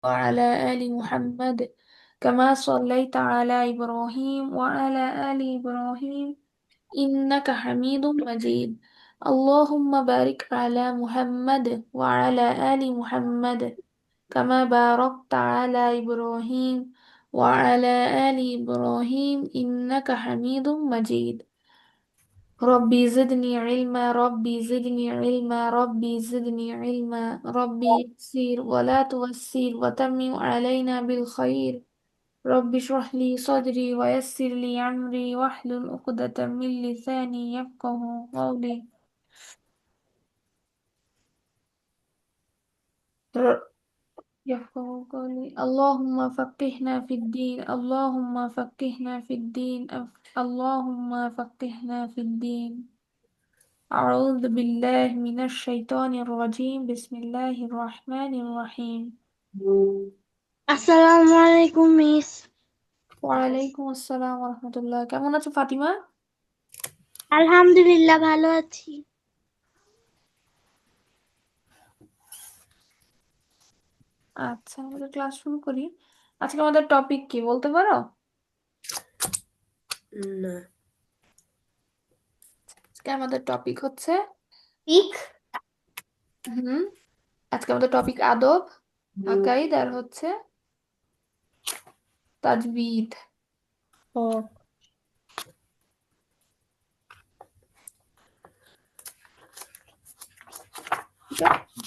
وعلى آل محمد كما صليت على إبراهيم وعلى آل إبراهيم إنك حميد مجيد. اللهم بارك على محمد وعلى آل محمد كما باركت على إبراهيم وعلى آل إبراهيم إنك حميد مجيد. ربي زدني علما، ربي زدني علما، ربي زدني علما، ربي يسير ولا توسير وتمم علينا بالخير. ربي اشرح لي صدري ويسر لي أمري واحلل عقدة من لساني يفقه قولي. ر- يفقه قولي. اللهم فقهنا في الدين، اللهم فقهنا في الدين، اللهم فقهنا في الدين. أعوذ بالله من الشيطان الرجيم، بسم الله الرحمن الرحيم. আসসালামু আলাইকুম মিস। ওয়ালাইকুম আসসালাম রহমতুল্লাহ। কেমন আছো ফাতিমা? আলহামদুলিল্লাহ ভালো আছি। আচ্ছা, আমাদের ক্লাস শুরু করি। আজকে আমাদের টপিক কি বলতে পারো? না। আজকে আমাদের টপিক হচ্ছে ঠিক। হুম আজকে আমাদের টপিক আদব, আকাইদ আর হচ্ছে তাজবিদ। ও ঠিক আছে,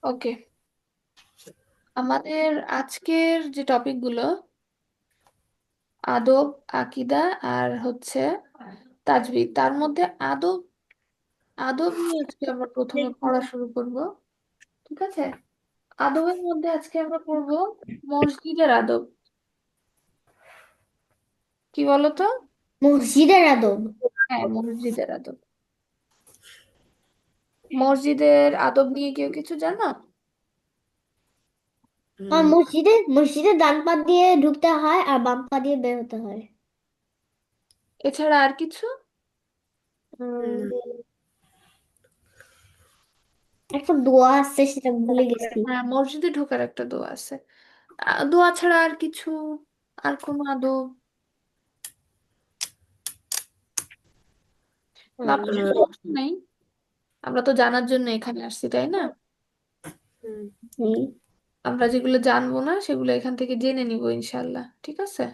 ওকে। আমাদের আজকের যে টপিকগুলো আদব, আকিদা আর হচ্ছে তাজবিদ, তার মধ্যে আদব আদব নিয়ে আজকে আমরা প্রথমে পড়া শুরু করব। ঠিক আছে, আদবের মধ্যে আজকে আমরা পড়ব মসজিদের আদব। কি বলতো? মসজিদের আদব। হ্যাঁ, মসজিদের আদব। মসজিদের আদব নিয়ে কেউ কিছু জানো? আর মসজিদে ডান পা দিয়ে ঢুকতে হয় আর বাম পা দিয়ে বের হতে হয়। এছাড়া আর কিছু? উম, একটা দোয়া আছে সেটা ভুলে গেছি। হ্যাঁ, মসজিদে ঢোকার একটা দোয়া আছে। দোয়া ছাড়া আর কিছু, আর কোনো আদব? না, সমস্যা নেই, আমরা তো জানার জন্য এখানে আসছি, তাই না? হুম। আমরা যেগুলো জানবো না সেগুলো এখান থেকে জেনে নিব ইনশাল্লাহ। ঠিক আছে,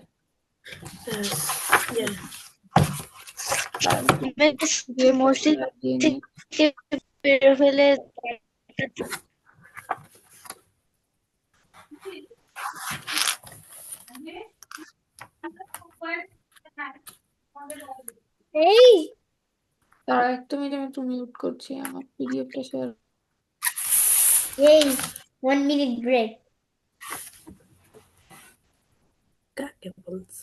তাহলে দিয়ে মসজিদ দিয়ে নিই। থেকে বের হলে এই তারা একটা মিনিট, আমি একটু মিউট করছি, আমার পিডিএফটা শেয়ার। এই 1 মিনিট ব্রেক। কাকে বলছো?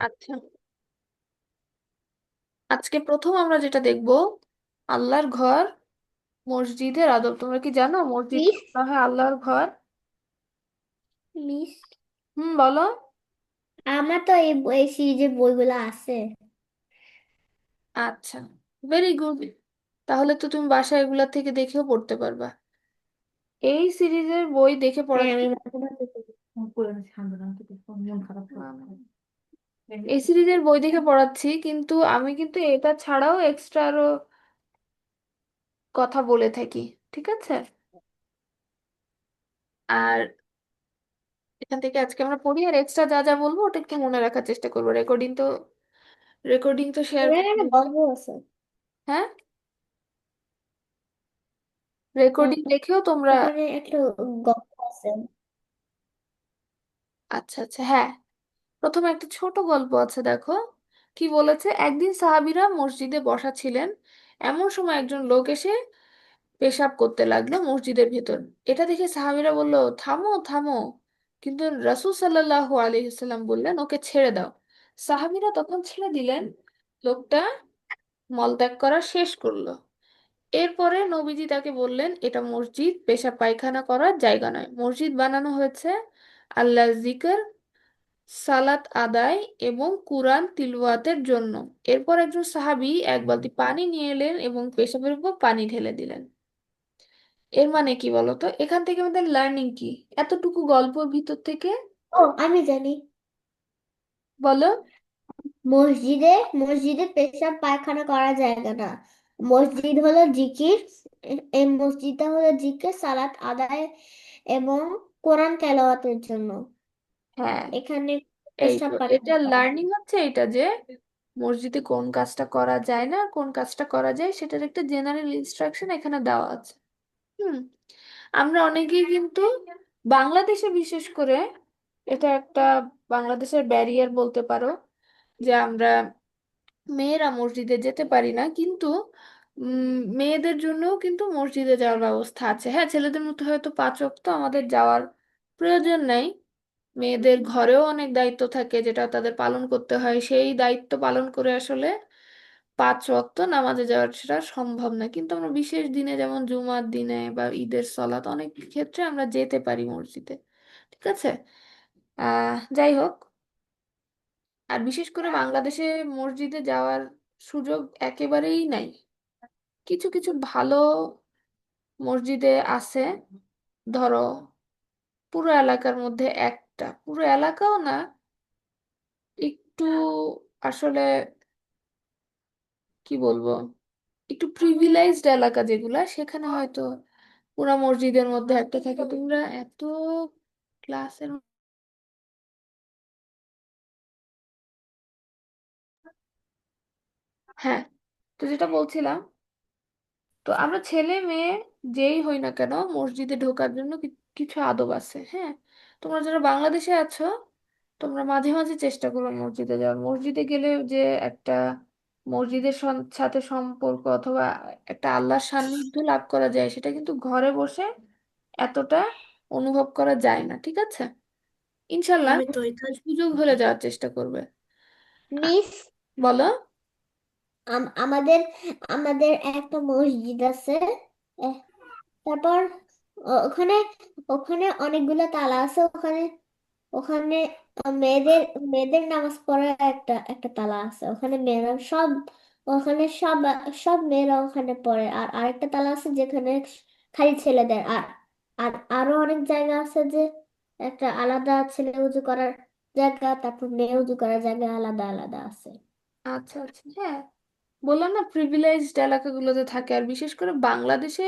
আচ্ছা, আজকে প্রথম আমরা যেটা দেখব আল্লাহর ঘর, মসজিদের আদব। তোমরা কি জানো মসজিদকে প্লিজ বলা হয় আল্লাহর ঘর? প্লিজ। বলো। আমার তো এই সিরিজের বইগুলো আছে। আচ্ছা, ভেরি গুড। তাহলে তো তুমি বাসায় এগুলা থেকে দেখেও পড়তে পারবা। এই সিরিজের বই দেখে পড়া হ্যাঁ আমি কিন্তু মাঝে মাঝে পড়ি। এই সিরিজের বই দেখে পড়াচ্ছি, কিন্তু আমি কিন্তু এটা ছাড়াও এক্সট্রা আরো কথা বলে থাকি। ঠিক আছে। আর এখান থেকে আজকে আমরা পড়ি, আর এক্সট্রা যা যা বলবো ওটা একটু মনে রাখার চেষ্টা করবো। রেকর্ডিং তো শেয়ার এখানে করবো। একটা গল্প আছে। হ্যাঁ, হ্যাঁ, রেকর্ডিং দেখেও তোমরা। ওখানে একটা গল্প আছে। আচ্ছা আচ্ছা, হ্যাঁ। প্রথমে একটা ছোট গল্প আছে, দেখো কি বলেছে। একদিন সাহাবীরা মসজিদে বসা ছিলেন, এমন সময় একজন লোক এসে পেশাব করতে লাগলো মসজিদের ভেতর। এটা দেখে সাহাবীরা বলল, থামো থামো। কিন্তু রাসূল সাল্লাল্লাহু আলাইহি সাল্লাম বললেন, ওকে ছেড়ে দাও। সাহাবীরা তখন ছেড়ে দিলেন। লোকটা মলত্যাগ করা শেষ করলো। এরপরে নবীজি তাকে বললেন, এটা মসজিদ, পেশাব পায়খানা করার জায়গা নয়। মসজিদ বানানো হয়েছে আল্লাহ জিকর, সালাত আদায় এবং কুরআন তিলাওয়াতের জন্য। এরপর একজন সাহাবী এক বালতি পানি নিয়ে এলেন এবং পেশাবের উপর পানি ঢেলে দিলেন। এর মানে কি বলতো, এখান থেকে আমাদের লার্নিং কি এতটুকু গল্পের ভিতর থেকে? ও, আমি জানি। বলো। মসজিদে মসজিদে পেশাব পায়খানা করার জায়গা না। মসজিদ হলো জিকির। এই মসজিদটা হলো জিকির, সালাত আদায় এবং কোরআন তেলাওয়াতের জন্য। হ্যাঁ, এখানে এই পেশাব তো এটা পায়খানা করা যায় লার্নিং হচ্ছে, এটা যে মসজিদে কোন কাজটা করা যায় না, কোন কাজটা করা যায়, সেটার একটা জেনারেল ইনস্ট্রাকশন এখানে দেওয়া আছে। হুম। আমরা অনেকেই কিন্তু বাংলাদেশে বিশেষ করে, এটা একটা বাংলাদেশের ব্যারিয়ার বলতে পারো, যে আমরা মেয়েরা মসজিদে যেতে পারি না। কিন্তু মেয়েদের জন্যও কিন্তু মসজিদে যাওয়ার ব্যবস্থা আছে। হ্যাঁ, ছেলেদের মতো হয়তো 5 ওয়াক্ত আমাদের যাওয়ার প্রয়োজন নাই। মেয়েদের ঘরেও অনেক দায়িত্ব থাকে যেটা তাদের পালন করতে হয়, সেই দায়িত্ব পালন করে আসলে 5 ওয়াক্ত নামাজে যাওয়ার সেটা সম্ভব না। কিন্তু আমরা বিশেষ দিনে, যেমন জুমার দিনে বা ঈদের সলাত, অনেক ক্ষেত্রে আমরা যেতে পারি মসজিদে। ঠিক আছে। যাই হোক, আর বিশেষ করে বাংলাদেশে মসজিদে যাওয়ার সুযোগ একেবারেই নাই। কিছু কিছু ভালো মসজিদে আছে, ধরো পুরো এলাকার মধ্যে একটা, পুরো এলাকাও না, একটু আসলে কি বলবো, একটু প্রিভিলেজড এলাকা যেগুলা, সেখানে হয়তো পুরা মসজিদের মধ্যে একটা থাকে। তোমরা এত ক্লাসের। হ্যাঁ, তো যেটা বলছিলাম, তো আমরা ছেলে মেয়ে যেই হই না কেন, মসজিদে ঢোকার জন্য কিছু আদব আছে। হ্যাঁ, তোমরা যারা বাংলাদেশে আছো, তোমরা মাঝে মাঝে চেষ্টা করো মসজিদে যাওয়ার। মসজিদে গেলে যে একটা মসজিদের সাথে সম্পর্ক অথবা একটা আল্লাহর সান্নিধ্য লাভ করা যায়, সেটা কিন্তু ঘরে বসে এতটা অনুভব করা যায় না। ঠিক আছে। ইনশাল্লাহ আমি তো এটা সুযোগ হলে যাওয়ার চেষ্টা করবে। আ- মিস। বলো। আমাদের আমাদের একটা মসজিদ আছে। এহ, তারপর ওখানে ওখানে অনেকগুলো তালা আছে। ওখানে ওখানে মেয়েদের মেয়েদের নামাজ পড়ার একটা একটা তালা আছে। ওখানে মেয়েরা সব ওখানে সব সব মেয়েরা ওখানে পড়ে। আর আরেকটা তালা আছে যেখানে খালি ছেলেদের। আর আর আরো অনেক জায়গা আছে যে একটা আলাদা ছেলে উজু করার জায়গা, তারপর মেয়ে উজু করার জায়গা আলাদা আলাদা আছে। আচ্ছা আচ্ছা, হ্যাঁ। বললাম না, প্রিভিলেজড এলাকাগুলোতে থাকে। আর বিশেষ করে বাংলাদেশে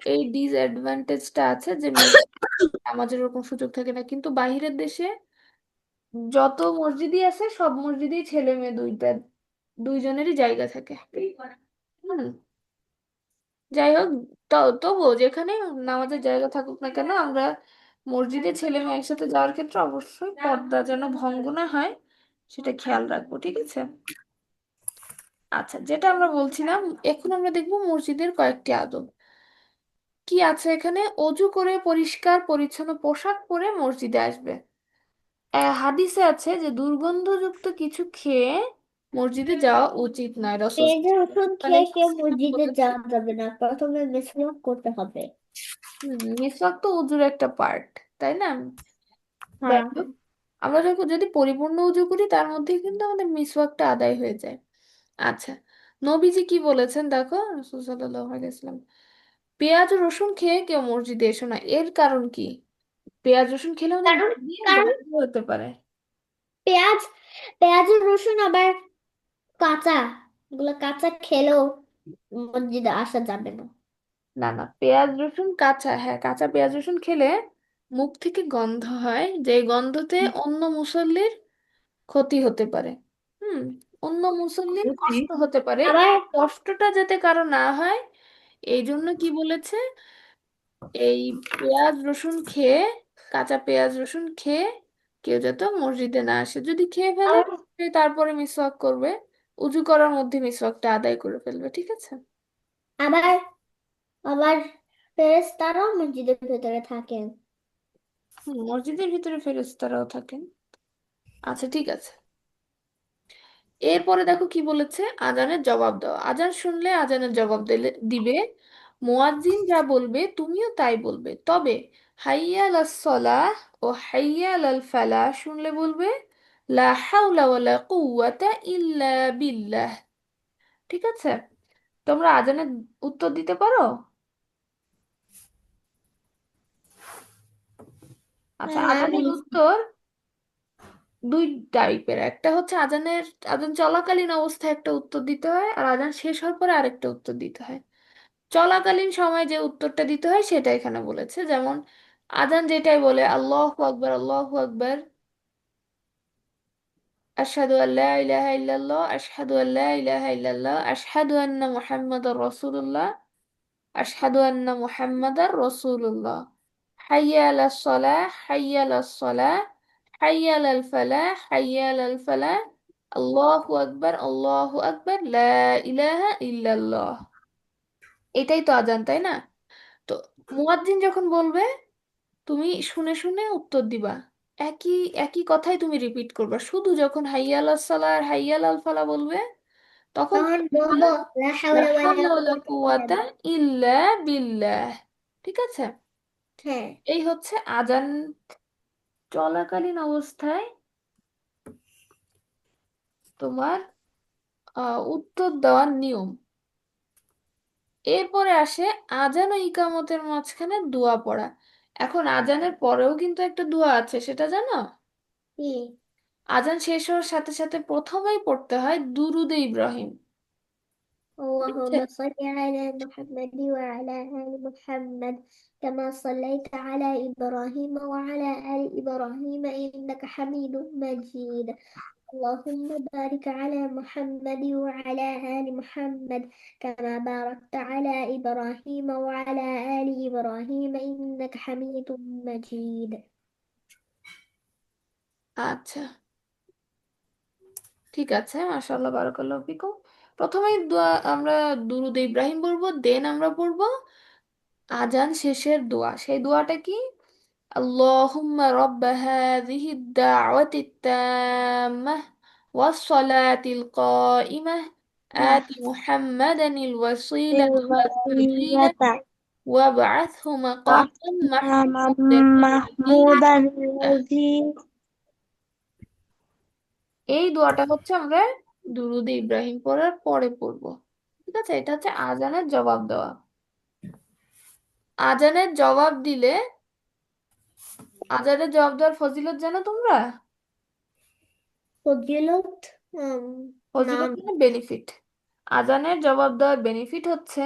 এই ডিসঅ্যাডভান্টেজটা আছে যে মেয়ে নামাজের ওরকম সুযোগ থাকে না। কিন্তু বাইরের দেশে যত মসজিদই আছে, সব মসজিদেই ছেলে মেয়ে দুইজনেরই জায়গা থাকে। হুম। যাই হোক, তবুও যেখানে নামাজের জায়গা থাকুক না কেন, আমরা মসজিদে ছেলে মেয়ে একসাথে যাওয়ার ক্ষেত্রে অবশ্যই পর্দা যেন ভঙ্গ না হয়, সেটা খেয়াল রাখবো। ঠিক আছে। আচ্ছা, যেটা আমরা বলছিলাম, এখন আমরা দেখবো মসজিদের কয়েকটি আদব। কি আছে এখানে? অজু করে পরিষ্কার পরিচ্ছন্ন পোশাক পরে মসজিদে আসবে। হাদিসে আছে যে দুর্গন্ধযুক্ত কিছু খেয়ে মসজিদে যাওয়া উচিত নয়। রাসূল পেঁয়াজের রসুন সাল্লাল্লাহু খেয়ে আলাইহি কেউ ওয়াসাল্লাম মসজিদে বলেছেন। যাওয়া যাবে না, প্রথমে মিসওয়াক করতে হবে। মিসওয়াক তো উজুর একটা পার্ট, তাই না? যাই হ্যাঁ। হোক, আমরা যখন যদি পরিপূর্ণ উজু করি, তার মধ্যে কিন্তু আমাদের মিসওয়াকটা আদায় হয়ে যায়। আচ্ছা, নবীজি কি বলেছেন দেখো, রাসূল সাল্লাল্লাহু আলাইহি ওয়াসাল্লাম, পেঁয়াজ ও রসুন খেয়ে কেউ মসজিদে এসো না। এর কারণ কি? পেঁয়াজ রসুন খেলে অনেক কারণ দিয়ে কারণ গন্ধ হতে পারে। পেঁয়াজ পেঁয়াজ আর রসুন আবার কাঁচা, এগুলো কাঁচা খেলেও মসজিদে আসা যাবে না। না না, পেঁয়াজ রসুন কাঁচা, হ্যাঁ কাঁচা পেঁয়াজ রসুন খেলে মুখ থেকে গন্ধ হয়, যে গন্ধতে অন্য মুসল্লির ক্ষতি হতে পারে। হুম, অন্য মুসল্লির বুঝছি। কষ্ট হতে পারে। আবার এই কষ্টটা যাতে কারো না হয়, এই জন্য কি বলেছে, এই পেঁয়াজ রসুন খেয়ে, কাঁচা পেঁয়াজ রসুন খেয়ে কেউ যাতে মসজিদে না আসে, যদি খেয়ে ফেলে আবার সে তারপরে মিসওয়াক করবে, উজু করার মধ্যে মিসওয়াকটা আদায় করে ফেলবে, ঠিক আছে। আবার আবার ফেরেশতারাও মসজিদের ভেতরে থাকেন। মসজিদের ভিতরে ফেরেশতারাও থাকেন। আচ্ছা ঠিক আছে। এরপরে দেখো কি বলেছে, আজানের জবাব দাও। আজান শুনলে আজানের জবাব দিবে, মুয়াজ্জিন যা বলবে তুমিও তাই বলবে। তবে হাইয়া আলাস সালাহ ও হাইয়া আলাল ফালাহ শুনলে বলবে লা হাওলা ওয়ালা কুওয়াতা ইল্লা বিল্লাহ। ঠিক আছে, তোমরা আজানের উত্তর দিতে পারো? আচ্ছা, হ্যাঁ আজানের বলছি। উত্তর দুই টাইপের, একটা হচ্ছে আজান চলাকালীন অবস্থায় একটা উত্তর দিতে হয়, আর আজান শেষ হওয়ার পরে আরেকটা উত্তর দিতে হয়। চলাকালীন সময় যে উত্তরটা দিতে হয় সেটা এখানে বলেছে, যেমন আজান যেটাই বলে আল্লাহু আকবার আল্লাহু আকবার, আশহাদু আল্লা ইলাহা ইল্লাল্লাহ আশহাদু আল্লা ইলাহা ইল্লাল্লাহ আশহাদু আন্না মুহাম্মাদার রাসূলুল্লাহ আশহাদু আন্না মুহাম্মাদার রাসূলুল্লাহ, হাইয়া আলাস সালাহ হাইয়া আলাস সালাহ হাইয়া আলাল ফালাহ হাইয়া আলাল ফালাহ, আল্লাহু আকবার লা ইলাহা ইল্লাল্লাহ। এটাই তো আজান, তাই না? তো মুয়াজ্জিন যখন বলবে তুমি শুনে শুনে উত্তর দিবা, একই একই কথাই তুমি রিপিট করবা, শুধু যখন হাইয়া আলাস সালাহ আর হাইয়া আলাল ফালাহ বলবে তখন তখন তুমি বলবা বলবো লা লা হাওলা ওয়ালা হাওলা ওয়ালা কুওয়াতা ইল্লা কুওয়াতা বিল্লাহ। ইল্লা বিল্লাহ। ঠিক আছে, হ্যাঁ। এই হচ্ছে আজান চলাকালীন অবস্থায় তোমার উত্তর দেওয়ার নিয়ম। এরপরে আসে আজান ও ইকামতের মাঝখানে দোয়া পড়া। এখন আজানের পরেও কিন্তু একটা দোয়া আছে, সেটা জানো? কি? আজান শেষ হওয়ার সাথে সাথে প্রথমেই পড়তে হয় দুরুদে ইব্রাহিম। ঠিক আছে? اللهم صل على محمد وعلى آل محمد كما صليت على إبراهيم وعلى آل إبراهيم إنك حميد مجيد. اللهم بارك على محمد وعلى آل محمد كما باركت على إبراهيم وعلى آل إبراهيم إنك حميد مجيد. আচ্ছা ঠিক আছে, মাশাআল্লাহ বারাকাল্লাহু ফিকুম। প্রথমেই দোয়া আমরা দুরুদ ইব্রাহিম বলবো, দেন আমরা পড়বো আজান শেষের দোয়া। সেই দোয়াটা কি? اللهم رب هذه الدعوة التامة والصلاة القائمة آت محمدا الوسيلة والفضيلة الوسيلة وابعثه مقاما مقاما محمودا الذي محمودا وعدته। الذي. এই দোয়াটা হচ্ছে আমরা দুরুদ ইব্রাহিম পড়ার পরে পড়বো। ঠিক আছে, এটা হচ্ছে আজানের জবাব দেওয়া। আজানের জবাব দিলে, আজানের জবাব দেওয়ার ফজিলত জানো তোমরা? ফজিলত, ফজিলত নাম। মানে বেনিফিট। আজানের জবাব দেওয়ার বেনিফিট হচ্ছে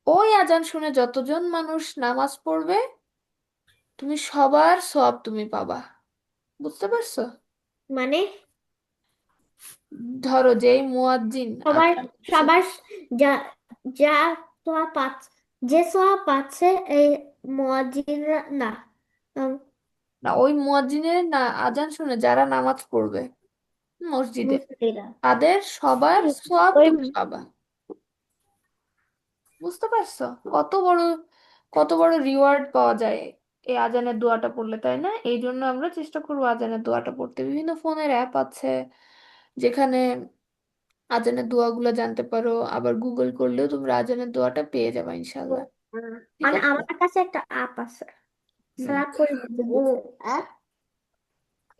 ওই আজান শুনে যতজন মানুষ নামাজ পড়বে তুমি সবার সওয়াব তুমি পাবা। বুঝতে পারছো? মানে ধরো যেই মুয়াজ্জিন সবার আজান দিচ্ছে, সবার যা যা সোয়া পাচ্ছে, যে সোয়া পাচ্ছে এই মুয়াজ্জিনরা না, উম, না ওই মুয়াজ্জিনের না, আজান শুনে যারা নামাজ পড়বে মসজিদে মুসলিরা। তাদের সবার সওয়াব ওই তুমি পাবা। বুঝতে পারছো কত বড় রিওয়ার্ড পাওয়া যায় এই আজানের দোয়াটা পড়লে, তাই না? এই জন্য আমরা চেষ্টা করবো আজানের দোয়াটা পড়তে। বিভিন্ন ফোনের অ্যাপ আছে যেখানে আজানের দোয়াগুলো জানতে পারো, আবার গুগল করলেও তোমরা আজানের দোয়াটা পেয়ে যাবে ইনশাল্লাহ। ঠিক মানে আছে। আমার কাছে একটা অ্যাপ আছে, হুম, সারাপ করে দিতে। আহ,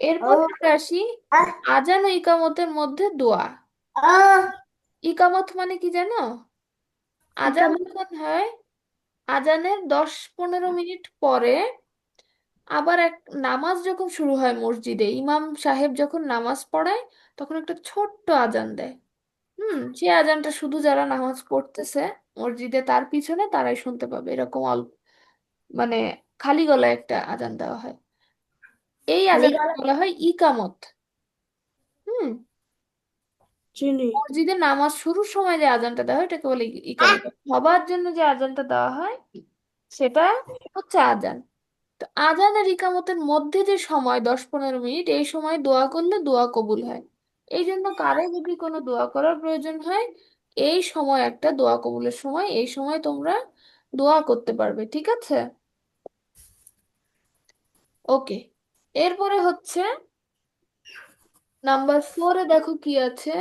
এরপর আহ, আমরা আসি আহ, আজান ও ইকামতের মধ্যে দোয়া। আহ, ইকামত মানে কি জানো? কি আজান কেমন? যখন হয়, আজানের 10-15 মিনিট পরে আবার এক নামাজ যখন শুরু হয় মসজিদে, ইমাম সাহেব যখন নামাজ পড়ায় তখন একটা ছোট্ট আজান দেয়। সেই আজানটা শুধু যারা নামাজ পড়তেছে মসজিদে তার পিছনে তারাই শুনতে পাবে, এরকম অল্প মানে খালি গলায় একটা আজান দেওয়া হয়। এই খালি আজানকে গলা। বলা হয় ইকামত। হুম চিনি। মসজিদে নামাজ শুরুর সময় যে আজানটা দেওয়া হয় এটাকে বলে আহ, ইকামত। সবার জন্য যে আজানটা দেওয়া হয় সেটা হচ্ছে আজান। তো আজান আর ইকামতের মধ্যে যে সময় 10-15 মিনিট, এই সময় দোয়া করলে দোয়া কবুল হয়। এই জন্য কারো যদি কোনো দোয়া করার প্রয়োজন হয়, এই সময় একটা দোয়া কবুলের সময়, এই সময় তোমরা দোয়া করতে পারবে, ঠিক আছে? ওকে, এরপরে হচ্ছে নাম্বার 4-এ দেখো কি আছে।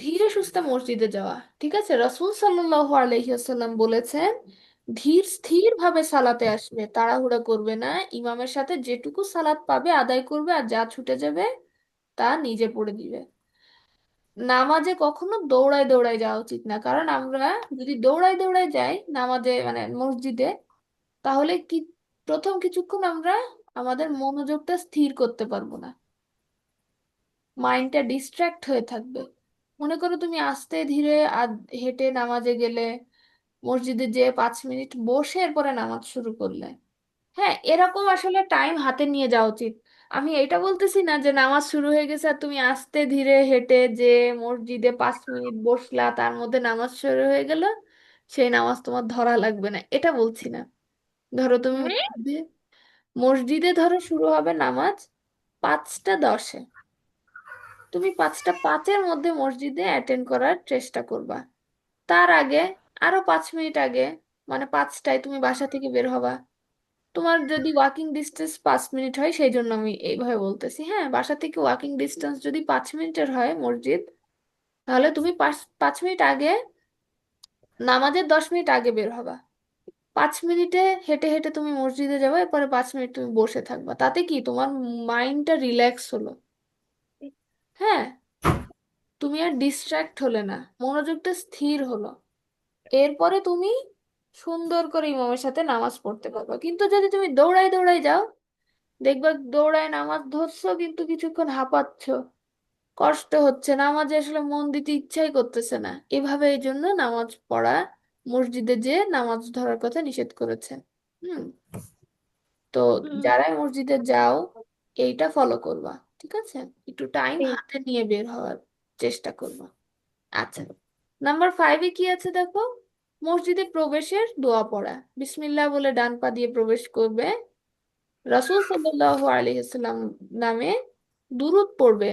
ধীরে সুস্থে মসজিদে যাওয়া, ঠিক আছে? রাসূল সাল্লাল্লাহু আলাইহি ওয়াসাল্লাম বলেছেন, ধীর স্থির ভাবে সালাতে আসবে, তাড়াহুড়া করবে না। ইমামের সাথে যেটুকু সালাত পাবে আদায় করবে, আর যা ছুটে যাবে তা নিজে পড়ে দিবে। নামাজে কখনো দৌড়ায় দৌড়ায় যাওয়া উচিত না, কারণ আমরা যদি দৌড়ায় দৌড়ায় যাই নামাজে মানে মসজিদে, তাহলে কি প্রথম কিছুক্ষণ আমরা আমাদের মনোযোগটা স্থির করতে পারবো না, মাইন্ডটা ডিস্ট্রাক্ট হয়ে থাকবে। মনে করো তুমি আস্তে ধীরে হেঁটে নামাজে গেলে, মসজিদে যে 5 মিনিট বসে এরপরে নামাজ শুরু করলে, হ্যাঁ এরকম আসলে টাইম হাতে নিয়ে যাওয়া উচিত। আমি এটা বলতেছি না যে নামাজ শুরু হয়ে গেছে আর তুমি আস্তে ধীরে হেঁটে যে মসজিদে 5 মিনিট বসলা তার মধ্যে নামাজ শুরু হয়ে গেল, সেই নামাজ তোমার ধরা লাগবে না, এটা বলছি না। ধরো তুমি মসজিদে মসজিদে ধরো শুরু হবে নামাজ 5টা 10-এ, তুমি 5টা 5-এর মধ্যে মসজিদে অ্যাটেন্ড করার চেষ্টা করবা। তার আগে আরো 5 মিনিট আগে, মানে 5টায় তুমি বাসা থেকে বের হবা। তোমার যদি ওয়াকিং ডিস্টেন্স 5 মিনিট হয়, সেই জন্য আমি এইভাবে বলতেছি, হ্যাঁ বাসা থেকে ওয়াকিং ডিস্টেন্স যদি 5 মিনিটের হয় মসজিদ, তাহলে তুমি 5 মিনিট আগে, নামাজের 10 মিনিট আগে বের হবা। 5 মিনিটে হেঁটে হেঁটে তুমি মসজিদে যাবে, এরপরে 5 মিনিট তুমি বসে থাকবা, তাতে কি তোমার মাইন্ডটা রিল্যাক্স হলো। হ্যাঁ, তুমি আর ডিস্ট্রাক্ট হলে না, মনোযোগটা স্থির হলো। এরপরে তুমি সুন্দর করে ইমামের সাথে নামাজ পড়তে পারবা। কিন্তু যদি তুমি দৌড়াই দৌড়াই যাও, দেখবা দৌড়ায় নামাজ ধরছো কিন্তু কিছুক্ষণ হাঁপাচ্ছ, কষ্ট হচ্ছে, নামাজে আসলে মন দিতে ইচ্ছাই করতেছে না, এভাবে এই জন্য নামাজ পড়া, মসজিদে যে নামাজ ধরার কথা নিষেধ করেছে। হুম তো যারা মসজিদে যাও এইটা ফলো করবা, ঠিক আছে? একটু টাইম হাতে নিয়ে বের হওয়ার চেষ্টা করবা। আচ্ছা, নাম্বার 5-এ কি আছে দেখো। মসজিদে প্রবেশের দোয়া পড়া, বিসমিল্লাহ বলে ডান পা দিয়ে প্রবেশ করবে, রাসূল সাল্লাল্লাহু আলাইহি ওয়াসাল্লাম নামে দুরূদ পড়বে,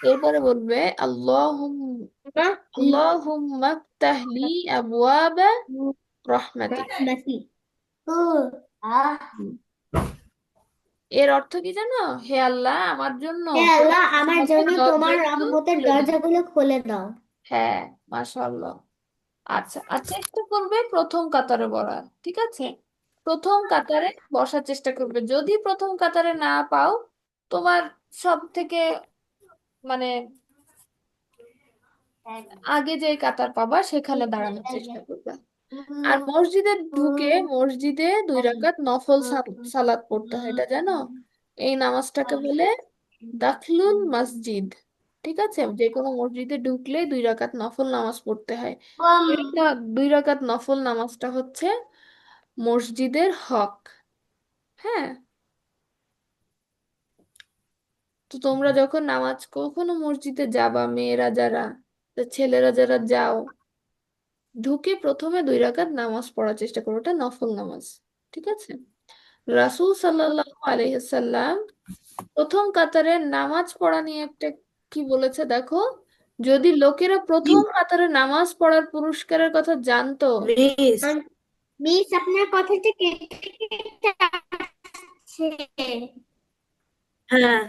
এরপরে বলবে আল্লাহুম্মা ফতাহলি আবওয়াবা রহমাতিক। রহমতি। ও আহ হুম। এর অর্থ কি জানো? হে আল্লাহ আমার জন্য হে তোমার আল্লাহ, আমার রহমতের জন্য তোমার দরজাগুলো রহমতের খুলে দাও। দরজাগুলো খুলে দাও। হ্যাঁ, মাশাআল্লাহ। আচ্ছা, আর চেষ্টা করবে প্রথম কাতারে বসার, ঠিক আছে? প্রথম কাতারে বসার চেষ্টা করবে। যদি প্রথম কাতারে না পাও, তোমার সব থেকে মানে আগে যে কাতার পাবা সেখানে দাঁড়ানোর চেষ্টা করবে। আর মসজিদে ঢুকে মসজিদে 2 রাকাত নফল সালাত পড়তে হয়, এটা জানো? এই নামাজটাকে বলে দাখলুল মসজিদ, ঠিক আছে? যে কোনো মসজিদে ঢুকলে 2 রাকাত নফল নামাজ পড়তে হয়। এই 2 রাকাত নফল নামাজটা হচ্ছে মসজিদের হক। হ্যাঁ, তো তোমরা যখন নামাজ কখনো মসজিদে যাবা, মেয়েরা যারা, তো ছেলেরা যারা যাও, ঢুকে প্রথমে 2 রাকাত নামাজ পড়ার চেষ্টা করো, ওটা নফল নামাজ, ঠিক আছে? রাসূল সাল্লাল্লাহু আলাইহি সাল্লাম প্রথম কাতারে নামাজ পড়া নিয়ে একটা কি বলেছে দেখো। যদি লোকেরা প্রথম কাতারে নামাজ পড়ার পুরস্কারের কথা জানতো। মিস। মিস, আপনার কথাটা কেটে কেটে আসছে। হ্যাঁ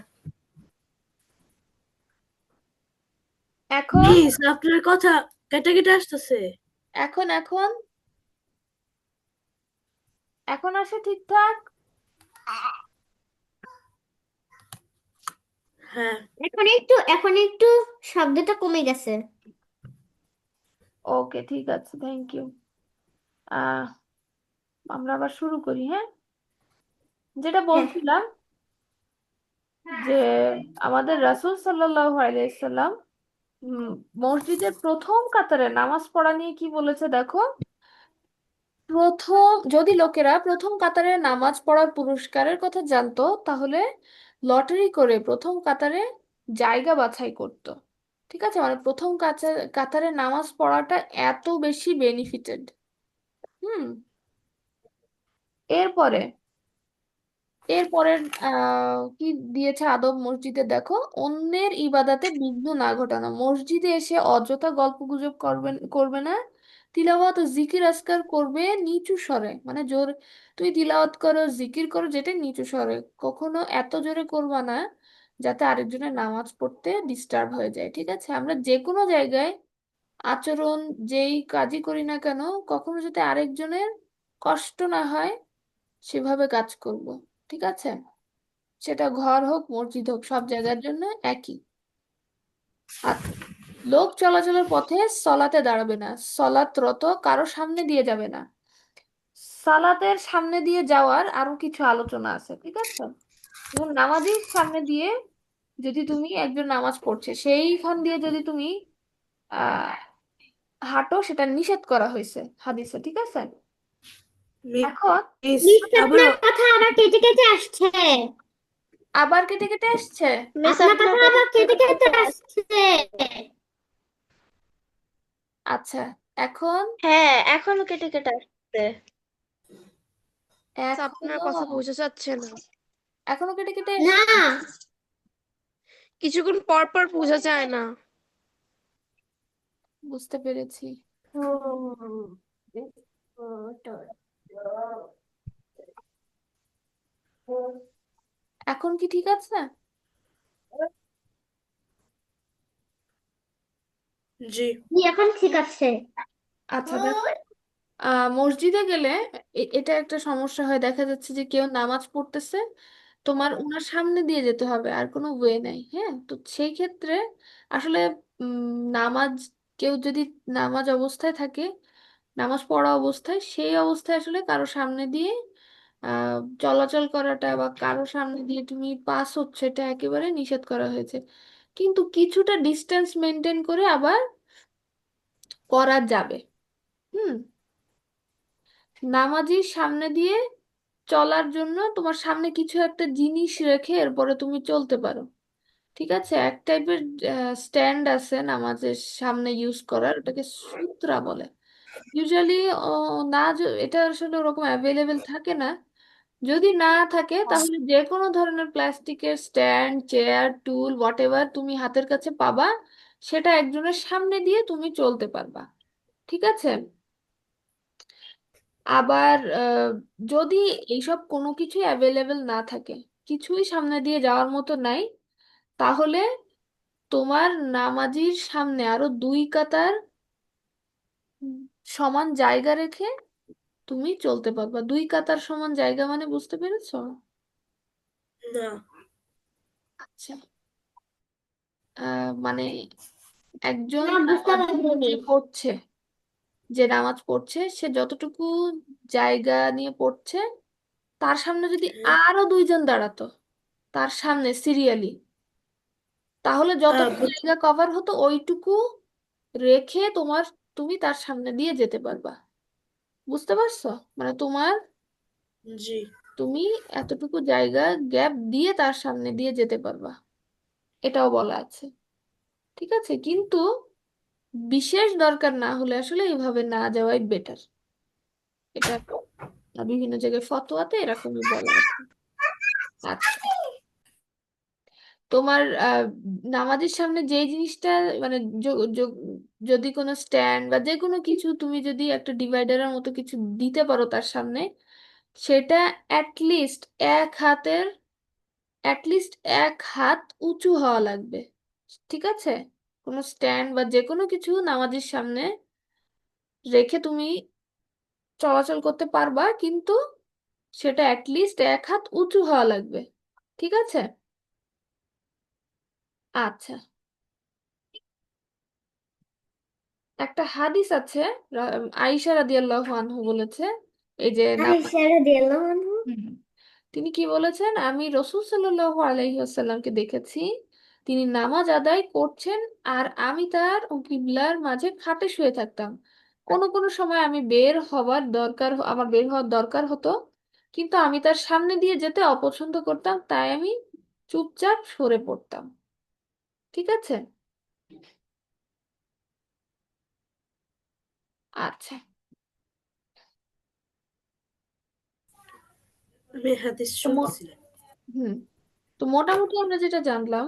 এখন মিস, আপনার কথা কেটে কেটে আসতেছে। এখন এখন এখন আসে ঠিকঠাক? হ্যাঁ। এখন একটু শব্দটা কমে গেছে। ওকে, ঠিক আছে, থ্যাংক ইউ। আহ আমরা আবার শুরু করি, হ্যাঁ? যেটা হ্যাঁ। বলছিলাম যে আমাদের রাসূল সাল্লাল্লাহু আলাইহি সাল্লাম উম, মসজিদের প্রথম কাতারে নামাজ পড়া নিয়ে কি বলেছে দেখো। প্রথম যদি লোকেরা প্রথম কাতারে নামাজ পড়ার পুরস্কারের কথা জানতো, তাহলে লটারি করে প্রথম কাতারে জায়গা বাছাই করত। ঠিক আছে, মানে প্রথম কাতারে নামাজ পড়াটা এত বেশি বেনিফিটেড। হুম। এরপরে এরপরের কি দিয়েছে আদব মসজিদে দেখো, অন্যের ইবাদাতে বিঘ্ন না ঘটানো, মসজিদে এসে অযথা গল্পগুজব করবে না। তিলাওয়াত ও জিকির আজকার করবে নিচু স্বরে, মানে জোর তুই তিলাওয়াত করো জিকির করো যেটা নিচু স্বরে, কখনো এত জোরে করবা না যাতে আরেকজনের নামাজ পড়তে ডিস্টার্ব হয়ে যায়। ঠিক আছে, আমরা যে কোনো জায়গায় আচরণ যেই কাজই করি না কেন, কখনো যাতে আরেকজনের কষ্ট না হয় সেভাবে কাজ করব। ঠিক আছে, সেটা ঘর হোক মসজিদ হোক সব জায়গার জন্য একই। আচ্ছা, লোক চলাচলের পথে সলাতে দাঁড়াবে না, সলাতরত কারো সামনে দিয়ে যাবে না। সালাতের সামনে দিয়ে যাওয়ার আরো কিছু আলোচনা আছে, ঠিক আছে? এবং নামাজের সামনে দিয়ে যদি তুমি একজন নামাজ পড়ছে সেইখান দিয়ে যদি তুমি আহ হাঁটো, সেটা নিষেধ করা হয়েছে হাদিসে। ঠিক আছে, এখন মিস মিস আবার আপনার কথা আবার কেটে কেটে আসছে। আবার কেটে কেটে আসছে। মিস আপনার কথা আবার কেটে কেটে আসছে। আচ্ছা, এখন হ্যাঁ, এখনো কেটে কেটে আসছে। আপনার এখনো কথা বোঝা যাচ্ছে না। এখনো কেটে কেটে না। আসছে। কিছুক্ষণ পর পর বোঝা যায় না। বুঝতে পেরেছি। এখন কি ঠিক আছে? জি। জি, এখন ঠিক আছে। আচ্ছা দেখো, মসজিদে গেলে এটা একটা সমস্যা হয়, দেখা যাচ্ছে যে কেউ নামাজ পড়তেছে, তোমার ওনার সামনে দিয়ে যেতে হবে, আর কোনো ওয়ে নাই। হ্যাঁ, তো সেই ক্ষেত্রে আসলে নামাজ, কেউ যদি নামাজ অবস্থায় থাকে, নামাজ পড়া অবস্থায়, সেই অবস্থায় আসলে কারো সামনে দিয়ে চলাচল করাটা বা কারো সামনে দিয়ে তুমি পাস হচ্ছে, এটা একেবারে নিষেধ করা হয়েছে। কিন্তু কিছুটা ডিস্টেন্স মেনটেন করে আবার করা যাবে। হুম। নামাজির সামনে দিয়ে চলার জন্য তোমার সামনে কিছু একটা জিনিস রেখে এরপরে তুমি চলতে পারো। ঠিক আছে, এক টাইপের স্ট্যান্ড আছে নামাজের সামনে ইউজ করার, ওটাকে সূত্রা বলে। ইউজুয়ালি না এটা আসলে ওরকম অ্যাভেলেবেল থাকে না। যদি না থাকে তাহলে যে কোনো ধরনের প্লাস্টিকের stand, chair, tool, what ever তুমি হাতের কাছে পাবা, সেটা একজনের সামনে দিয়ে তুমি চলতে পারবা। ঠিক আছে। আবার যদি এইসব কোনো কিছু অ্যাভেলেবেল না থাকে, কিছুই সামনে দিয়ে যাওয়ার মতো নাই, তাহলে তোমার নামাজির সামনে আরো দুই কাতার উম, সমান জায়গা রেখে তুমি চলতে পারবা। দুই কাতার সমান জায়গা মানে বুঝতে পেরেছো? না। আচ্ছা, মানে একজন না, বুঝতে নামাজ পারিনি। যে পড়ছে, যে নামাজ পড়ছে সে যতটুকু জায়গা নিয়ে পড়ছে, তার সামনে যদি আরো দুইজন দাঁড়াতো তার সামনে সিরিয়ালি, তাহলে যতটুকু জায়গা কভার হতো ওইটুকু রেখে তুমি তার সামনে দিয়ে যেতে পারবা। বুঝতে পারছো? মানে জি। তুমি এতটুকু জায়গা গ্যাপ দিয়ে তার সামনে দিয়ে যেতে পারবা, এটাও বলা আছে। ঠিক আছে, কিন্তু বিশেষ দরকার না হলে আসলে এইভাবে না যাওয়াই বেটার। এটা বিভিন্ন জায়গায় ফতোয়াতে এরকমই বলা আছে। আচ্ছা, তোমার নামাজের সামনে যে জিনিসটা, মানে যদি কোনো স্ট্যান্ড বা যে কোনো কিছু তুমি যদি একটা ডিভাইডারের মতো কিছু দিতে পারো তার সামনে, সেটা অ্যাটলিস্ট এক হাতের অ্যাটলিস্ট এক হাত উঁচু হওয়া লাগবে। ঠিক আছে, কোনো স্ট্যান্ড বা যে কোনো কিছু নামাজের সামনে রেখে তুমি চলাচল করতে পারবা, কিন্তু সেটা অ্যাটলিস্ট এক হাত উঁচু হওয়া লাগবে। ঠিক আছে। আচ্ছা। একটা হাদিস আছে, আয়েশা রাদিয়াল্লাহু আনহু বলেছে, এই যে আয়েশা রাদিয়াল্লাহু আনহা। হুম। তিনি কি বলেছেন, আমি রসুল সাল্লাল্লাহু আলাইহি ওয়াসাল্লামকে দেখেছি, তিনি নামাজ আদায় করছেন আর আমি তার ও কিবলার মাঝে খাটে শুয়ে থাকতাম। কোনো কোনো সময় আমি আমার বের হওয়ার দরকার হতো, কিন্তু আমি তার সামনে দিয়ে যেতে অপছন্দ করতাম, তাই আমি চুপচাপ সরে পড়তাম। ঠিক আছে। আচ্ছা। আমি হাদিস তো শুনছিলাম। হুম, তো মোটামুটি আমরা যেটা জানলাম,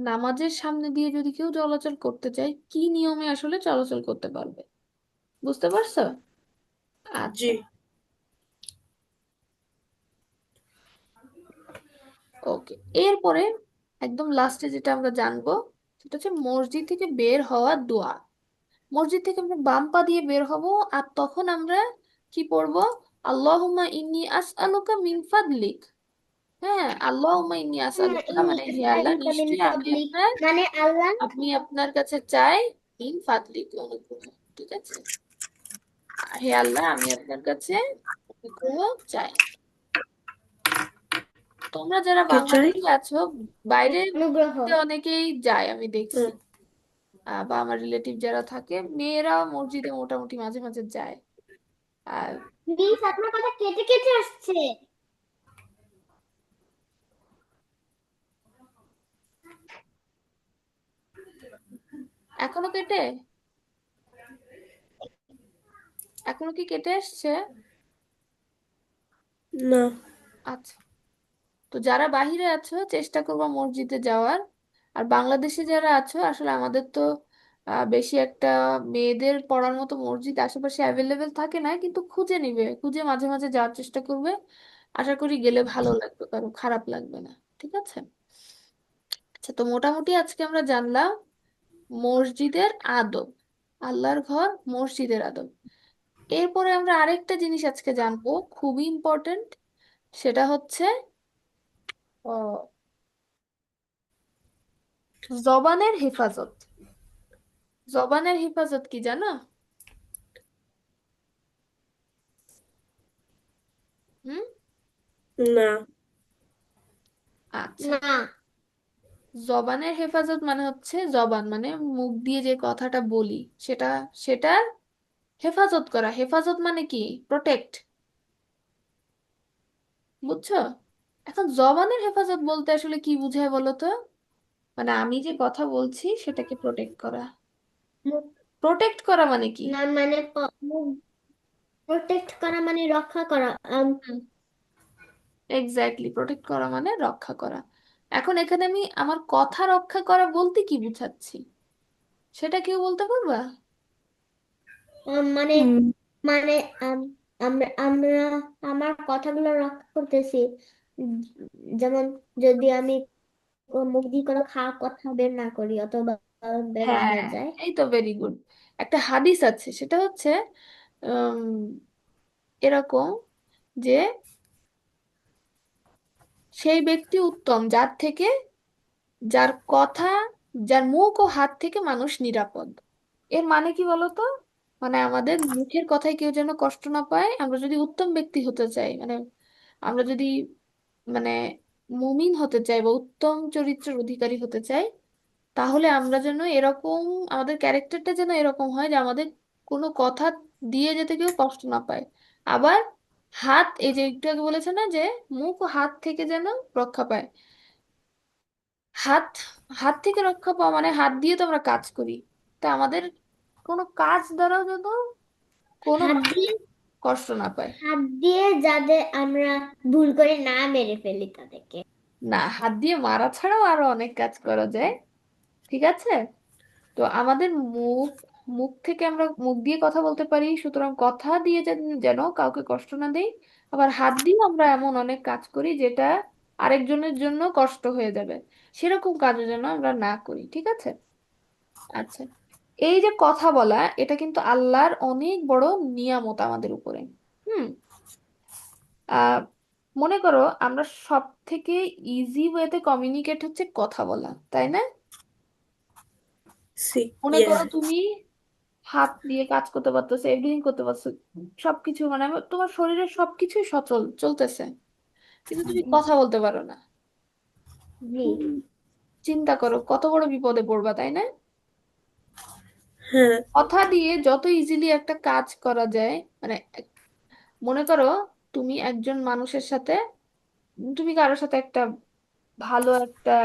নামাজের সামনে দিয়ে যদি কেউ চলাচল করতে চায়, কি নিয়মে আসলে চলাচল করতে পারবে, বুঝতে পারছো? জি। আচ্ছা। ওকে। এরপরে একদম লাস্টে যেটা আমরা জানবো, সেটা হচ্ছে মসজিদ থেকে বের হওয়ার দোয়া। মসজিদ থেকে আমরা বাম পা দিয়ে বের হব, আর তখন আমরা কি পড়বো? আল্লাহুম্মা ইন্নী আসআলুকা মিন ফাদলিক। হ্যাঁ, আল্লাহুম্মা ইন্নী আসআলুকা ইন্নী মানে হে আল্লাহ, আসআলুকা মিন নিশ্চয়ই ফাদলিক, মানে আল্লাহ, আপনি আপনার কাছে চাই, মিন ফাদলিক অনুগ্রহ। ঠিক আছে। হে আল্লাহ, আমি আপনার কাছে অনুগ্রহ চাই। তোমরা যারা কি চাই? বাংলাদেশে আছো, বাইরে অনুগ্রহ। অনেকেই যায় আমি দেখছি, হুম। বা আমার রিলেটিভ যারা থাকে, মেয়েরা মসজিদে মোটামুটি মাঝে মাঝে যায়। আর মিস, আপনার কথা কেটে কেটে আসছে। এখনো কেটে, এখনো কি কেটে আসছে? না। আচ্ছা। তো যারা বাহিরে আছো, চেষ্টা করবো মসজিদে যাওয়ার। আর বাংলাদেশে যারা আছো, আসলে আমাদের তো বেশি একটা মেয়েদের পড়ার মতো মসজিদ আশেপাশে অ্যাভেলেবেল থাকে না, কিন্তু খুঁজে নিবে, খুঁজে মাঝে মাঝে যাওয়ার চেষ্টা করবে। আশা করি গেলে ভালো লাগবে, কারো খারাপ লাগবে না। ঠিক আছে। আচ্ছা, তো মোটামুটি আজকে আমরা জানলাম মসজিদের আদব, আল্লাহর ঘর, মসজিদের আদব। এরপরে আমরা আরেকটা জিনিস আজকে জানবো, খুবই ইম্পর্টেন্ট। সেটা হচ্ছে ও, জবানের হেফাজত। জবানের হেফাজত কি জানো? হুম। না। আচ্ছা। জবানের হেফাজত মানে হচ্ছে, জবান মানে মুখ দিয়ে যে কথাটা বলি, সেটা সেটার হেফাজত করা। হেফাজত মানে কি? প্রোটেক্ট। বুঝছো? এখন জবানের হেফাজত বলতে আসলে কি বুঝায় বলো তো? মানে আমি যে কথা বলছি সেটাকে প্রোটেক্ট করা। মুখ, প্রোটেক্ট করা মানে কি? না মানে মুখ প্রোটেক্ট করা মানে রক্ষা করা। এক্স্যাক্টলি, প্রোটেক্ট করা মানে রক্ষা করা। এখন এখানে আমি আমার কথা রক্ষা করা বলতে কি বুঝাচ্ছি, সেটা কেউ বলতে পারবা? মানে মানে আম, আমরা আমরা আমার কথাগুলো রক্ষা করতেছি। উম, যেমন যদি আমি মুখ দিয়ে কোনো খারাপ কথা বের না করি অথবা বের না হ্যাঁ, হয়ে যায়। এই তো ভেরি গুড। একটা হাদিস আছে, সেটা হচ্ছে উম, এরকম যে সেই ব্যক্তি উত্তম যার কথা, যার মুখ ও হাত থেকে মানুষ নিরাপদ। এর মানে কি বলতো? মানে আমাদের মুখের কথায় কেউ যেন কষ্ট না পায়। আমরা যদি উত্তম ব্যক্তি হতে চাই, মানে আমরা যদি মানে মুমিন হতে চাই বা উত্তম চরিত্রের অধিকারী হতে চাই, তাহলে আমরা যেন এরকম, আমাদের ক্যারেক্টারটা যেন এরকম হয় যে আমাদের কোনো কথা দিয়ে যেতে কেউ কষ্ট না পায়। আবার হাত, এই যে একটু আগে বলেছে না যে মুখ ও হাত থেকে যেন রক্ষা পায়। হাত, হাত থেকে রক্ষা পাওয়া মানে হাত দিয়ে তো আমরা কাজ করি, তা আমাদের কোনো কাজ দ্বারাও যেন কোনো হাত মানুষ দিয়ে কষ্ট না পায়। হাত দিয়ে যাদের আমরা ভুল করে না মেরে ফেলি তাদেরকে। না, হাত দিয়ে মারা ছাড়াও আরো অনেক কাজ করা যায়। ঠিক আছে। তো আমাদের মুখ, মুখ থেকে আমরা মুখ দিয়ে কথা বলতে পারি, সুতরাং কথা দিয়ে যেন যেন কাউকে কষ্ট না দেই। আবার হাত দিয়ে আমরা এমন অনেক কাজ করি যেটা আরেকজনের জন্য কষ্ট হয়ে যাবে, সেরকম কাজও যেন আমরা না করি। ঠিক আছে। আচ্ছা। এই যে কথা বলা, এটা কিন্তু আল্লাহর অনেক বড় নিয়ামত আমাদের উপরে। হুম। আহ মনে করো আমরা সব থেকে ইজি ওয়েতে কমিউনিকেট হচ্ছে কথা বলা, তাই না? সি। মনে ইয়া। করো তুমি হাত দিয়ে কাজ করতে পারতেছে, এভরিথিং করতে পারছে, সবকিছু মানে তোমার শরীরের সবকিছুই সচল চলতেছে, কিন্তু তুমি কথা বলতে পারো না। জি। তুমি চিন্তা করো কত বড় বিপদে পড়বা, তাই না? হ্যাঁ। কথা দিয়ে যত ইজিলি একটা কাজ করা যায়, মানে মনে করো তুমি একজন মানুষের সাথে, তুমি কারোর সাথে একটা ভালো একটা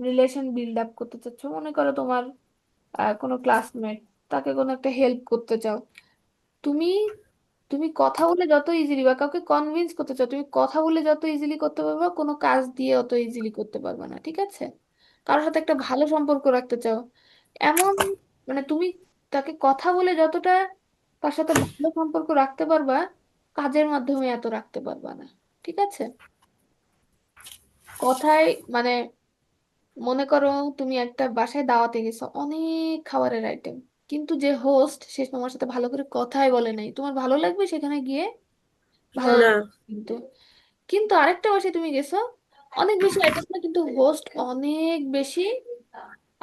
রিলেশন বিল্ড আপ করতে চাচ্ছ, মনে করো তোমার কোনো ক্লাসমেট, তাকে কোনো একটা হেল্প করতে চাও, তুমি তুমি কথা বলে যত ইজিলি, বা কাউকে কনভিন্স করতে চাও, তুমি কথা বলে যত ইজিলি করতে পারবে, কোনো কাজ দিয়ে অত ইজিলি করতে পারবে না, ঠিক আছে? কারোর সাথে একটা ভালো সম্পর্ক রাখতে চাও, এমন মানে তুমি তাকে কথা বলে যতটা তার সাথে ভালো সম্পর্ক রাখতে পারবা, কাজের মাধ্যমে এত রাখতে পারবা না, ঠিক আছে? কথায় মানে মনে করো তুমি একটা বাসায় দাওয়াতে গেছো, অনেক খাবারের আইটেম, কিন্তু যে হোস্ট সে তোমার সাথে ভালো করে কথাই বলে নাই, তোমার ভালো লাগবে সেখানে গিয়ে? ভালো না। না। লাগবে কিন্তু, কিন্তু আরেকটা বাসায় তুমি গেছো, অনেক বেশি আইটেম না, কিন্তু হোস্ট অনেক বেশি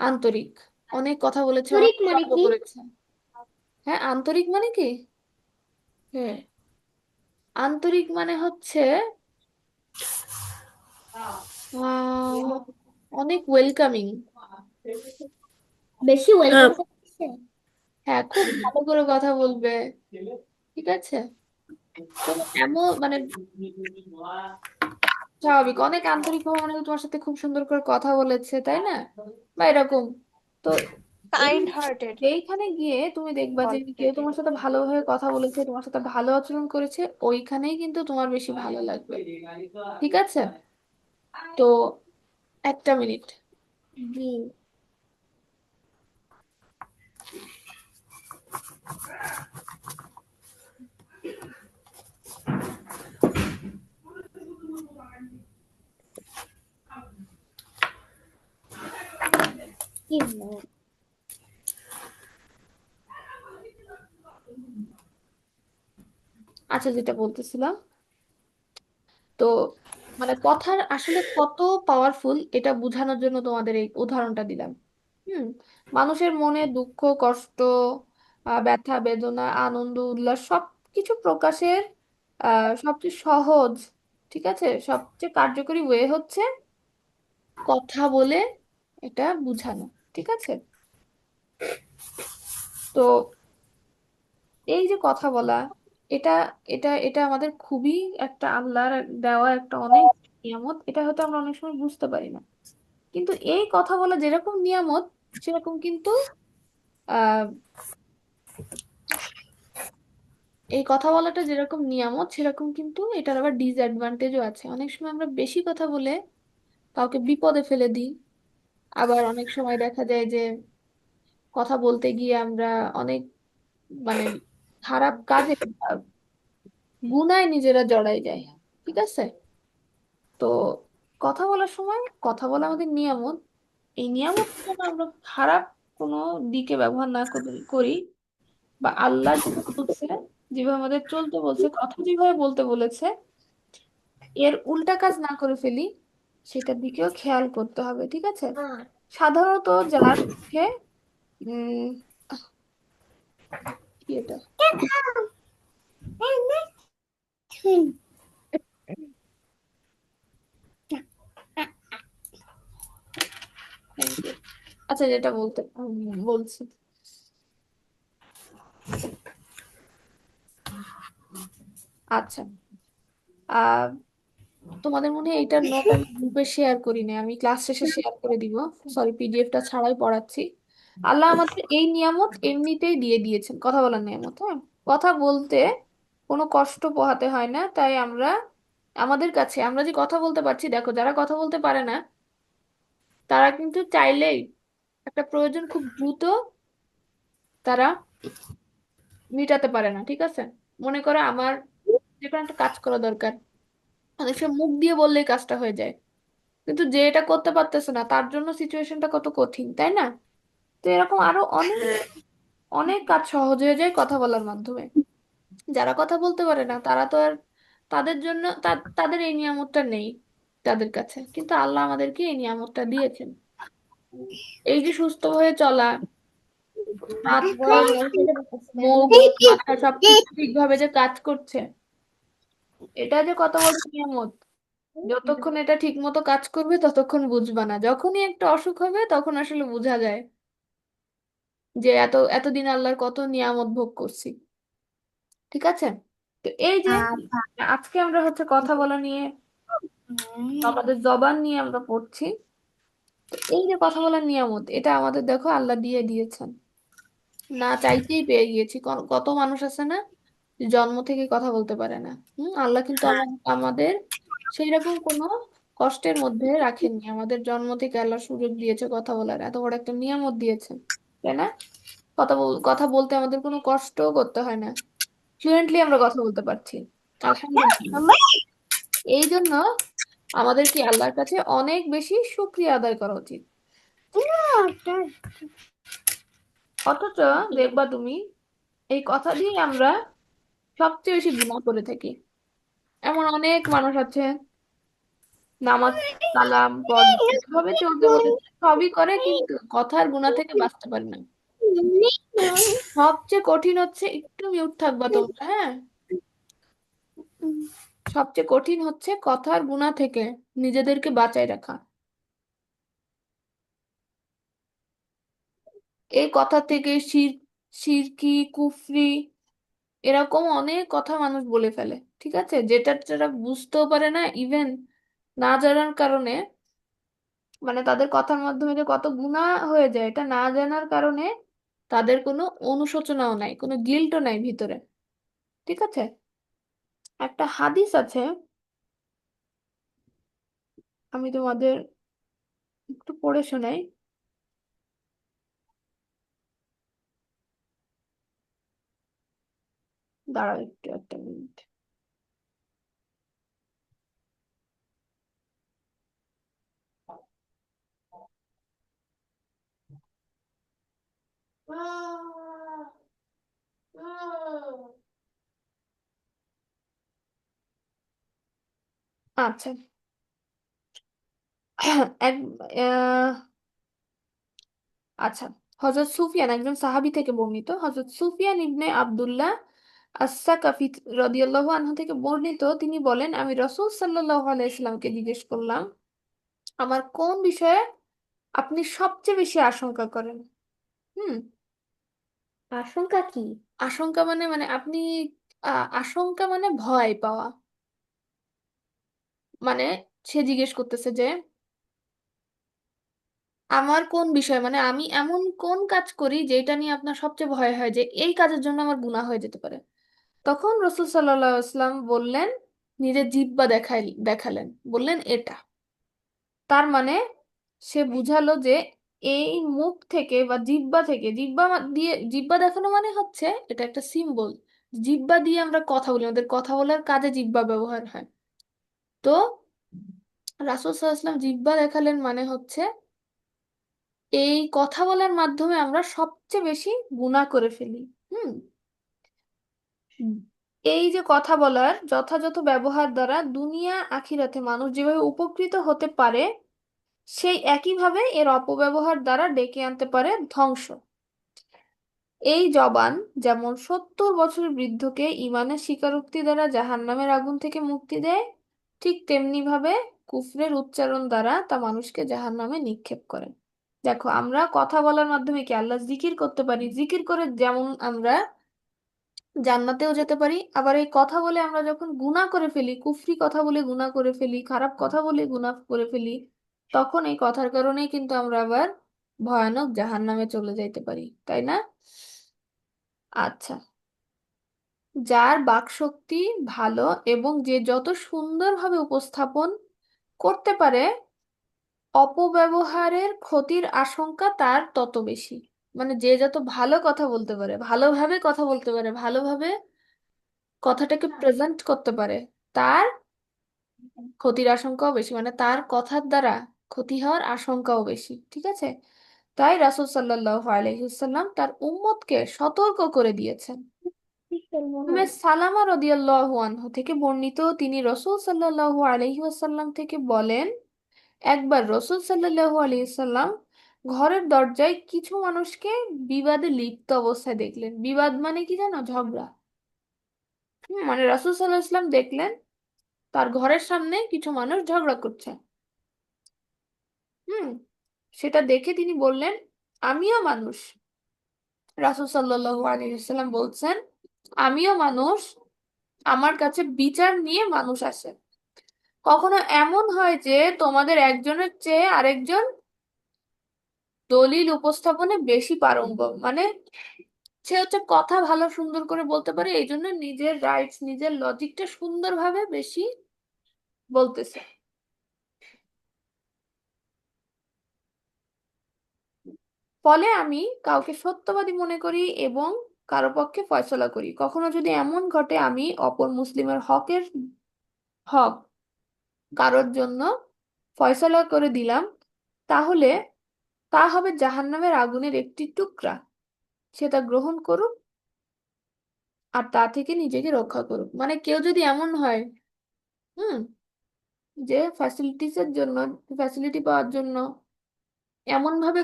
আন্তরিক, অনেক কথা বলেছে, অনেক আন্তরিক মানে গল্প কি? করেছে। হ্যাঁ, আন্তরিক মানে কি? হ্যাঁ। আন্তরিক মানে হচ্ছে আহ, অনেক ওয়েলকামিং। বেশি হ্যাঁ। ওয়েলকাম করতেছে। হ্যাঁ, খুব ভালো করে কথা বলবে, ঠিক আছে? তো এমন মানে স্বাভাবিক, অনেক আন্তরিক ভাবে মানে তোমার সাথে খুব সুন্দর করে কথা বলেছে, তাই না? বা এরকম। তো এই কাইন্ড হার্টেড। এইখানে গিয়ে তুমি দেখবা যে কেউ তোমার সাথে ভালোভাবে কথা বলেছে, তোমার সাথে ভালো আচরণ করেছে, ওইখানেই কিন্তু তোমার বেশি ভালো লাগবে, ঠিক আছে? তো একটা মিনিট। জি। কি হলো? আচ্ছা, যেটা বলতেছিলাম, তো মানে কথার আসলে কত পাওয়ারফুল এটা বোঝানোর জন্য তোমাদের এই উদাহরণটা দিলাম। হুম। মানুষের মনে দুঃখ, কষ্ট, ব্যথা, বেদনা, আনন্দ, উল্লাস সবকিছু প্রকাশের সবচেয়ে সহজ, ঠিক আছে, সবচেয়ে কার্যকরী ওয়ে হচ্ছে কথা বলে এটা বোঝানো, ঠিক আছে? তো এই যে কথা বলা, এটা এটা এটা আমাদের খুবই একটা আল্লাহর দেওয়া একটা অনেক নিয়ামত, এটা হয়তো আমরা অনেক সময় বুঝতে পারি না, কিন্তু এই কথা বলা যেরকম নিয়ামত, সেরকম কিন্তু আহ এই কথা বলাটা যেরকম নিয়ামত, সেরকম কিন্তু এটার আবার ডিসঅ্যাডভান্টেজও আছে। অনেক সময় আমরা বেশি কথা বলে কাউকে বিপদে ফেলে দিই, আবার অনেক সময় দেখা যায় যে কথা বলতে গিয়ে আমরা অনেক মানে খারাপ কাজে গুনায় নিজেরা জড়াই যাই, ঠিক আছে? তো কথা বলার সময় কথা বলা আমাদের নিয়ামত, এই নিয়ামত যেন আমরা খারাপ কোনো দিকে ব্যবহার না করি, বা আল্লাহ যেটা বলছে, যেভাবে আমাদের চলতে বলছে, কথা যেভাবে বলতে বলেছে, এর উল্টা কাজ না করে ফেলি, সেটার দিকেও খেয়াল করতে হবে, ঠিক আছে? হ্যাঁ। সাধারণত যার মুখে উম কি এটা, Thank you. আচ্ছা, যেটা বলছি, আচ্ছা, আহ তোমাদের মনে হয় এইটার নোট আমি গ্রুপে শেয়ার করি না, আমি ক্লাস শেষে শেয়ার করে দিব, সরি পিডিএফটা ছাড়াই পড়াচ্ছি। আল্লাহ আমাদের এই নিয়ামত এমনিতেই দিয়ে দিয়েছেন, কথা বলার নিয়ামত, হ্যাঁ? কথা বলতে কোনো কষ্ট পোহাতে হয় না, তাই আমরা আমাদের কাছে আমরা যে কথা বলতে পারছি, দেখো যারা কথা বলতে পারে না, তারা কিন্তু চাইলেই একটা প্রয়োজন খুব দ্রুত তারা মিটাতে পারে না, ঠিক আছে? মনে করো আমার যে কোনো একটা কাজ করা দরকার, অনেক সময় মুখ দিয়ে বললেই কাজটা হয়ে যায়, কিন্তু যে এটা করতে পারতেছে না তার জন্য সিচুয়েশনটা কত কঠিন, তাই না? তো এরকম আরো অনেক হ্যাঁ। অনেক কাজ সহজ হয়ে যায় কথা বলার মাধ্যমে। যারা কথা বলতে পারে না তারা তো আর, তাদের জন্য তাদের এই নিয়ামতটা নেই তাদের কাছে, কিন্তু আল্লাহ আমাদেরকে এই নিয়ামতটা দিয়েছেন, এই যে সুস্থ হয়ে চলা, হাত বড় পা মানুষ হতে পারতেছে না। মুখ মাথা সবকিছু ঠিকভাবে যে কাজ করছে, এটা যে কত বড় নিয়ামত। যতক্ষণ এটা ঠিক মতো কাজ করবে ততক্ষণ বুঝবা না, যখনই একটা অসুখ হবে তখন আসলে বোঝা যায় যে এতদিন আল্লাহর কত নিয়ামত ভোগ করছি। ঠিক আছে? তো এই যে আজকে আমরা হচ্ছে কথা বলা নিয়ে, আমাদের জবান নিয়ে আমরা পড়ছি। তো এই যে কথা বলার নিয়ামত, এটা আমাদের দেখো আল্লাহ দিয়ে দিয়েছেন, না চাইতেই পেয়ে গিয়েছি। কত মানুষ আছে না যে জন্ম থেকে কথা বলতে পারে না। আল্লাহ কিন্তু আমাদের সেই রকম কোনো কষ্টের মধ্যে রাখেননি, আমাদের জন্ম থেকে আল্লাহ সুযোগ দিয়েছে কথা বলার, এত বড় একটা নিয়ামত দিয়েছেন, তাই না? কথা বলতে আমাদের কোনো কষ্টও করতে হয় না, ফ্লুয়েন্টলি আমরা কথা বলতে পারছি, আলহামদুলিল্লাহ। এই জন্য আমাদের কি আল্লাহর কাছে অনেক বেশি শুকরিয়া আদায় করা উচিত। অথচ দেখবা তুমি, এই কথা দিয়ে আমরা সবচেয়ে বেশি গুনাহ করে থাকি। এমন অনেক মানুষ আছে, নামাজ কালাম পড়ে, এভাবে চলতে বলে সবই করে, কিন্তু কথার গুনাহ থেকে বাঁচতে পারে না। সবচেয়ে কঠিন হচ্ছে, একটু মিউট থাকবা তোমরা, হ্যাঁ? সবচেয়ে কঠিন হচ্ছে কথার গুনাহ থেকে নিজেদেরকে বাঁচায় রাখা। এই কথা থেকে শিরকি, কুফরি, এরকম অনেক কথা মানুষ বলে ফেলে। ঠিক আছে, যেটা যারা বুঝতেও পারে না, ইভেন না জানার কারণে, মানে তাদের কথার মাধ্যমে যে কত গুনাহ হয়ে যায় এটা না জানার কারণে তাদের কোনো অনুশোচনাও নাই, কোনো গিল্টও নাই ভিতরে। ঠিক আছে, একটা হাদিস আছে, আমি তোমাদের একটু পড়ে শোনাই। দাঁড়াও একটু, একটা মিনিট। আচ্ছা। এক আহ, আচ্ছা, হযরত সুফিয়ান, একজন সাহাবী থেকে বর্ণিত, হযরত সুফিয়ান ইবনে আব্দুল্লাহ আস-সাকাফি রাদিয়াল্লাহু আনহু থেকে বর্ণিত, তিনি বলেন, আমি রাসূল সাল্লাল্লাহু আলাইহি সাল্লামকে জিজ্ঞেস করলাম, আমার কোন বিষয়ে আপনি সবচেয়ে বেশি আশঙ্কা করেন? হুম। আশঙ্কা কি? আশঙ্কা মানে, আপনি আশঙ্কা মানে ভয় পাওয়া, মানে সে জিজ্ঞেস করতেছে যে আমার কোন বিষয়, মানে আমি এমন কোন কাজ করি যেটা নিয়ে আপনার সবচেয়ে ভয় হয় যে এই কাজের জন্য আমার গুনাহ হয়ে যেতে পারে। তখন রসুল সাল্লাল্লাহু আলাইহি ওয়াসাল্লাম বললেন, নিজের জিহ্বা দেখালেন, বললেন এটা। তার মানে সে বুঝালো যে এই মুখ থেকে বা জিহ্বা থেকে, দিয়ে জিহ্বা দেখানো মানে হচ্ছে এটা একটা সিম্বল, জিহ্বা দিয়ে আমরা কথা বলি, আমাদের কথা বলার কাজে জিহ্বা ব্যবহার হয়। তো রাসূল সাল্লাল্লাহু আলাইহি ওয়াসাল্লাম জিহ্বা দেখালেন মানে হচ্ছে এই কথা বলার মাধ্যমে আমরা সবচেয়ে বেশি গুনাহ করে ফেলি। হুম। হুম। এই যে কথা বলার যথাযথ ব্যবহার দ্বারা দুনিয়া আখিরাতে মানুষ যেভাবে উপকৃত হতে পারে, সেই একইভাবে এর অপব্যবহার দ্বারা ডেকে আনতে পারে ধ্বংস। এই জবান যেমন 70 বছরের বৃদ্ধকে ইমানের স্বীকারোক্তি দ্বারা জাহান্নামের আগুন থেকে মুক্তি দেয়, ঠিক তেমনি ভাবে কুফরের উচ্চারণ দ্বারা তা মানুষকে জাহান্নামে নিক্ষেপ করে। দেখো, আমরা কথা বলার মাধ্যমে কি আল্লাহ জিকির করতে পারি, জিকির করে যেমন আমরা জান্নাতেও যেতে পারি, আবার এই কথা বলে আমরা যখন গুনাহ করে ফেলি, কুফরি কথা বলে গুনাহ করে ফেলি, খারাপ কথা বলে গুনাহ করে ফেলি, তখন এই কথার কারণেই কিন্তু আমরা আবার ভয়ানক জাহান্নামে চলে যাইতে পারি, তাই না? আচ্ছা, যার বাকশক্তি ভালো এবং যে যত সুন্দরভাবে উপস্থাপন করতে পারে, অপব্যবহারের ক্ষতির আশঙ্কা তার তত বেশি। মানে যে যত ভালো কথা বলতে পারে, ভালোভাবে কথা বলতে পারে, ভালোভাবে কথাটাকে প্রেজেন্ট করতে পারে, তার ক্ষতির আশঙ্কাও বেশি, মানে তার কথার দ্বারা ক্ষতি হওয়ার আশঙ্কাও বেশি। ঠিক আছে, তাই রাসূল সাল্লাল্লাহু আলাইহি ওয়াসাল্লাম তার উম্মতকে সতর্ক করে দিয়েছেন। উম্মে সালামা রাদিয়াল্লাহু আনহু থেকে বর্ণিত, তিনি রাসূল সাল্লাল্লাহু আলাইহি ওয়াসাল্লাম থেকে বলেন, একবার রাসূল সাল্লাল্লাহু আলাইহি ওয়াসাল্লাম ঘরের দরজায় কিছু মানুষকে বিবাদে লিপ্ত অবস্থায় দেখলেন। বিবাদ মানে কি জানো? ঝগড়া। মানে রাসূল সাল্লাল্লাহু আলাইহি ওয়াসাল্লাম দেখলেন তার ঘরের সামনে কিছু মানুষ ঝগড়া করছে। হুম সেটা দেখে তিনি বললেন, আমিও মানুষ। রাসূল সাল্লাল্লাহু আলাইহি ওয়াসাল্লাম বলছেন, আমিও মানুষ, আমার কাছে বিচার নিয়ে মানুষ আসে। কখনো এমন হয় যে তোমাদের একজনের চেয়ে আরেকজন দলিল উপস্থাপনে বেশি পারঙ্গম, মানে সে হচ্ছে কথা ভালো সুন্দর করে বলতে পারে, এই জন্য নিজের রাইটস নিজের লজিকটা সুন্দরভাবে বেশি বলতেছে। ফলে আমি কাউকে সত্যবাদী মনে করি এবং কারো পক্ষে ফয়সালা করি। কখনো যদি এমন ঘটে আমি অপর মুসলিমের হক কারোর জন্য ফয়সালা করে দিলাম, তাহলে তা হবে জাহান্নামের আগুনের একটি টুকরা। সে তা গ্রহণ করুক আর তা থেকে নিজেকে রক্ষা করুক। মানে কেউ যদি এমন হয়, হুম যে ফ্যাসিলিটিসের জন্য, ফ্যাসিলিটি পাওয়ার জন্য এমন ভাবে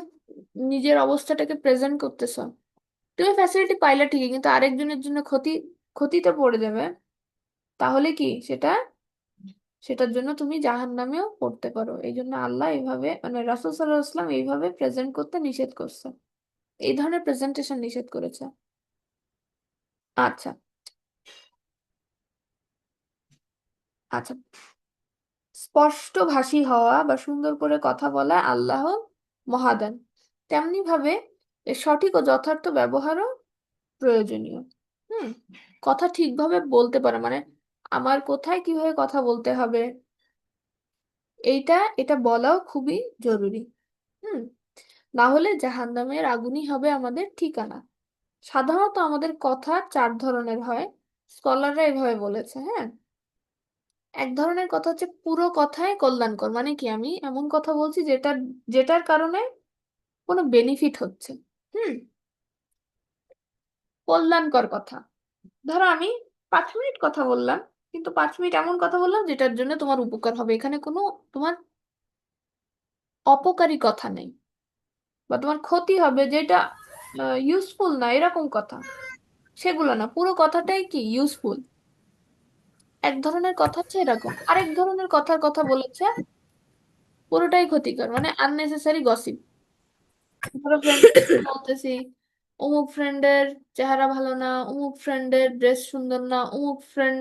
নিজের অবস্থাটাকে প্রেজেন্ট করতেছ, তুমি ফ্যাসিলিটি পাইলে ঠিকই কিন্তু আরেকজনের জন্য ক্ষতিতে পড়ে যাবে, তাহলে কি সেটার জন্য তুমি জাহান্নামেও পড়তে পারো। এই জন্য আল্লাহ এইভাবে, মানে রাসূল সাল্লাল্লাহু আলাইহি ওয়াসাল্লাম এইভাবে প্রেজেন্ট করতে নিষেধ করছে, এই ধরনের প্রেজেন্টেশন নিষেধ করেছে। আচ্ছা, আচ্ছা, স্পষ্টভাষী হওয়া বা সুন্দর করে কথা বলা আল্লাহ মহাদান, তেমনি ভাবে এর সঠিক ও যথার্থ ব্যবহারও প্রয়োজনীয়। হুম কথা ঠিকভাবে বলতে পারে, মানে আমার কোথায় কিভাবে কথা বলতে হবে এটা বলাও খুবই জরুরি। হুম না হলে জাহান্নামের আগুনই হবে আমাদের ঠিকানা। সাধারণত আমাদের কথা চার ধরনের হয়, স্কলাররা এভাবে বলেছে। হ্যাঁ, এক ধরনের কথা হচ্ছে পুরো কথাই কল্যাণকর, মানে কি আমি এমন কথা বলছি যেটার কারণে কোনো বেনিফিট হচ্ছে। হুম কল্যাণকর কথা, ধরো আমি 5 মিনিট কথা বললাম, কিন্তু 5 মিনিট এমন কথা বললাম যেটার জন্য তোমার উপকার হবে, এখানে কোনো তোমার অপকারী কথা নেই বা তোমার ক্ষতি হবে যেটা ইউজফুল না, এরকম কথা সেগুলো না, পুরো কথাটাই কি ইউজফুল। এক ধরনের কথা হচ্ছে এরকম, আরেক ধরনের কথার কথা বলেছে পুরোটাই ক্ষতিকর, মানে আননেসেসারি গসিপ। ধরো ফ্রেন্ড বলতেছি অমুক ফ্রেন্ডের চেহারা ভালো না, অমুক ফ্রেন্ডের ড্রেস সুন্দর না, অমুক ফ্রেন্ড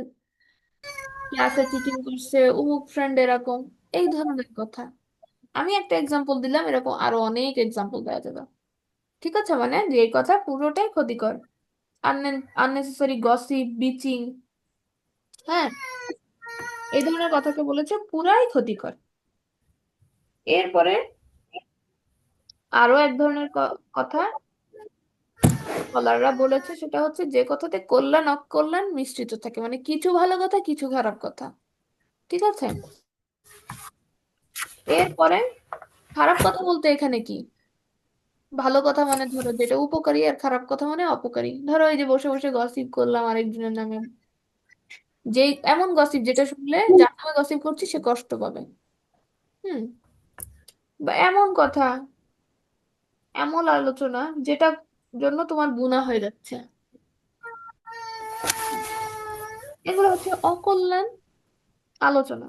ক্লাসে চিটিং করছে, অমুক ফ্রেন্ড এরকম, এই ধরনের কথা। আমি একটা এক্সাম্পল দিলাম, এরকম আরো অনেক এক্সাম্পল দেওয়া যাবে। ঠিক আছে, মানে যে এই কথা পুরোটাই ক্ষতিকর, আননেসেসারি গসিপ, বিচিং, হ্যাঁ, এই ধরনের কথাকে বলেছে পুরাই ক্ষতিকর। এরপরে আরো এক ধরনের কথা স্কলাররা বলেছে, সেটা হচ্ছে যে কথাতে কল্যাণ অকল্যাণ মিশ্রিত থাকে, মানে কিছু ভালো কথা কিছু খারাপ কথা। ঠিক আছে, এরপরে খারাপ কথা বলতে এখানে কি, ভালো কথা মানে ধরো যেটা উপকারী, আর খারাপ কথা মানে অপকারী। ধরো এই যে বসে বসে গসিপ করলাম আরেকজনের নামে, যে এমন গসিপ যেটা শুনলে যার নামে গসিপ করছি সে কষ্ট পাবে। হুম বা এমন কথা, এমন আলোচনা যেটা জন্য তোমার গুনাহ হয়ে যাচ্ছে, এগুলো হচ্ছে অকল্যাণ আলোচনা।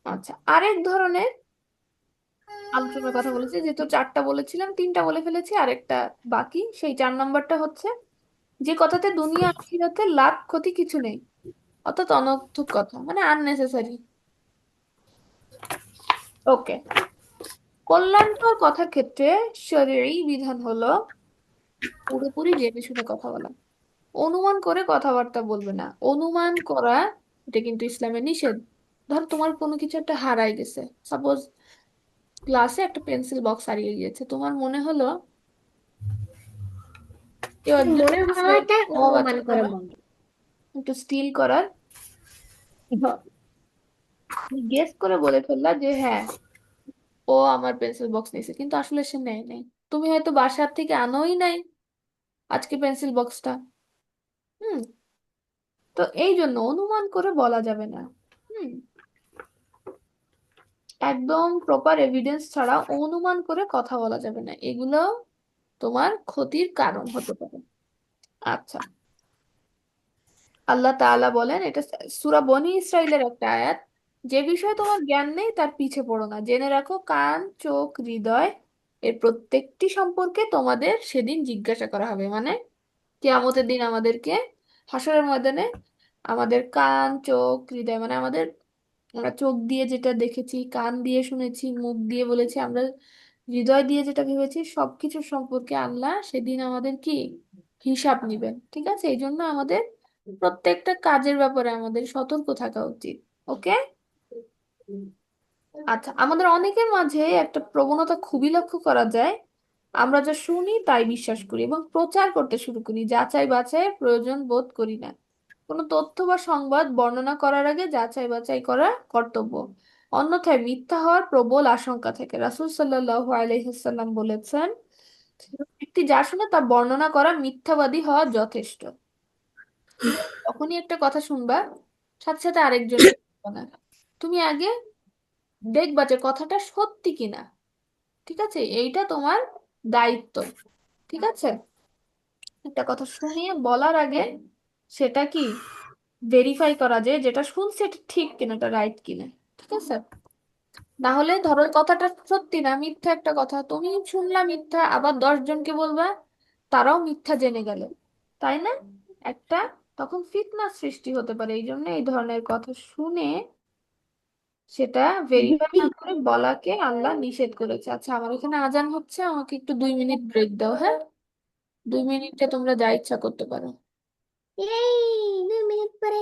আচ্ছা, আরেক ধরনের আলোচনার কথা বলেছি, যেহেতু চারটা বলেছিলাম তিনটা বলে ফেলেছি, আরেকটা বাকি, সেই 4 নম্বরটা হচ্ছে যে কথাতে দুনিয়া আখিরাতে লাভ ক্ষতি কিছু নেই, অর্থাৎ অনর্থক কথা, মানে আননেসেসারি। ওকে, কল্যাণকর কথার ক্ষেত্রে শরীয়ী বিধান হলো পুরোপুরি জেনে শুনে কথা বলা। অনুমান করে কথাবার্তা বলবে না, অনুমান করা এটা কিন্তু ইসলামে নিষেধ। ধর তোমার কোনো কিছু একটা হারাই গেছে, সাপোজ ক্লাসে একটা পেন্সিল বক্স হারিয়ে গিয়েছে, তোমার মনে হলো কেউ একজন মনে আছে হওয়াটা অভাব আছে অনুমান করে ধরো বলে। একটু স্টিল করার, গেস করে বলে ফেললা যে হ্যাঁ ও আমার পেন্সিল বক্স নিয়েছে, কিন্তু আসলে সে নেয় নাই। তুমি হয়তো বাসার থেকে আনোই নাই আজকে পেন্সিল বক্সটা। হুম তো এই জন্য অনুমান করে বলা যাবে না। হুম একদম প্রপার এভিডেন্স ছাড়া অনুমান করে কথা বলা যাবে না, এগুলো তোমার ক্ষতির কারণ হতে পারে। আচ্ছা, আল্লাহ তাআলা বলেন, এটা সূরা বনি ইসরাইলের একটা আয়াত, যে বিষয়ে তোমার জ্ঞান নেই তার পিছে পড়ো না, জেনে রাখো কান, চোখ, হৃদয় এর প্রত্যেকটি সম্পর্কে তোমাদের সেদিন জিজ্ঞাসা করা হবে। মানে কিয়ামতের দিন আমাদেরকে হাসরের ময়দানে আমাদের কান, চোখ, হৃদয়, মানে আমাদের, আমরা চোখ দিয়ে যেটা দেখেছি, কান দিয়ে শুনেছি, মুখ দিয়ে বলেছি, আমরা হৃদয় দিয়ে যেটা ভেবেছি, সবকিছু সম্পর্কে আল্লাহ সেদিন আমাদের কি হিসাব নিবেন। ঠিক আছে, এই জন্য আমাদের প্রত্যেকটা কাজের ব্যাপারে আমাদের সতর্ক থাকা উচিত। ওকে। আচ্ছা, আমাদের অনেকের মাঝে একটা প্রবণতা খুবই লক্ষ্য করা যায়, আমরা যা শুনি তাই বিশ্বাস করি এবং প্রচার করতে শুরু করি, যাচাই বাছাইয়ের প্রয়োজন বোধ করি না। কোনো তথ্য বা সংবাদ বর্ণনা করার আগে যাচাই বাছাই করা কর্তব্য, অন্যথায় মিথ্যা হওয়ার প্রবল আশঙ্কা থেকে। রাসূল সাল্লাল্লাহু আলাইহি সাল্লাম বলেছেন, ব্যক্তি যা শুনে তা বর্ণনা করা মিথ্যাবাদী হওয়া যথেষ্ট। ঠিক আছে, যখনই একটা কথা শুনবা সাথে সাথে আরেকজনকে বলবা না, তুমি আগে দেখবা যে কথাটা সত্যি কিনা। ঠিক আছে, এইটা তোমার দায়িত্ব। ঠিক আছে, একটা কথা শুনিয়ে বলার আগে সেটা কি ভেরিফাই করা যায় যেটা শুনছে এটা ঠিক কিনা, এটা রাইট কিনা। ঠিক আছে, না হলে ধরো কথাটা সত্যি না, মিথ্যা একটা কথা তুমি শুনলা, মিথ্যা, আবার 10 জনকে বলবা, তারাও মিথ্যা জেনে গেল, তাই না? একটা তখন ফিতনা সৃষ্টি হতে পারে। এই জন্য এই ধরনের কথা শুনে সেটা ভেরিফাই না করে বলাকে আল্লাহ নিষেধ করেছে। আচ্ছা, আমার এখানে আজান হচ্ছে, আমাকে একটু 2 মিনিট ব্রেক দাও, হ্যাঁ? 2 মিনিটে তোমরা যা ইচ্ছা করতে পারো। এই 2 মিনিট পরে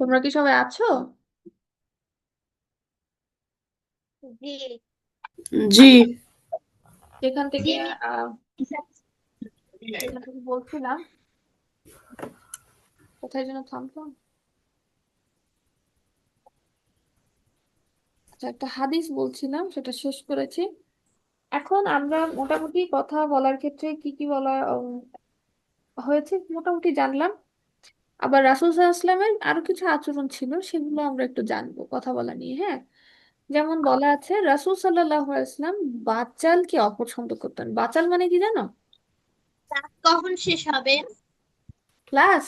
তোমরা কি সবাই আছো? জি। জি। আচ্ছা, যেখান থেকে আহ যেখান থেকে বলছিলাম, কোথায় যেন থামলাম। আচ্ছা, একটা হাদিস বলছিলাম, সেটা শেষ করেছি। এখন আমরা মোটামুটি কথা বলার ক্ষেত্রে কি কি বলা হয়েছে মোটামুটি জানলাম। আবার রাসূল সাল্লাল্লাহু আলাইহি ওয়াসাল্লামের আরো কিছু আচরণ ছিল, সেগুলো আমরা একটু জানবো কথা বলা নিয়ে, হ্যাঁ। যেমন বলা আছে, রাসূল সাল্লাল্লাহু আলাইহি ওয়াসাল্লাম বাচালকে অপছন্দ করতেন। বাচাল মানে কি জানো? ক্লাস কখন শেষ হবে? ক্লাস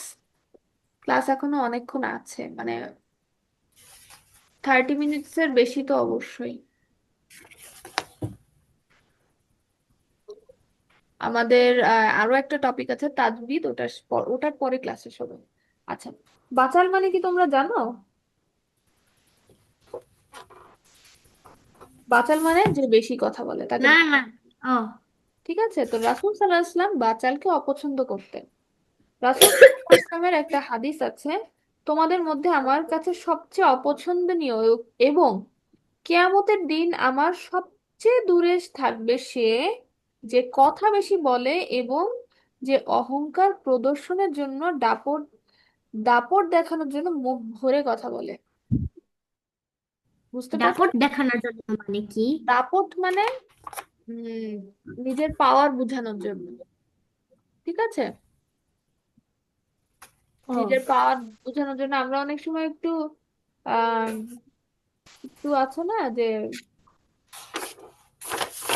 ক্লাস এখনো অনেকক্ষণ আছে, মানে 30 মিনিটসের বেশি তো অবশ্যই। আমাদের আরো একটা টপিক আছে তাজবিদ, ওটার পরে ক্লাসে হবে। আচ্ছা, বাচাল মানে কি তোমরা জানো? বাচাল মানে যে বেশি কথা বলে তাকে না না। বাচাল। ও। ঠিক আছে, তো রাসূল সাল্লাল্লাহু আলাইহি ওয়াসাল্লাম বাচালকে অপছন্দ করতেন। রাসূল সাল্লাল্লাহু আলাইহি ওয়াসাল্লামের একটা হাদিস আছে, তোমাদের মধ্যে আমার কাছে সবচেয়ে অপছন্দনীয় এবং কিয়ামতের দিন আমার সবচেয়ে দূরে থাকবে সে, যে কথা বেশি বলে এবং যে অহংকার প্রদর্শনের জন্য দাপট দাপট দেখানোর জন্য মুখ ভরে কথা বলে। বুঝতে পারছো? দাপট দেখানোর জন্য মানে কি? দাপট মানে উম নিজের পাওয়ার বোঝানোর জন্য। ঠিক আছে, ও। নিজের পাওয়ার বোঝানোর জন্য আমরা অনেক সময় একটু আহ একটু আছে না যে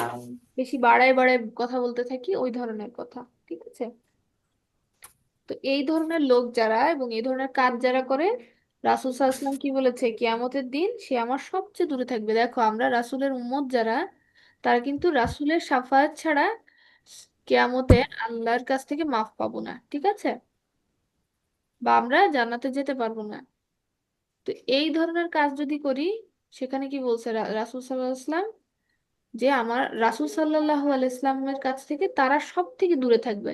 আহ, বেশি বাড়ায় বাড়ায় কথা বলতে থাকি, ওই ধরনের কথা। ঠিক আছে, তো এই ধরনের লোক যারা এবং এই ধরনের কাজ যারা করে, রাসূল সাল্লাল্লাহু আলাইহি ওয়াসাল্লাম কি বলেছে, কিয়ামতের দিন সে আমার সবচেয়ে দূরে থাকবে। দেখো, আমরা রাসূলের উম্মত যারা, তারা কিন্তু রাসূলের শাফায়াত ছাড়া কিয়ামতে আল্লাহর কাছ থেকে মাফ পাবো না। ঠিক আছে, বা আমরা জান্নাতে যেতে পারবো না। তো এই ধরনের কাজ যদি করি, সেখানে কি বলছে রাসূল সাল্লাল্লাহু আলাইহি ওয়াসাল্লাম, যে আমার রাসূল সাল্লাল্লাহু আলাইহি ওয়াসাল্লামের কাছ থেকে তারা সব থেকে দূরে থাকবে।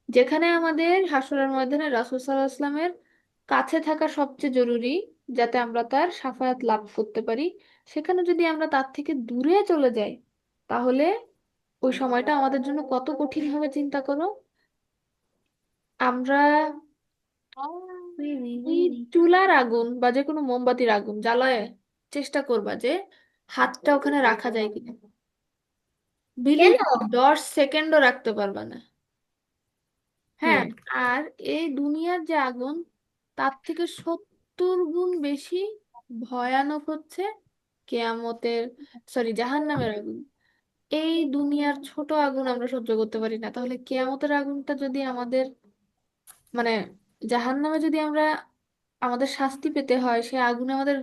যেখানে আমাদের হাসরের ময়দানে রাসূল সাল্লাল্লাহু আলাইহি ওয়াসাল্লামের কাছে থাকা সবচেয়ে জরুরি, যাতে আমরা তার শাফায়াত লাভ করতে পারি, সেখানে যদি আমরা তার থেকে দূরে চলে যাই, তাহলে ওই সময়টা আমাদের জন্য কত কঠিন হবে চিন্তা করো। আমরা ওই চুলার আগুন বা যে কোনো মোমবাতির আগুন জ্বালায় চেষ্টা করবা যে হাতটা ওখানে রাখা যায় কিনা, বিলিভ কেন? 10 সেকেন্ডও রাখতে পারবা না। হ্যাঁ, হুম। আর এই দুনিয়ার যে আগুন, তার থেকে 70 গুণ বেশি ভয়ানক হচ্ছে কেয়ামতের, সরি, জাহান্নামের আগুন। এই দুনিয়ার ছোট আগুন আমরা সহ্য করতে পারি না, তাহলে কেয়ামতের আগুনটা যদি আমাদের, মানে জাহান্নামে যদি আমরা আমাদের শাস্তি পেতে হয়, সে আগুনে আমাদের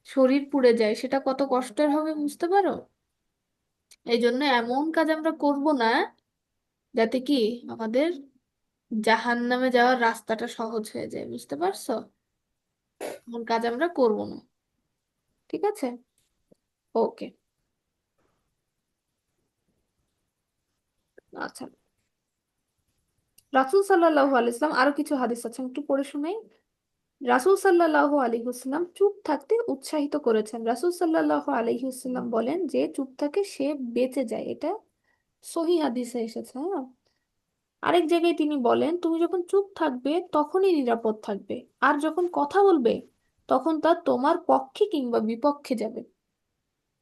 শরীর পুড়ে যায়, সেটা কত কষ্টের হবে বুঝতে পারো। এই জন্য এমন কাজ আমরা করব না যাতে কি আমাদের জাহান্নামে যাওয়ার রাস্তাটা সহজ হয়ে যায়, বুঝতে পারছো? এমন কাজ আমরা করব না। ঠিক আছে, ওকে। আচ্ছা, রাসূল সাল্লাল্লাহু আলাইহি ওয়াসাল্লাম আরো কিছু হাদিস আছে, আমি একটু পড়ে শুনাই। রাসূল সাল্লাল্লাহু আলাইহি ওয়াসাল্লাম চুপ থাকতে উৎসাহিত করেছেন। রাসূল সাল্লাল্লাহু আলাইহি ওয়াসাল্লাম বলেন, যে চুপ থাকে সে বেঁচে যায়। এটা সহিহ হাদিসে এসেছে, হ্যাঁ। আরেক জায়গায় তিনি বলেন, তুমি যখন চুপ থাকবে তখনই নিরাপদ থাকবে, আর যখন কথা বলবে তখন তা তোমার পক্ষে কিংবা বিপক্ষে যাবে।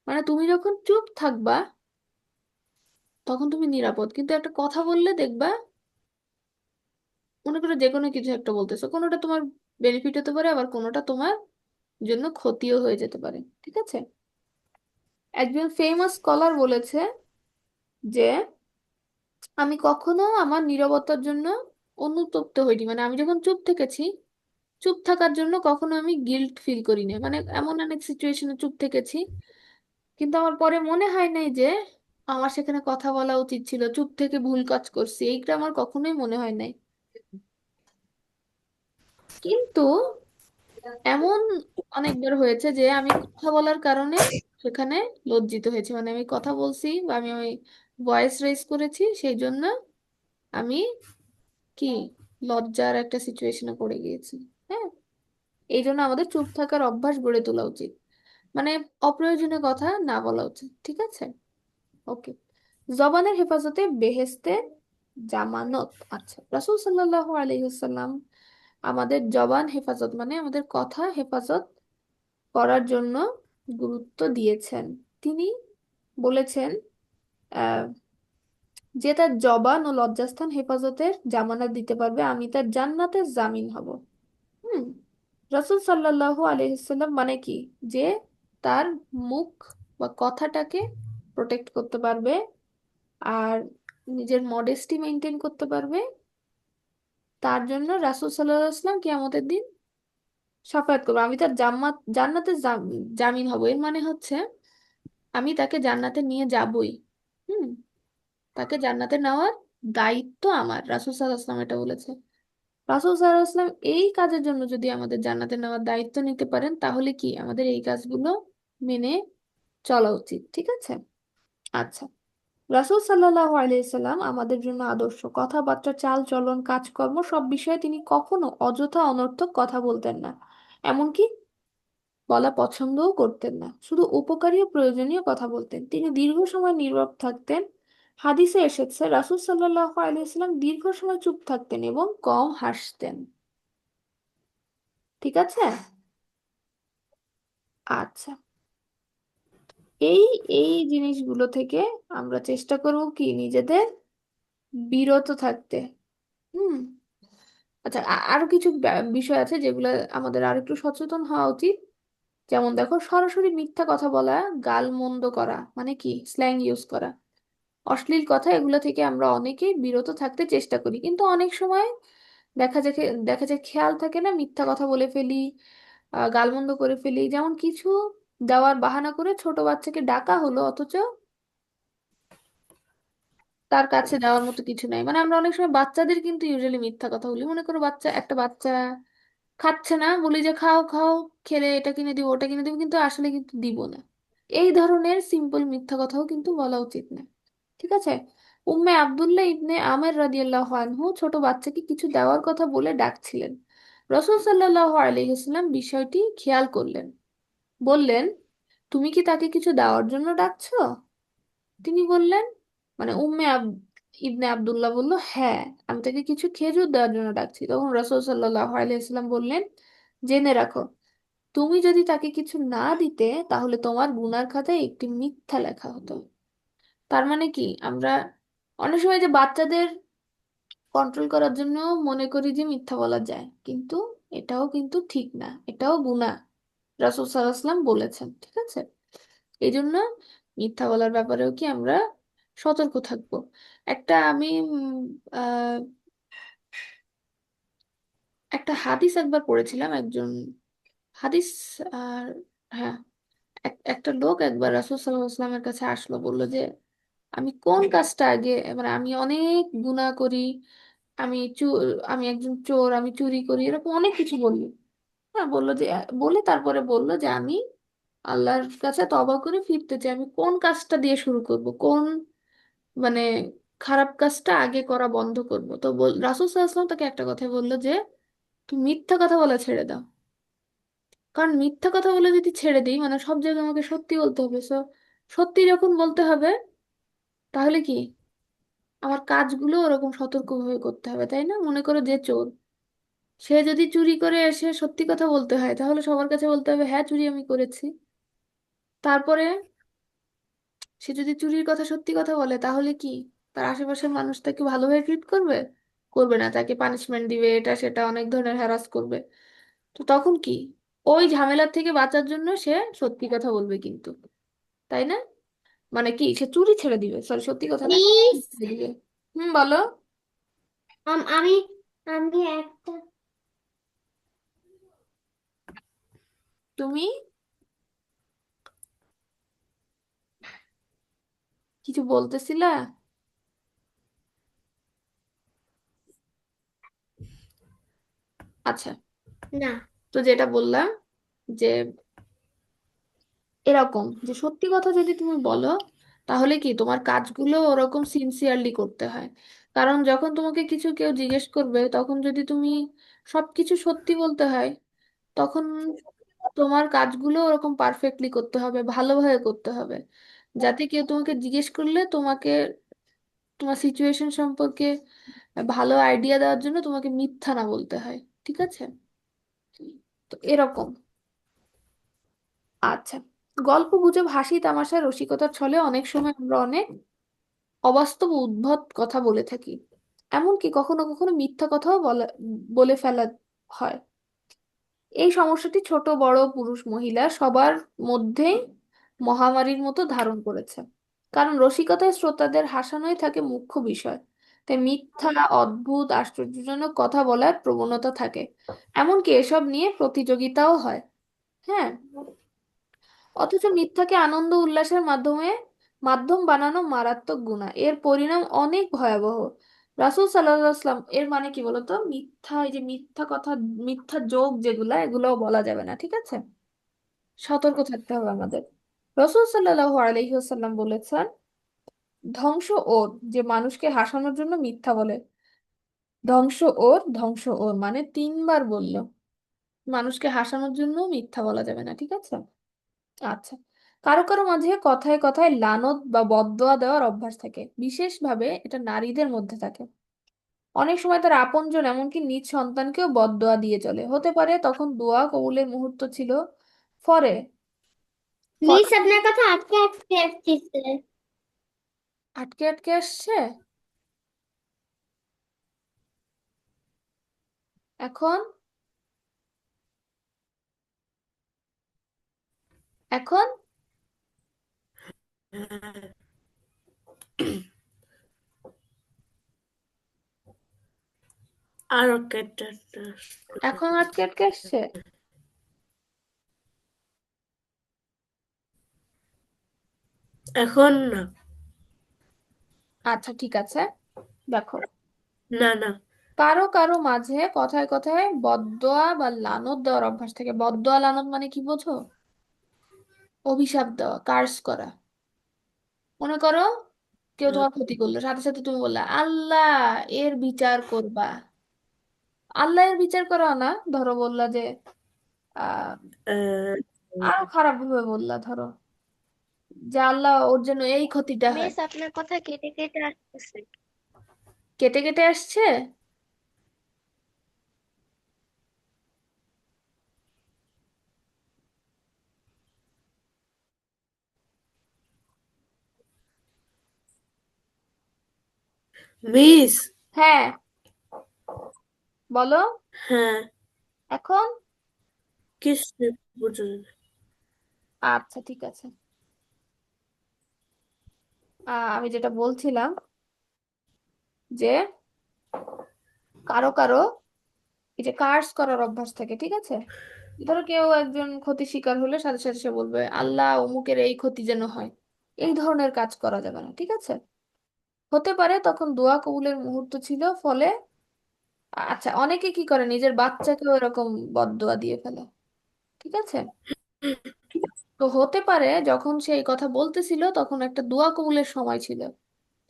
মানে তুমি যখন চুপ থাকবা তখন তুমি নিরাপদ, কিন্তু একটা কথা বললে দেখবা, মনে করো যে কোনো কিছু একটা বলতেছো, কোনোটা তোমার বেনিফিট হতে পারে, আবার কোনোটা তোমার জন্য ক্ষতিও হয়ে যেতে পারে। ঠিক আছে, একজন ফেমাস স্কলার বলেছে যে আমি কখনো আমার নীরবতার জন্য অনুতপ্ত হইনি, মানে আমি যখন চুপ থেকেছি, চুপ থাকার জন্য কখনো আমি গিল্ট ফিল করি না। মানে এমন অনেক সিচুয়েশনে চুপ থেকেছি, কিন্তু আমার পরে মনে হয় নাই যে আমার সেখানে কথা বলা উচিত ছিল, চুপ থেকে ভুল কাজ করছি, এইটা আমার কখনোই মনে হয় নাই। কিন্তু এমন অনেকবার হয়েছে যে আমি কথা বলার কারণে সেখানে লজ্জিত হয়েছি, মানে আমি কথা বলছি বা আমি ওই ভয়েস রেজ করেছি, সেই জন্য আমি কি লজ্জার একটা সিচুয়েশনে পড়ে গিয়েছি। হ্যাঁ, এই জন্য আমাদের চুপ থাকার অভ্যাস গড়ে তোলা উচিত, মানে অপ্রয়োজনীয় কথা না বলা উচিত, ঠিক আছে? ওকে। জবানের হেফাজতে বেহেশতের জামানত। আচ্ছা, রাসূল সাল্লাল্লাহু আলাইহি ওয়াসাল্লাম আমাদের জবান হেফাজত মানে আমাদের কথা হেফাজত করার জন্য গুরুত্ব দিয়েছেন। তিনি বলেছেন আহ, যে তার জবান ও লজ্জাস্থান হেফাজতের জামানত দিতে পারবে, আমি তার জান্নাতের জামিন হব। হুম। রাসূল সাল্লাল্লাহু আলাইহি ওয়াসাল্লাম মানে কি, যে তার মুখ বা কথাটাকে প্রোটেক্ট করতে পারবে, আর নিজের মডেস্টি মেনটেন করতে পারবে, তার জন্য রাসূল সাল্লাল্লাহু আলাইহি ওয়াসাল্লাম কিয়ামতের দিন শাফায়াত করবো, আমি তার জান্নাতের জামিন হব। এর মানে হচ্ছে আমি তাকে জান্নাতে নিয়ে যাবই। হুম। তাকে জান্নাতে নেওয়ার দায়িত্ব আমার, রাসূল সাল্লাল্লাহু আলাইহি ওয়াসাল্লাম এটা বলেছে। রাসূল সাল্লাল্লাহু আলাইহি ওয়াসাল্লাম এই কাজের জন্য যদি আমাদের জান্নাতে নেওয়ার দায়িত্ব নিতে পারেন, তাহলে কি আমাদের এই কাজগুলো মেনে চলা উচিত, ঠিক আছে? আচ্ছা, রাসূল সাল্লাল্লাহু আলাইহি সাল্লাম আমাদের জন্য আদর্শ। কথাবার্তা, চাল চলন, কাজকর্ম সব বিষয়ে তিনি কখনো অযথা অনর্থক কথা বলতেন না, এমনকি বলা পছন্দও করতেন না। শুধু উপকারী ও প্রয়োজনীয় কথা বলতেন। তিনি দীর্ঘ সময় নীরব থাকতেন। হাদিসে এসেছে রাসূল সাল্লাল্লাহু আলাইহি সাল্লাম দীর্ঘ সময় চুপ থাকতেন এবং কম হাসতেন, ঠিক আছে? আচ্ছা, এই এই জিনিসগুলো থেকে আমরা চেষ্টা করব কি নিজেদের বিরত থাকতে। হুম। আচ্ছা, আরো কিছু বিষয় আছে যেগুলো আমাদের আর একটু সচেতন হওয়া উচিত। যেমন দেখো, সরাসরি মিথ্যা কথা বলা, গালমন্দ করা মানে কি, স্ল্যাং ইউজ করা, অশ্লীল কথা, এগুলো থেকে আমরা অনেকেই বিরত থাকতে চেষ্টা করি, কিন্তু অনেক সময় দেখা যায় খেয়াল থাকে না, মিথ্যা কথা বলে ফেলি, গালমন্দ করে ফেলি। যেমন কিছু দেওয়ার বাহানা করে ছোট বাচ্চাকে ডাকা হলো, অথচ তার কাছে দেওয়ার মতো কিছু নাই। মানে আমরা অনেক সময় বাচ্চাদের কিন্তু ইউজুয়ালি মিথ্যা কথা বলি। মনে করো একটা বাচ্চা খাচ্ছে না, বলি যে খাও খাও, খেলে এটা কিনে দিব ওটা কিনে দিব, কিন্তু আসলে কিন্তু দিব না। এই ধরনের সিম্পল মিথ্যা কথাও কিন্তু বলা উচিত না, ঠিক আছে? উম্মে আব্দুল্লাহ ইবনে আমের রাদিয়াল্লাহু আনহু ছোট বাচ্চাকে কিছু দেওয়ার কথা বলে ডাকছিলেন। রাসূল সাল্লাল্লাহু আলাইহি ওয়াসাল্লাম বিষয়টি খেয়াল করলেন, বললেন, তুমি কি তাকে কিছু দেওয়ার জন্য ডাকছো? তিনি বললেন, মানে ইবনে আব্দুল্লাহ বলল, হ্যাঁ, আমি তাকে কিছু খেজুর দেওয়ার জন্য ডাকছি। তখন রাসূল সাল্লাল্লাহু আলাইহি ওয়াসাল্লাম বললেন, জেনে রাখো, তুমি যদি তাকে কিছু না দিতে তাহলে তোমার গুনার খাতায় একটি মিথ্যা লেখা হতো। তার মানে কি, আমরা অনেক সময় যে বাচ্চাদের কন্ট্রোল করার জন্য মনে করি যে মিথ্যা বলা যায়, কিন্তু এটাও কিন্তু ঠিক না, এটাও গুনাহ, রাসূল সাল্লাল্লাহু আলাইহি ওয়াসাল্লাম বলেছেন, ঠিক আছে? এই জন্য মিথ্যা বলার ব্যাপারেও কি আমরা সতর্ক থাকবো। একটা আমি আহ, একটা হাদিস একবার পড়েছিলাম, একজন হাদিস, আর হ্যাঁ, একটা লোক একবার রাসূল সাল্লাল্লাহু আলাইহি ওয়াসাল্লামের কাছে আসলো, বলল যে আমি কোন কাজটা আগে, মানে আমি অনেক গুনাহ করি, আমি আমি একজন চোর, আমি চুরি করি, এরকম অনেক কিছু বললি। হ্যাঁ, বললো যে, বলে তারপরে বললো যে আমি আল্লাহর কাছে তওবা করে ফিরতে চাই, আমি কোন কাজটা দিয়ে শুরু করব, কোন মানে খারাপ কাজটা আগে করা বন্ধ করব। তো রাসূল সাল্লাল্লাহু আলাইহি ওয়াসাল্লাম তাকে একটা কথা বললো যে তুমি মিথ্যা কথা বলা ছেড়ে দাও। কারণ মিথ্যা কথা বলে যদি ছেড়ে দিই, মানে সব জায়গায় আমাকে সত্যি বলতে হবে, সত্যি যখন বলতে হবে, তাহলে কি আমার কাজগুলো ওরকম সতর্কভাবে করতে হবে, তাই না? মনে করো যে চোর, সে যদি চুরি করে এসে সত্যি কথা বলতে হয়, তাহলে সবার কাছে বলতে হবে হ্যাঁ চুরি আমি করেছি। তারপরে সে যদি চুরির কথা সত্যি কথা বলে, তাহলে কি তার আশেপাশের মানুষ তাকে ভালোভাবে ট্রিট করবে? করবে না, তাকে পানিশমেন্ট দিবে, এটা সেটা অনেক ধরনের হ্যারাস করবে। তো তখন কি, ওই ঝামেলার থেকে বাঁচার জন্য সে সত্যি কথা বলবে কিন্তু, তাই না? মানে কি, সে চুরি ছেড়ে দিবে, সরি সত্যি কথা না, প্লিজ। ছেড়ে দিবে। বলো। আমি আমি একটা তুমি কিছু বলতেছিলা? আচ্ছা, না। তো যেটা বললাম যে এরকম যে সত্যি কথা যদি তুমি বলো, তাহলে কি তোমার কাজগুলো ওরকম সিনসিয়ারলি করতে হয়। কারণ যখন তোমাকে কিছু কেউ জিজ্ঞেস করবে, তখন যদি তুমি সবকিছু সত্যি বলতে হয়, তখন তোমার কাজগুলো ওরকম পারফেক্টলি করতে হবে, ভালোভাবে করতে হবে, যাতে কেউ তোমাকে জিজ্ঞেস করলে তোমাকে তোমার সিচুয়েশন সম্পর্কে ভালো আইডিয়া দেওয়ার জন্য তোমাকে মিথ্যা না বলতে হয়। ঠিক আছে? তো এরকম। আচ্ছা, গল্প গুজব হাসি তামাশা রসিকতার ছলে অনেক সময় আমরা অনেক অবাস্তব ও উদ্ভট কথা বলে থাকি। এমনকি কখনো কখনো মিথ্যা কথাও বলে ফেলা হয়। এই সমস্যাটি ছোট বড় পুরুষ মহিলা সবার মধ্যেই মহামারীর মতো ধারণ করেছে। কারণ রসিকতায় শ্রোতাদের হাসানোই থাকে মুখ্য বিষয়। তাই মিথ্যা, অদ্ভুত, আশ্চর্যজনক কথা বলার প্রবণতা থাকে। এমনকি এসব নিয়ে প্রতিযোগিতাও হয়। হ্যাঁ। অথচ মিথ্যাকে আনন্দ উল্লাসের মাধ্যম বানানো মারাত্মক গুনাহ, এর পরিণাম অনেক ভয়াবহ। রাসূল সাল্লাল্লাহু আলাইহি ওয়াসাল্লাম, এর মানে কি বলতো, মিথ্যা, এই যে মিথ্যা কথা, মিথ্যা যোগ যেগুলা, এগুলোও বলা যাবে না। ঠিক আছে? সতর্ক থাকতে হবে আমাদের। রাসূল সাল্লাল্লাহু আলাইহি ওয়াসাল্লাম বলেছেন, ধ্বংস ওর যে মানুষকে হাসানোর জন্য মিথ্যা বলে। ধ্বংস ওর, ধ্বংস ওর মানে তিনবার বললো। মানুষকে হাসানোর জন্য মিথ্যা বলা যাবে না। ঠিক আছে? আচ্ছা, কারো কারো মাঝে কথায় কথায় লানত বা বদদোয়া দেওয়ার অভ্যাস থাকে, বিশেষভাবে এটা নারীদের মধ্যে থাকে। অনেক সময় তার আপনজন এমনকি নিজ সন্তানকেও বদদোয়া দিয়ে চলে। হতে পারে তখন দোয়া কবুলের মুহূর্ত ছিল। ফলে মিস, আপনার কথা আটকে আটকে আসছে। আটকে আটকে আসছে। এখন এখন হ্যাঁ, আরো কেটে এখন আটকে আটকে আসছে। এখন না। আচ্ছা ঠিক আছে, দেখো, না না। কারো কারো মাঝে কথায় কথায় বদদোয়া বা লানত দেওয়ার অভ্যাস থাকে। বদদোয়া লানত মানে কি বোঝো? অভিশাপ দেওয়া, কার্স করা। মনে করো কেউ তোমার ক্ষতি করলো, সাথে সাথে তুমি বললা আল্লাহ এর বিচার করবা। আল্লাহ এর বিচার করা না, ধরো বললা যে আহ আহ, আরো খারাপ ভাবে বললা, ধরো যে আল্লাহ ওর জন্য এই ক্ষতিটা হয়। মিস, আপনার কথা কেটে কেটে আসতেছে। কেটে কেটে আসছে। মিস। হ্যাঁ, বলো। হ্যাঁ, এখন কিছু বুঝলেন। আচ্ছা ঠিক আছে। আমি যেটা বলছিলাম যে কারো কারো এই যে কার্স করার অভ্যাস থাকে। ঠিক আছে? ধরো কেউ একজন ক্ষতি শিকার হলে সাথে সাথে সে বলবে আল্লাহ অমুকের এই ক্ষতি যেন হয়। এই ধরনের কাজ করা যাবে না। ঠিক আছে? হতে পারে তখন দোয়া কবুলের মুহূর্ত ছিল। ফলে আচ্ছা, অনেকে কি করে নিজের বাচ্চাকেও এরকম বদদোয়া দিয়ে ফেলে। ঠিক আছে? তো হতে পারে যখন সে এই কথা বলতেছিল তখন একটা দোয়া কবুলের সময় ছিল।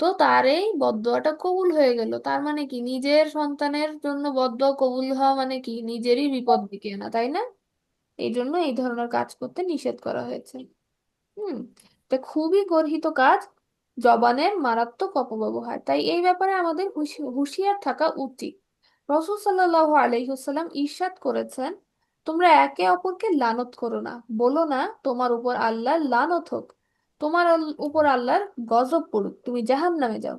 তো তার এই বদদোয়াটা কবুল হয়ে গেল। তার মানে কি, নিজের সন্তানের জন্য বদদোয়া কবুল হওয়া মানে কি নিজেরই বিপদ ডেকে আনা, তাই না? এই জন্য এই ধরনের কাজ করতে নিষেধ করা হয়েছে। হুম। এটা খুবই গর্হিত কাজ, জবানের মারাত্মক অপব্যবহার। তাই এই ব্যাপারে আমাদের হুঁশিয়ার থাকা উচিত। রাসূল সাল্লাল্লাহু আলাইহি ওয়াসাল্লাম ইরশাদ করেছেন, তোমরা একে অপরকে লানত করো না, বলো না তোমার উপর আল্লাহর লানত হোক, তোমার উপর আল্লাহর গজব পড়ুক, তুমি জাহান্নামে যাও।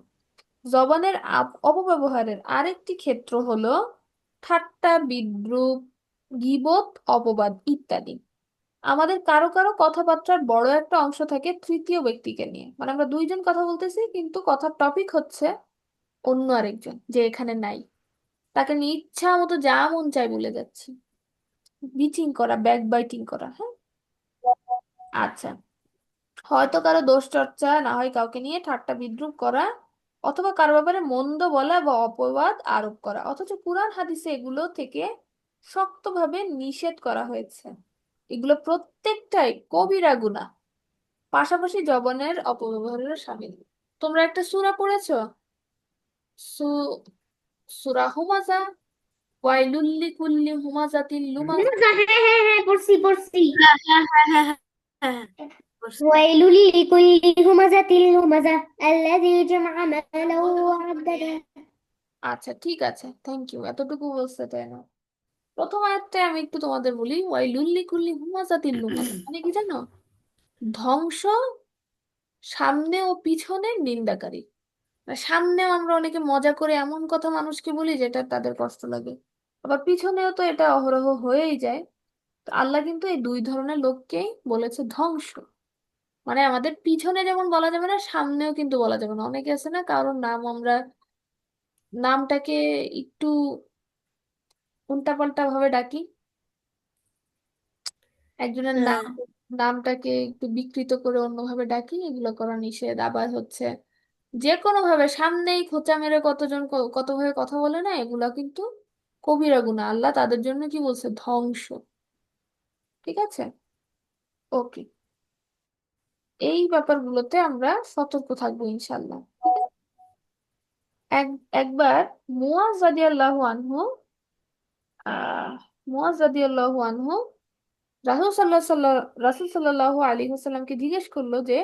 জবানের অপব্যবহারের আরেকটি ক্ষেত্র হলো ঠাট্টা, বিদ্রূপ, গীবত, অপবাদ ইত্যাদি। আমাদের কারো কারো কথাবার্তার বড় একটা অংশ থাকে তৃতীয় ব্যক্তিকে নিয়ে, মানে আমরা দুইজন কথা বলতেছি কিন্তু কথার টপিক হচ্ছে অন্য আরেকজন যে এখানে নাই। তাকে নিয়ে ইচ্ছা মতো যা মন চাই বলে যাচ্ছি। বিচিং করা, ব্যাক বাইটিং করা। হ্যাঁ। আচ্ছা, হয়তো কারো দোষ চর্চা, না হয় কাউকে নিয়ে ঠাট্টা বিদ্রূপ করা, অথবা কারো ব্যাপারে মন্দ বলা বা অপবাদ আরোপ করা, অথচ কুরআন হাদিসে এগুলো থেকে শক্তভাবে নিষেধ করা হয়েছে। এগুলো প্রত্যেকটাই কবিরা গুনাহ, পাশাপাশি জবানের অপব্যবহারের শামিল। তোমরা একটা সূরা পড়েছো, সু সূরা হুমাজা? ওয়াইলুল্লি কুল্লি হুমাজাতিল লুমাজা। হুমাজা, হ্যাঁ হ্যাঁ হ্যাঁ, পড়ছি পড়ছি। হ্যাঁ হ্যাঁ হ্যাঁ হ্যাঁ হ্যাঁ হ্যাঁ হ্যাঁ, বুঝছি। ওয়াইলুল লিকুল্লি হুমাজাতিল লুমাজা আল্লাযী জামআ মালাহু ওয়া আদ্দাদা। আচ্ছা ঠিক আছে, থ্যাংক ইউ, এতটুকু বলতে তাই না। প্রথম আয়াতটা আমি একটু তোমাদের বলি, ওয়াইলুল্লি কুল্লি হুমাজাতিল লুমাজা মানে কি জানো? ধ্বংস সামনে ও পিছনে নিন্দাকারী। মানে সামনেও আমরা অনেকে মজা করে এমন কথা মানুষকে বলি যেটা তাদের কষ্ট লাগে, আবার পিছনেও তো এটা অহরহ হয়েই যায়। তো আল্লাহ কিন্তু এই দুই ধরনের লোককেই বলেছে ধ্বংস। মানে আমাদের পিছনে যেমন বলা যাবে না, সামনেও কিন্তু বলা যাবে না। অনেকে আছে না, কারোর নাম আমরা নামটাকে একটু উল্টাপাল্টা ভাবে ডাকি, একজনের হ্যাঁ, নাম নামটাকে একটু বিকৃত করে অন্যভাবে ডাকি, এগুলো করা নিষেধ। আবার হচ্ছে যে কোনো ভাবে সামনেই খোঁচা মেরে কতজন কতভাবে কথা বলে না, এগুলা কিন্তু কবিরা গুনাহ। আল্লাহ তাদের জন্য কি বলছে? ধ্বংস। ঠিক আছে, ওকে। এই ব্যাপারগুলোতে আমরা সতর্ক থাকবো ইনশাল্লাহ। এক একবার মুয়াজ রাদিয়াল্লাহু আনহু আহ মুয়াজ রাদিয়াল্লাহু আনহু রাসূল সাল্লাল্লাহু আলাইহি ওয়াসাল্লামকে জিজ্ঞেস করলো যে,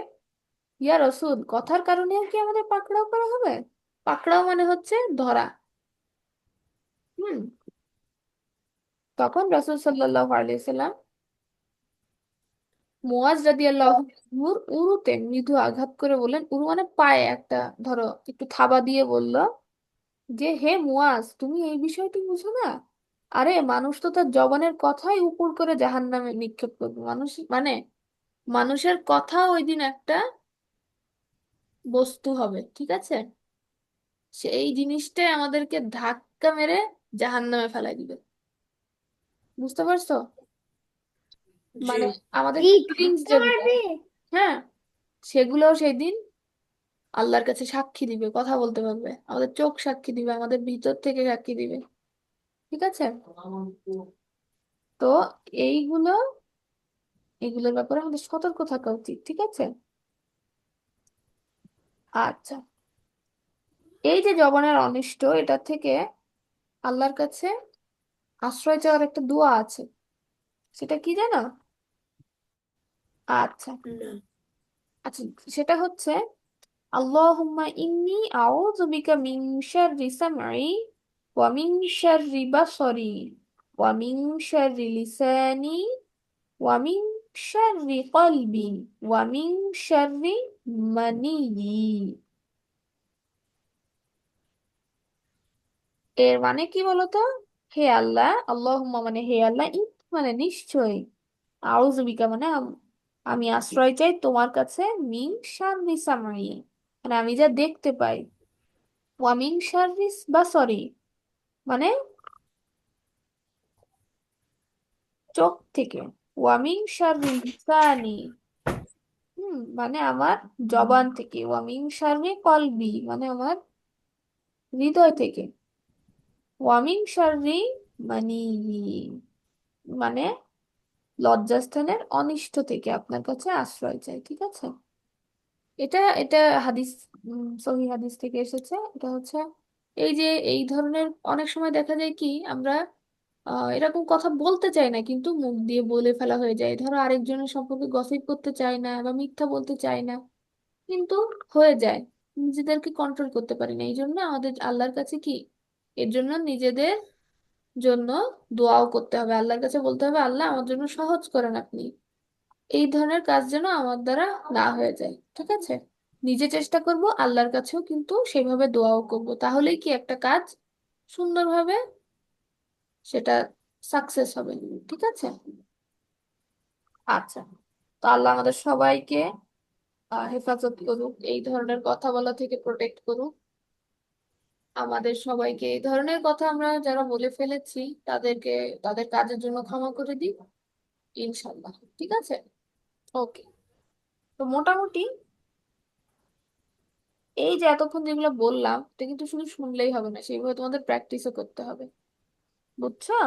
ইয়া রসুল, কথার কারণেও কি আমাদের পাকড়াও করা হবে? পাকড়াও মানে হচ্ছে ধরা। হুম। তখন রাসূল সাল্লাল্লাহু আলাইহি সাল্লাম মুয়াজ রাদিয়াল্লাহু আনহুর উরুতে মৃদু আঘাত করে বললেন, উরু মানে পায়ে একটা, ধরো একটু থাবা দিয়ে বলল যে, হে মুয়াজ, তুমি এই বিষয়টি বুঝো না? আরে মানুষ তো তার জবানের কথাই উপর করে জাহান্নামে নিক্ষেপ করবে। মানুষ মানে মানুষের কথা ওই দিন একটা বস্তু হবে, ঠিক আছে? সেই জিনিসটাই আমাদেরকে ধাক্কা মেরে জাহান্নামে ফেলাই দিবে। বুঝতে পারছো? জি। মানে আমাদের এই ফিলিংস ধাক্কা যেগুলো, মারবে? হ্যাঁ, সেগুলোও সেই দিন আল্লাহর কাছে সাক্ষী দিবে, কথা বলতে পারবে। আমাদের চোখ সাক্ষী দিবে, আমাদের ভিতর থেকে সাক্ষী দিবে। ঠিক আছে? তো এইগুলো এগুলোর ব্যাপারে আমাদের সতর্ক থাকা উচিত। ঠিক আছে? আচ্ছা, এই যে জবানের অনিষ্ট, এটা থেকে আল্লাহর কাছে আশ্রয় চাওয়ার একটা দোয়া আছে, সেটা কি জানো? আচ্ছা না। আচ্ছা, সেটা হচ্ছে আল্লাহুম্মা ইন্নী আউযু বিকা মিন শাররি সামঈ ওয়া মিন শাররি বাসরি ওয়া মিন শাররি লিসানি ওয়া মিন শাররি কলবি ওয়া মিন শাররি মানিয়্যি। এর মানে কি বলতো? হে আল্লাহ, আল্লাহুম্মা মানে হে আল্লাহ, মানে নিশ্চয়ই, আউযু বিকা মানে আমি আশ্রয় চাই তোমার কাছে, মিন শাররি সামঈ মানে আমি যা দেখতে পাই, ওয়া মিন শাররি বাসরি মানে চোখ থেকে, ওয়ামিং শাররি লিসানি মানে আমার জবান থেকে, ওয়ামিং শাররি কলবি মানে আমার হৃদয় থেকে, ওয়ামিং শাররি মানি মানে লজ্জাস্থানের অনিষ্ট থেকে আপনার কাছে আশ্রয় চাই। ঠিক আছে? এটা এটা হাদিস, সহিহ হাদিস থেকে এসেছে। এটা হচ্ছে এই যে এই ধরনের অনেক সময় দেখা যায় কি আমরা এরকম কথা বলতে চাই না, কিন্তু মুখ দিয়ে বলে ফেলা হয়ে যায়। ধরো আরেকজনের সম্পর্কে গসিপ করতে চাই না বা মিথ্যা বলতে চাই না, কিন্তু হয়ে যায়। নিজেদেরকে কন্ট্রোল করতে পারি না, এই জন্য আমাদের আল্লাহর কাছে কি, এর জন্য নিজেদের জন্য দোয়াও করতে হবে, আল্লাহর কাছে বলতে হবে, আল্লাহ আমার জন্য সহজ করেন আপনি, এই ধরনের কাজ যেন আমার দ্বারা না হয়ে যায়। ঠিক আছে? নিজে চেষ্টা করব, আল্লাহর কাছেও কিন্তু সেইভাবে দোয়াও করব, তাহলেই কি একটা কাজ সুন্দরভাবে সেটা সাকসেস হবে। ঠিক আছে? আচ্ছা, তো আল্লাহ আমাদের সবাইকে হেফাজত করুক, এই ধরনের কথা বলা থেকে প্রোটেক্ট করুক। আমাদের সবাইকে এই ধরনের কথা আমরা যারা বলে ফেলেছি তাদেরকে তাদের কাজের জন্য ক্ষমা করে দিই ইনশাল্লাহ। ঠিক আছে, ওকে। তো মোটামুটি এই যে এতক্ষণ যেগুলো বললাম, এটা কিন্তু শুধু শুনলেই হবে না, সেইভাবে তোমাদের প্র্যাকটিসও করতে হবে। বুঝছো?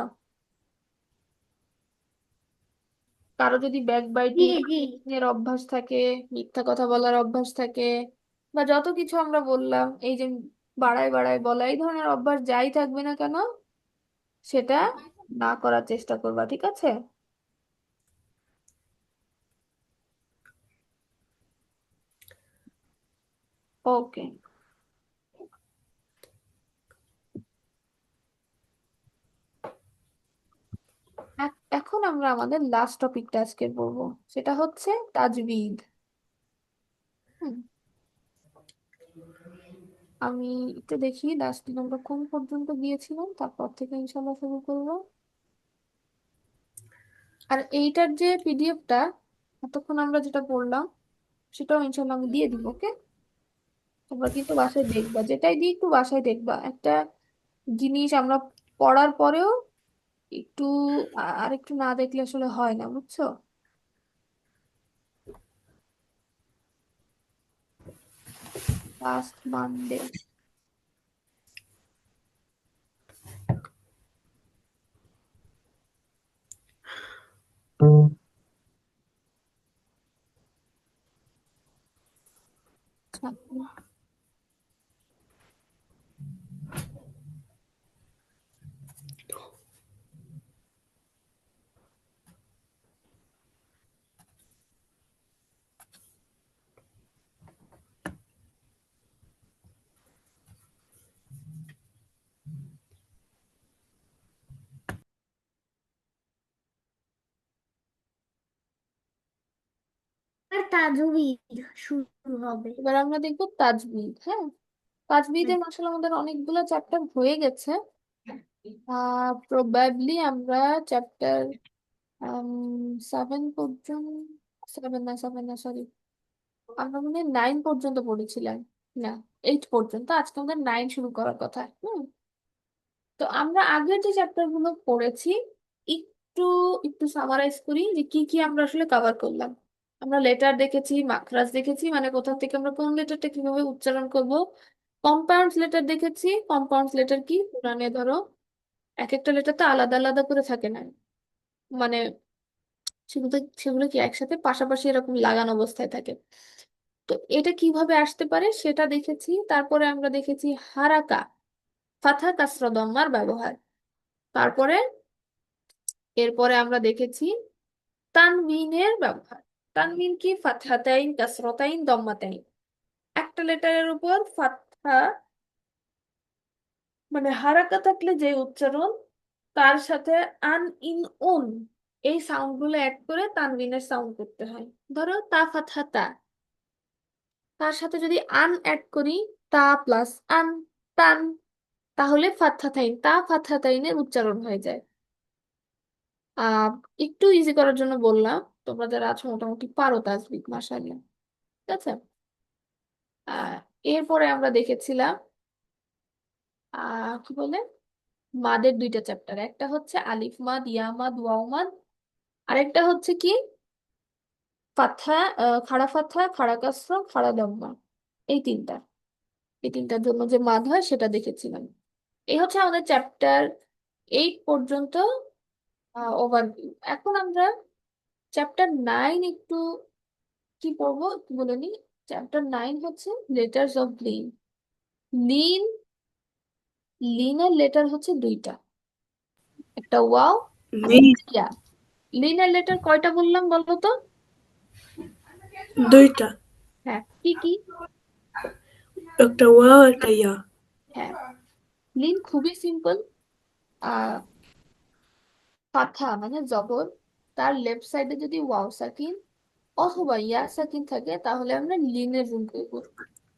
কারো যদি ব্যাক জি বাইটিং জি। এর অভ্যাস থাকে, মিথ্যা কথা বলার অভ্যাস থাকে, বা যত কিছু আমরা বললাম, এই যে বাড়ায় বাড়ায় বলা, এই ধরনের অভ্যাস যাই থাকবে না কেন, সেটা না করার চেষ্টা করবা, ঠিক আছে? ওকে। এখন আমরা আমাদের লাস্ট টপিকটা আজকে পড়বো, সেটা হচ্ছে তাজবিদ। হুম, আমি একটু দেখি লাস্ট দিন আমরা কোন পর্যন্ত গিয়েছিলাম, তারপর থেকে ইনশাল্লাহ শুরু করবো। আর এইটার যে পিডিএফটা এতক্ষণ আমরা যেটা পড়লাম সেটাও ইনশাল্লাহ আমি দিয়ে দিব, ওকে? তোমরা কিন্তু বাসায় দেখবা, যেটাই দিই একটু বাসায় দেখবা। একটা জিনিস আমরা পড়ার পরেও একটু আর একটু না দেখলে আসলে হয় না, বুঝছো? Last Monday. আর তাজুবিদ শুরু হবে। এবার আমরা দেখবো তাজবিদ। হ্যাঁ, তাজবিদের আসলে আমাদের অনেকগুলো চ্যাপ্টার হয়ে গেছে। প্রবাবলি আমরা চ্যাপ্টার 7 পর্যন্ত, 7 না সরি, আমরা মনে হয় 9 পর্যন্ত পড়েছিলাম। না, 8 পর্যন্ত। আজকে আমাদের 9 শুরু করার কথা। তো আমরা আগের যে চ্যাপ্টার গুলো পড়েছি একটু একটু সামারাইজ করি যে কি কি আমরা আসলে কভার করলাম। আমরা লেটার দেখেছি, মাখরাজ দেখেছি, মানে কোথা থেকে আমরা কোন লেটারটা কিভাবে উচ্চারণ করব। কম্পাউন্ড লেটার দেখেছি। কম্পাউন্ড লেটার কি, পুরানে ধরো এক একটা লেটার তো আলাদা আলাদা করে থাকে না, মানে সেগুলো সেগুলো কি একসাথে পাশাপাশি এরকম লাগানো অবস্থায় থাকে। তো এটা কিভাবে আসতে পারে সেটা দেখেছি। তারপরে আমরা দেখেছি হারাকা, ফাথা কাসরা দম্মার ব্যবহার। তারপরে এরপরে আমরা দেখেছি তানবিনের ব্যবহার। তানবিন কি, ফাতহাতাইন, কাসরাতাইন, দম্মাতাইন। একটা লেটারের উপর ফাতহা মানে হারাকা থাকলে যে উচ্চারণ, তার সাথে আন, ইন, উন এই সাউন্ড গুলো অ্যাড করে তানবিনের সাউন্ড করতে হয়। ধরো তা ফাতহা তা, তার সাথে যদি আন অ্যাড করি, তা প্লাস আন, তান, তাহলে ফাতহাতাইন, তা ফাতহাতাইনের উচ্চারণ হয়ে যায়। আহ একটু ইজি করার জন্য বললাম, তোমরা যারা আছো মোটামুটি পারো তাজবিদ, মাশাআল্লাহ। ঠিক আছে। আহ এরপরে আমরা দেখেছিলাম কি বলে, মাদের দুইটা চ্যাপ্টার। একটা হচ্ছে আলিফ মাদ, ইয়া মাদ, ওয়াও মাদ। আরেকটা হচ্ছে কি, ফাতহা, খাড়া ফাতহা, খাড়া কাসরা, খাড়া দাম্মা। এই তিনটা, এই তিনটার জন্য যে মাদ হয় সেটা দেখেছিলাম। এই হচ্ছে আমাদের চ্যাপ্টার 8 পর্যন্ত ওভারভিউ। এখন আমরা চ্যাপ্টার 9 একটু কি পড়বো একটু বলে নিই। চ্যাপ্টার 9 হচ্ছে লেটার্স অফ লিন। লিন, লিনের লেটার হচ্ছে দুইটা, একটা ওয়াও আর নি একটা ইয়া। লিনের লেটার কয়টা বললাম বলো তো? দুইটা, হ্যাঁ, কি কি? একটা ওয়াও একটা ইয়া। হ্যাঁ, লিন খুবই সিম্পল। আহ ফাথা মানে জবর, তার লেফট সাইডে যদি ওয়াও সাকিন অথবা ইয়া সাকিন থাকে তাহলে আমরা লিনের রুল করব।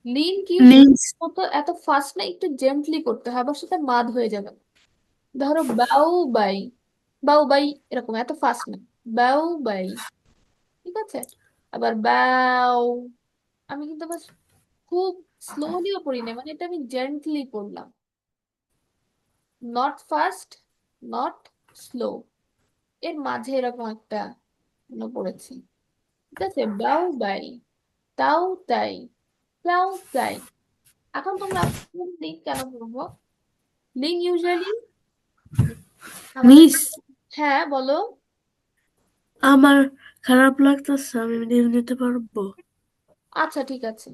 লিন কি নিস, মতো এত ফাস্ট না, একটু জেন্টলি করতে হয়, আবার সেটা মাদ হয়ে যাবে। ধরো বাউ বাই, বাউ বাই, এরকম এত ফাস্ট না। বাউ বাই, ঠিক আছে? আবার বাউ, আমি কিন্তু আবার খুব স্লোলিও পড়ি না, মানে এটা আমি জেন্টলি পড়লাম। নট ফাস্ট, নট স্লো, এর মাঝে এরকম একটা পড়েছি। ঠিক আছে, বাউ বাই, তাও তাই, তাও তাই। এখন তোমরা লিঙ্ক কেন পড়বো? লিঙ্ক ইউজুয়ালি আমাদের, নিস। হ্যাঁ বলো। আমার খারাপ লাগতেছে, আমি নিয়ে নিতে পারবো? আচ্ছা ঠিক আছে।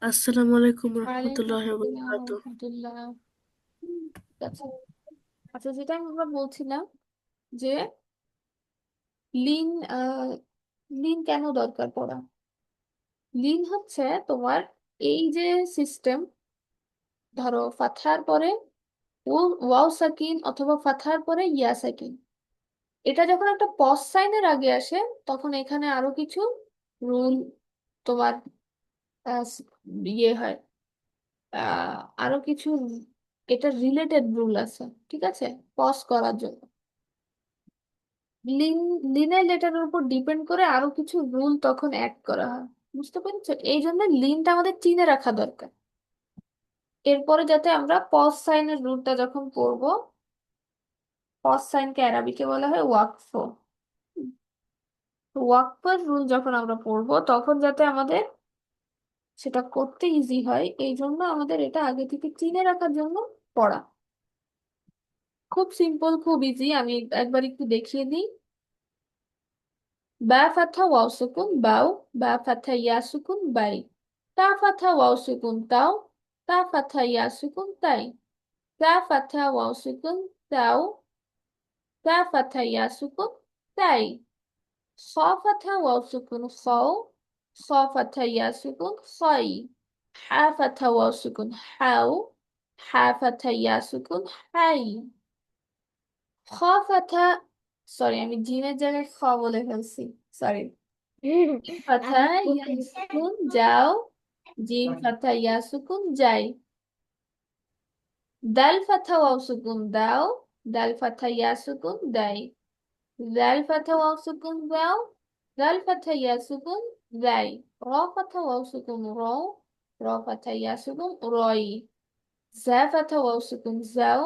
আসসালামু আলাইকুম ওয়ালাইকুম রহমতুল্লাহ আসসালাম বরকাত। রহমতুল্লাহ। আচ্ছা, আচ্ছা, যেটা আমরা বলছিলাম যে লিন লিন কেন দরকার পড়া। লিন হচ্ছে তোমার এই যে সিস্টেম, ধরো ফাতহার পরে ওয়াও সাকিন অথবা ফাতহার পরে ইয়া সাকিন, এটা যখন একটা পজ সাইনের আগে আসে তখন এখানে আরো কিছু রুল তোমার আহ, ইয়ে হয়, আরো কিছু এটা রিলেটেড রুল আছে, ঠিক আছে, পজ করার জন্য। লিন লিনের লেটারের উপর ডিপেন্ড করে আরো কিছু রুল তখন অ্যাড করা হয়, বুঝতে পেরেছো? এই জন্য লিনটা আমাদের চিনে রাখা দরকার। এরপরে যাতে আমরা পজ সাইনের রুলটা যখন পড়বো, পজ সাইনকে আরবিতে বলা হয় ওয়াকফ। ওয়াকফের রুল যখন আমরা পড়বো তখন যাতে আমাদের সেটা করতে ইজি হয়, এই জন্য আমাদের এটা আগে থেকে চিনে রাখার জন্য পড়া। খুব সিম্পল, খুব ইজি, আমি একবার একটু দেখিয়ে দিই। বা ফাথা ওয়াও সুকুন বাও, বা ফাথা ইয়া সুকুন বাই, তা ফাথা ওয়াও সুকুন তাও, তা ফাথা ইয়া সুকুন তাই, তা ফাথা ওয়াও সুকুন তাও, তা ফাথা ইয়া সুকুন তাই, খ ফাথা ওয়াও সুকুন খাও, খ ফাথা ইয়া সুকুন খাই, হা ফাথা ওয়াও সুকুন হাও, হা ফাথা ইয়া সুকুন হাই, খ ফাথা, সরি আমি জিনের জায়গায় খ বলে ফেলছি, সরি। জিম ফাথা আমি ইয়া সুকুন যাও, জিম ফাথা ইয়া সুকুন যাই, দাল ফাথা ওয়াও সুকুন দাও, দাল ফাথা ইয়া সুকুন দাই, দাল ফাথা ওয়াও সুকুন দাও, দাল ফাথা ইয়া সুকুন দাই, র ফাথা ওয়াও সুকুন রও, র ফাথা ইয়া সুকুন রই, জা ফাথা ওয়াও সুকুন যাও,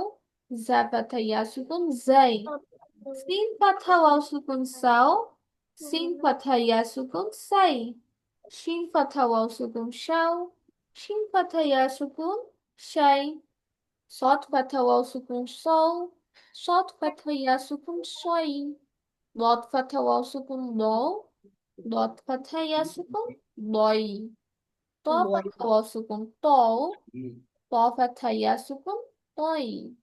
জা ফাথা ইয়া সুকুন যাই, সিন ফাথা ওয়াও সুকুন সাও, সিন ফাথা ইয়া সুকুন সাই, শিন ফাথা ওয়াও সুকুন শাও, শিন ফাথা ইয়া সুকুন শাই, صاد فتحة واو سكون صو، صاد فتحة يا سكون صي، ضاد فتحة واو سكون ضو، ضاد فتحة يا سكون ضي، طا فتحة واو سكون طو، طا فتحة يا سكون طي،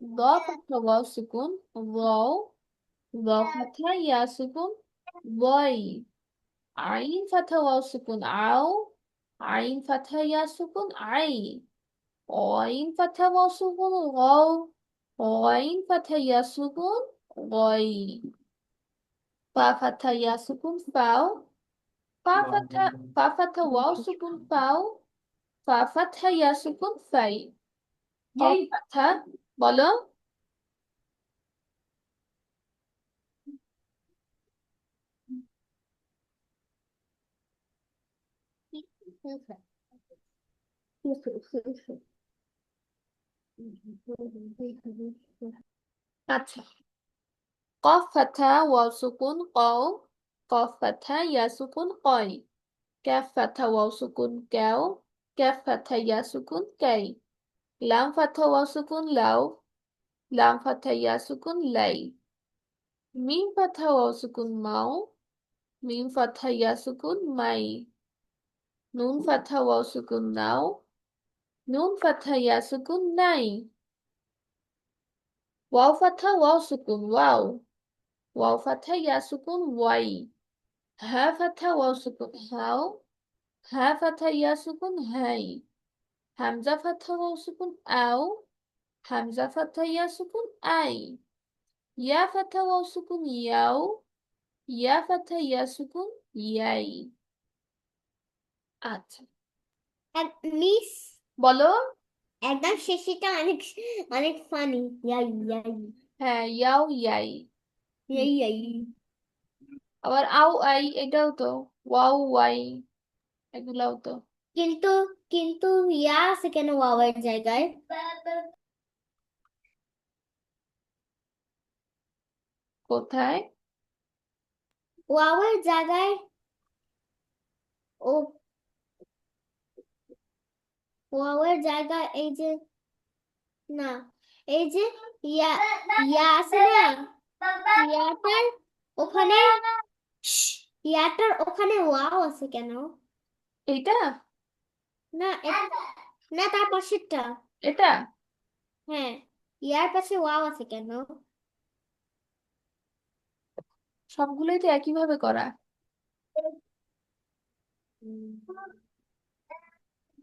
ضا فتحة واو سكون ضو، ضا فتحة يا سكون ضي، عين فتحة واو سكون عو، عين فتحة يا سكون عي، غين فتحة واو سكون غو، غين فتحة يا سكون غي، فا فتحة يا سكون فاو، فا فتحة واو سكون فاو، فا فتحة يا سكون ফাই, হ فتحة বলো। আচ্ছা, কফ ফাথা ওয়াও সুকুন কও, কফ ফাথা ইয়া সুকুন কয়, ক্যাফ ফাথা ওয়াও সুকুন ক্যাও, ক্যাফ ফাথা ইয়া সুকুন ক্যাই, লাম ফাথা ওয়াও সুকুন লাও, লাম ফাথা ইয়া সুকুন লাই, মিম ফাথা ওয়াও সুকুন মাও, মিম ফাথা ইয়া সুকুন মাই, নুন ফাথা ওয়াও সুকুন নাও, নুন ফাথা ইয়া সুকুন নাই, ওয়াও ফাথা ওয়াও সুকুন ওয়াও, ওয়াও ফাথা ইয়া সুকুন ওয়াই, হা ফাথা ওয়াও সুকুন হাও, হা ফাথা ইয়া সুকুন হাই, হামজা ফাথা ওয়াও সুকুন আও, হামজা ফাথা ইয়া সুকুন আই, ইয়া ফাথা ওয়াও সুকুন ইয়াও, ইয়া ফাথা ইয়া সুকুন ইয়াই। আচ্ছা, মিস বলো। একদম শেষেটা অনেক অনেক ফানি। ইয়াই ইয়াই হ্যাঁ, ইয়াও ইয়াই। হুম, ইয়াই ইয়াই। আবার আও আই, এটাও তো ওয়াও ওয়াই, এগুলাও তো। কিন্তু কিন্তু ইয়া আছে কেন ওয়াওয়ের জায়গায়? কোথায়? ওয়াওয়ের জায়গায় ও, ওয়াওয়ের জায়গায় এই যে, না, এই যে ইয়া, ইয়া আছে না, ইয়াটার ওখানে, শ্, ইয়াটার ওখানে ওয়াও আছে কেন? এইটা না না, তার পাশেরটা। এটা হ্যাঁ, ইয়ার পাশে ওয়াও আছে কেন? সবগুলোই তো একই ভাবে করা।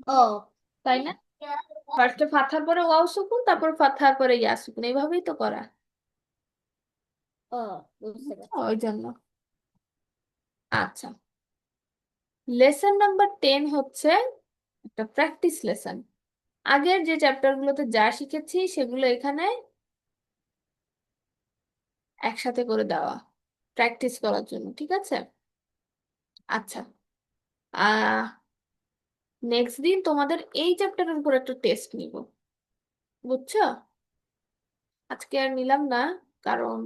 ও, তাই না? ফার্স্টে ফাথার পরে ওয়াও সুকুন, তারপর ফাথার পরে ইয়া সুকুন, এইভাবেই তো করা। ও, বুঝতে পারছি। ওই জন্য। আচ্ছা, লেসন নাম্বার 10 হচ্ছে একটা প্র্যাকটিস লেসন। আগের যে চ্যাপ্টার গুলোতে যা শিখেছি সেগুলো এখানে একসাথে করে দেওয়া, প্র্যাকটিস করার জন্য, ঠিক আছে? আচ্ছা, আহ নেক্সট দিন তোমাদের এই চ্যাপ্টারের উপর একটা টেস্ট নিব, বুঝছো? আজকে আর নিলাম না, কারণ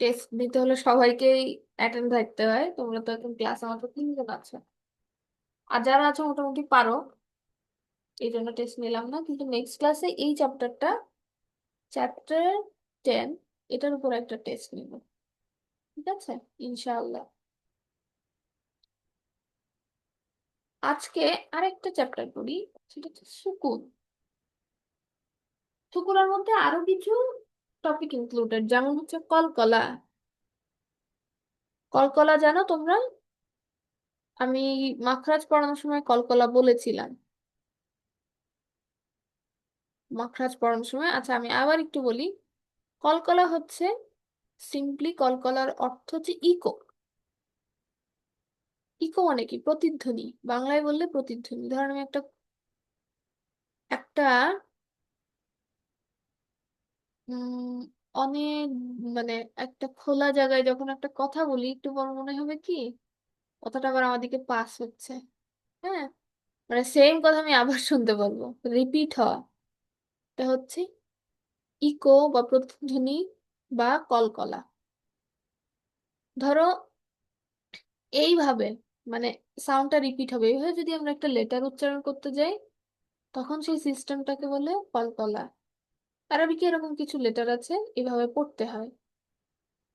টেস্ট নিতে হলে সবাইকেই অ্যাটেন্ড থাকতে হয়। তোমরা তো এখন ক্লাসে মাত্র 3 জন আছো, আর যারা আছো মোটামুটি পারো, এই জন্য টেস্ট নিলাম না। কিন্তু নেক্সট ক্লাসে এই চ্যাপ্টারটা, চ্যাপ্টার 10, এটার উপর একটা টেস্ট নিব, ঠিক আছে? ইনশাআল্লাহ। আজকে আরেকটা চ্যাপ্টার করি, সেটা হচ্ছে সুকুন। সুকুনের মধ্যে আরো কিছু টপিক ইনক্লুডেড, যেমন হচ্ছে কলকলা। কলকলা জানো তোমরা? আমি মাখরাজ পড়ানোর সময় কলকলা বলেছিলাম, মাখরাজ পড়ানোর সময়। আচ্ছা, আমি আবার একটু বলি। কলকলা হচ্ছে, সিম্পলি কলকলার অর্থ হচ্ছে ইকো। ইকো মানে কি? প্রতিধ্বনি। বাংলায় বললে প্রতিধ্বনি। ধরেন আমি একটা একটা উম অনেক, মানে একটা খোলা জায়গায় যখন একটা কথা বলি, একটু বড় মনে হবে কি কথাটা আবার আমার দিকে পাস হচ্ছে। হ্যাঁ, মানে সেম কথা আমি আবার শুনতে পারবো, রিপিট হওয়া। এটা হচ্ছে ইকো বা প্রতিধ্বনি বা কলকলা। ধরো এইভাবে, মানে সাউন্ডটা রিপিট হবে এইভাবে, যদি আমরা একটা লেটার উচ্চারণ করতে যাই, তখন সেই সিস্টেমটাকে বলে কলকলা। আরবিকে এরকম কিছু লেটার আছে, এভাবে পড়তে হয়।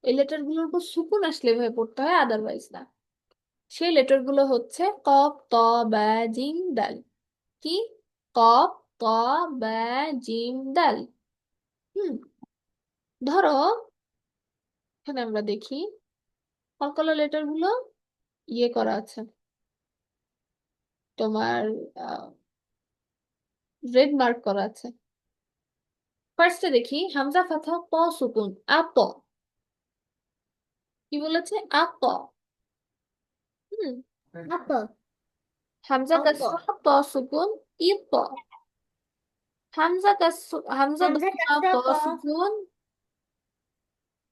এই লেটার গুলোর উপর সুকুন আসলে এভাবে পড়তে হয়, আদারওয়াইজ না। সেই লেটার গুলো হচ্ছে কফ, ত, বা, জিম, দাল। কি? কফ, ত, বা, জিম, দাল। হুম, ধরো এখানে আমরা দেখি কলকলা লেটার গুলো ইয়ে করা আছে তোমার, রেড মার্ক করা আছে। ফার্স্টে দেখি হামজা ফাথা প সুকুন, আপ। কি বলেছে? আপ। হুম, আপো, হামজা আপো। কাসরা প সুকুন, ইপ। হামজা হামজা দম্মা কাসরা প প, সুকুন,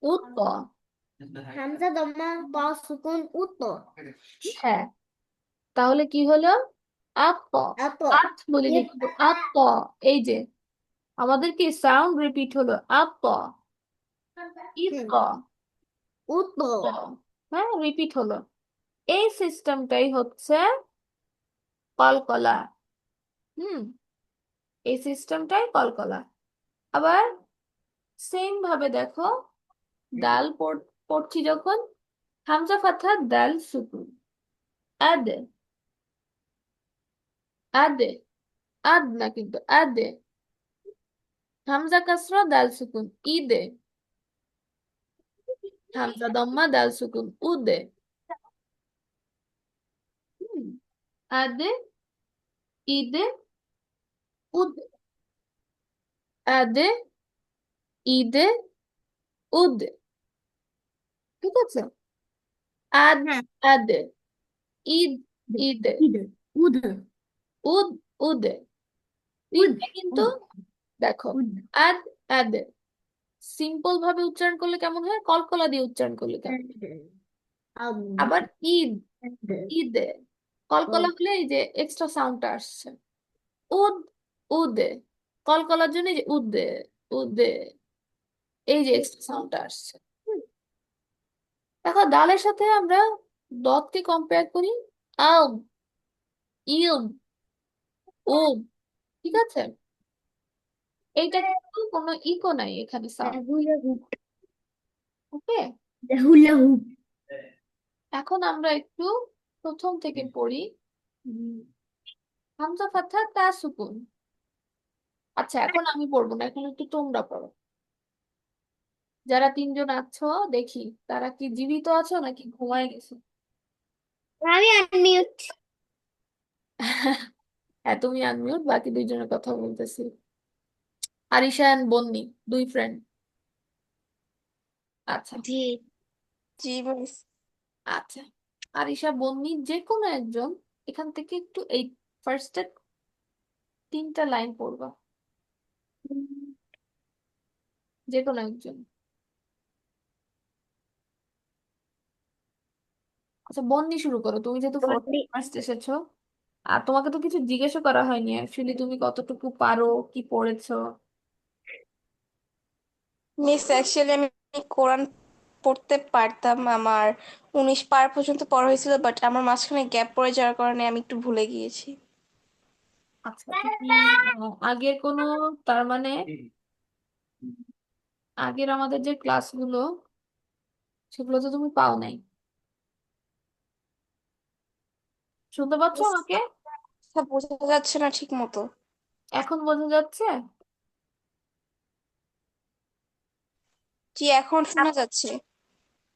উত। হামজা দম্মা প সুকুন উত। হ্যাঁ, তাহলে কি হলো? আপ। আপো, আত বলিনি ইপ, কিন্তু আপ। এই যে আমাদের কি সাউন্ড রিপিট হলো, আপ, হুম, ইপ, উত। উত। হ্যাঁ, রিপিট হলো। এই সিস্টেমটাই হচ্ছে কলকলা। হুম, এই সিস্টেমটাই কলকলা। আবার সেম ভাবে দেখো, ডাল পড়ছি যখন, হামজা ফাথা দাল সুকুন, আদে। আদে, আদ না কিন্তু, আদে। হামজা কাসরা দাল সুকুন, ইদে। হামজা দম্মা দাল সুকুন, উদে। হুম, আদে, ইদে, উদে। আদে, ইদে, উদে। ঠিক আছে? আদ, হ্যাঁ, আদে, ঈদ, ঈদে, ইদে, উদ, উদ, উদে। উদ, তিনটে কিন্তু উদ, দেখো, উদ। আদ, আদে। সিম্পল ভাবে উচ্চারণ করলে কেমন হয়, কলকলা দিয়ে উচ্চারণ করলে কেমন হয়? আম, আবার ঈদ, ঈদে। কলকলা ও, হলে এই যে এক্সট্রা সাউন্ডটা আসছে, উদ, উদে। কলকলার জন্য এই যে উদে, উদে, এই যে এক্সট্রা সাউন্ডটা আসছে। হুম, দেখো দালের সাথে আমরা দতকে কম্পেয়ার করি, আব, ইব, উব। ঠিক আছে? এইটা কিন্তু কোনো ইকো নাই এখানে, সাউন্ড। হুলা হুপ, ওকে, হুলা হুপ। এখন আমরা একটু প্রথম থেকে পড়ি। হামজা ফাতহা তা সুকুন। আচ্ছা, এখন আমি পড়বো না, এখন একটু তোমরা পড়ো। যারা তিনজন আছো দেখি, তারা কি জীবিত আছো নাকি ঘুমায় গেছো? আমি আনমিউট। হ্যাঁ, তুমি আনমিউট, বাকি দুইজনের কথা বলতেছি। আরিশা এন্ড বন্নি, দুই ফ্রেন্ড। আচ্ছা। জি। জি মিস। আচ্ছা, আরিশা বন্নি যে কোনো একজন এখান থেকে একটু এই ফার্স্টের তিনটা লাইন পড়বা, যে কোনো একজন। আচ্ছা, বন্নি শুরু করো, তুমি যেহেতু ফার্স্ট এসেছো। আর তোমাকে তো কিছু জিজ্ঞাসা করা হয়নি অ্যাকচুয়ালি, তুমি কতটুকু পারো, কি পড়েছো। মিস অ্যাকচুয়ালি আমি কোরআন পড়তে পারতাম, আমার 19 পার পর্যন্ত পড়া হয়েছিল, বাট আমার মাঝখানে গ্যাপ পড়ে যাওয়ার কারণে আমি একটু ভুলে গিয়েছি। আচ্ছা, তুমি আগের কোনো, তার মানে আগের আমাদের যে ক্লাসগুলো, সেগুলো তো তুমি পাও নাই। শুনতে পাচ্ছ মিস, আমাকে? কথা বোঝা যাচ্ছে না ঠিক মতো। এখন বোঝা যাচ্ছে? জি, এখন শোনা যাচ্ছে।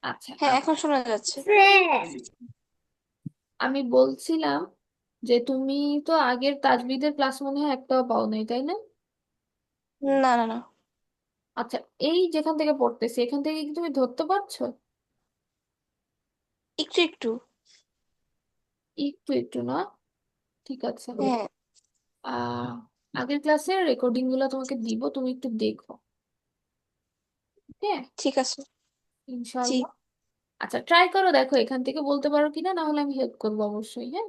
আচ্ছা, হ্যাঁ, এখন শোনা যাচ্ছে। আমি বলছিলাম যে তুমি তো আগের তাজবিদের ক্লাস মনে হয় একটাও পাও নাই, তাই না? না না না, আচ্ছা, এই যেখান থেকে পড়তেছি এখান থেকে কি তুমি ধরতে পারছো? একটু একটু। একটু একটু না? ঠিক আছে। হ্যাঁ। আহ আগের ক্লাসের রেকর্ডিং গুলো তোমাকে দিব, তুমি একটু দেখো। হ্যাঁ, ঠিক আছে। জি। ইনশাল্লাহ। আচ্ছা, ট্রাই করো, দেখো এখান থেকে বলতে পারো কিনা, না হলে আমি হেল্প করবো অবশ্যই। হ্যাঁ,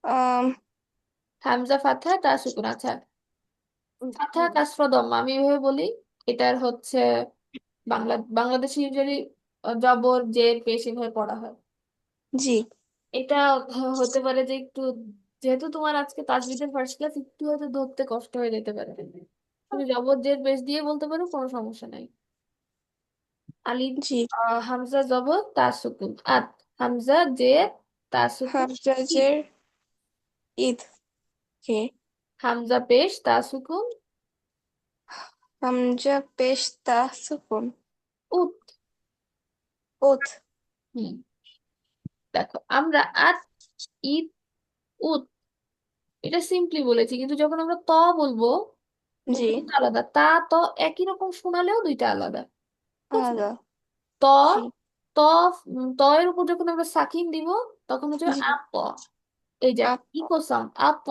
আম, হামজা ফাতহা তা সুকুন। আচ্ছা, ফাতহা কাসরা দম্মা আমি এভাবে বলি। এটার হচ্ছে বাংলাদেশে ইউজুয়ালি জবর জের পেশ এভাবে পড়া হয়। জি এটা হতে পারে যে একটু, যেহেতু তোমার আজকে তাজবিদের ফার্স্ট ক্লাস, একটু হয়তো ধরতে কষ্ট হয়ে যেতে পারে। তুমি জবর জের পেশ দিয়ে বলতে পারো, কোনো সমস্যা নাই। আলিফ, জি। হামজা জবর তা সুকুন আত, হামজা জের তা সুকুন ইদ, হামজাজের ঈদ। কে? হামজা পেশ তা সুকুন হামজা পেশ তা সুকুন উত। উত। হুম, দেখো আমরা আত, ঈদ, উত, এটা সিম্পলি বলেছি, কিন্তু যখন আমরা ত বলবো, জি। দুটো কিন্তু আলাদা। তা ত একই রকম শোনালেও দুইটা আলাদা। ঠিক আছে? আলাদা। ত, জি ত, ত এর উপর যখন আমরা সাকিন দিব, তখন হচ্ছে জি। আপ। এই যে ইকো সাউন্ড আপ।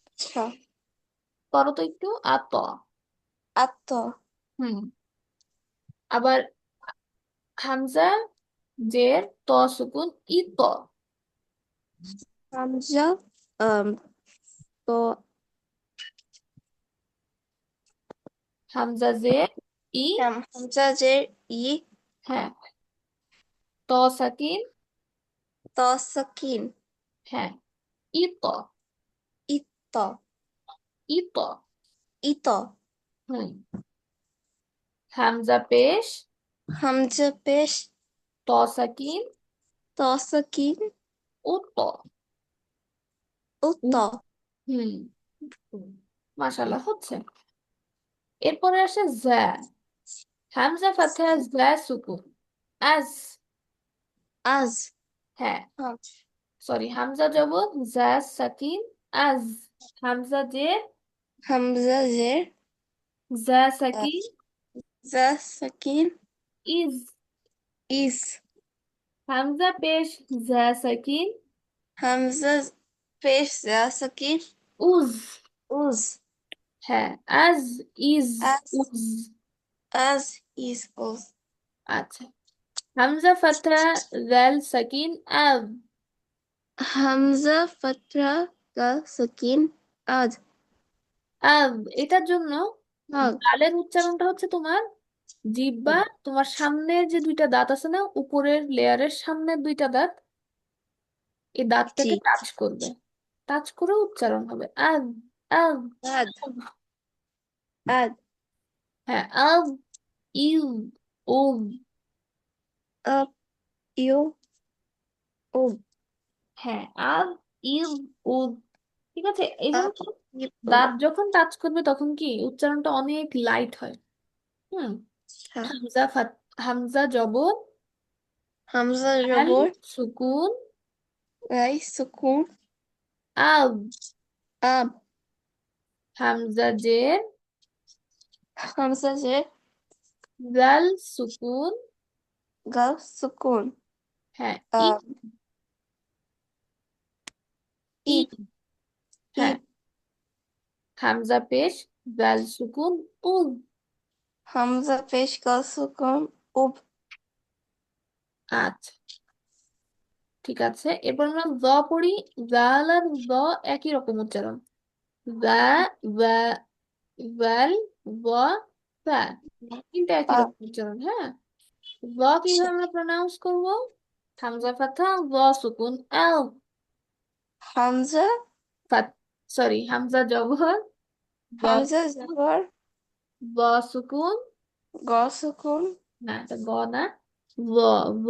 আচ্ছা। করো তো একটু আত। আত্ম। হুম, আবার হামজা জের ত সুকুন ইত, হামজা আম, তো হামজা জের ই, হামজাজের ই। হ্যাঁ, ত সাকিন, ত সাকিন হ্যাঁ, ইত, ইত। ইত। ইত। হুম, হামজা পেশ হামজা পেশ ত সাকিন ত সাকিন উত। উত। হুম, মাশাআল্লাহ হচ্ছে। এরপরে আসে যা, হামজা ফাতহা যা সুকুন আজ। আজ। হ্যাঁ, হাম, সরি, হামজা জবর যা সাকিন আজ, হামজা জের হামজাজের যা সাকিন জা সাকিন ইজ, ইস। হামজা পেশ যা সাকিন হামজা পেশ জা সাকিন উজ। উজ। হ্যাঁ, আজ, ইজ, আজ। উজ। আজ ইজ উজ। আচ্ছা, হামজা ফাতহা জাল সাকিন আজ। হামজা ফাতহা কা সাকিন আজ। আজ, এটার জন্য আগ। গালের উচ্চারণটা হচ্ছে তোমার জিহ্বা, তোমার সামনের যে দুইটা দাঁত আছে না, উপরের লেয়ারের সামনের দুইটা দাঁত, এই জি। দাঁতটাকে টাচ করবে, টাচ করে উচ্চারণ হবে আজ, আজ। আদ। আদ। হ্যাঁ, আজ, ইউ, উম। আপ। ইউ। উ। হ্যাঁ, আজ, ইদ উদ। ঠিক আছে, এই আ জন্য ইব উদ। দাঁত যখন টাচ করবে তখন কি উচ্চারণটা অনেক লাইট হয়। হুম। আচ্ছা। হামজা হামজা জবর, হামজা আল জবর, সুকুন, রাই সুকুন, আব। আব। হামজা জের, হামজা জের, জাল সুকুন। গাল সুকুন, হ্যাঁ, ই। আব। ই। ইব, হ্যাঁ, ইব। হামজা পেশ, জাল সুকুন, উদ। হামজা পেশ গাল সুকুন, উব। আচ্ছা, ঠিক আছে, এরপর আমরা জ পড়ি। জাল আর জ একই রকম উচ্চারণ। জা, জা, জাল, জ, ফা, তিনটা একই আব। রকম উচ্চারণ। হ্যাঁ, জ আচ্ছা। কিভাবে আমরা প্রনাউন্স করবো? হামজা ফাথা, জ সুকুন, আল। হামজা, ফাত, সরি, হামজা জবর, জ হামজা সুকুন, জবর, জ সুকুন। গ সুকুন। না, এটা গ না, জ, জ।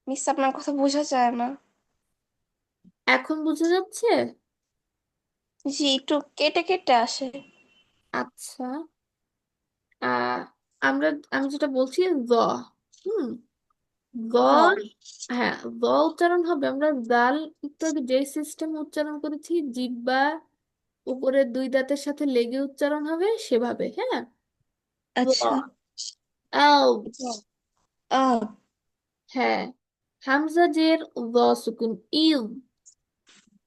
মিস আপনার কথা বোঝা যায় না। এখন বুঝা যাচ্ছে? জি, একটু কেটে কেটে আসে। আচ্ছা, আহ আমরা, আমি যেটা বলছি জ। হুম। জ। হ্যাঁ। হ্যাঁ, জ উচ্চারণ হবে, আমরা জাল একটু আগে যে সিস্টেম উচ্চারণ করেছি, জিহ্বা উপরের দুই দাঁতের সাথে লেগে উচ্চারণ হবে সেভাবে। হ্যাঁ, জ, আচ্ছা। আও। আব। হ্যাঁ, হামজা জের, জ সুকুন, ইউ।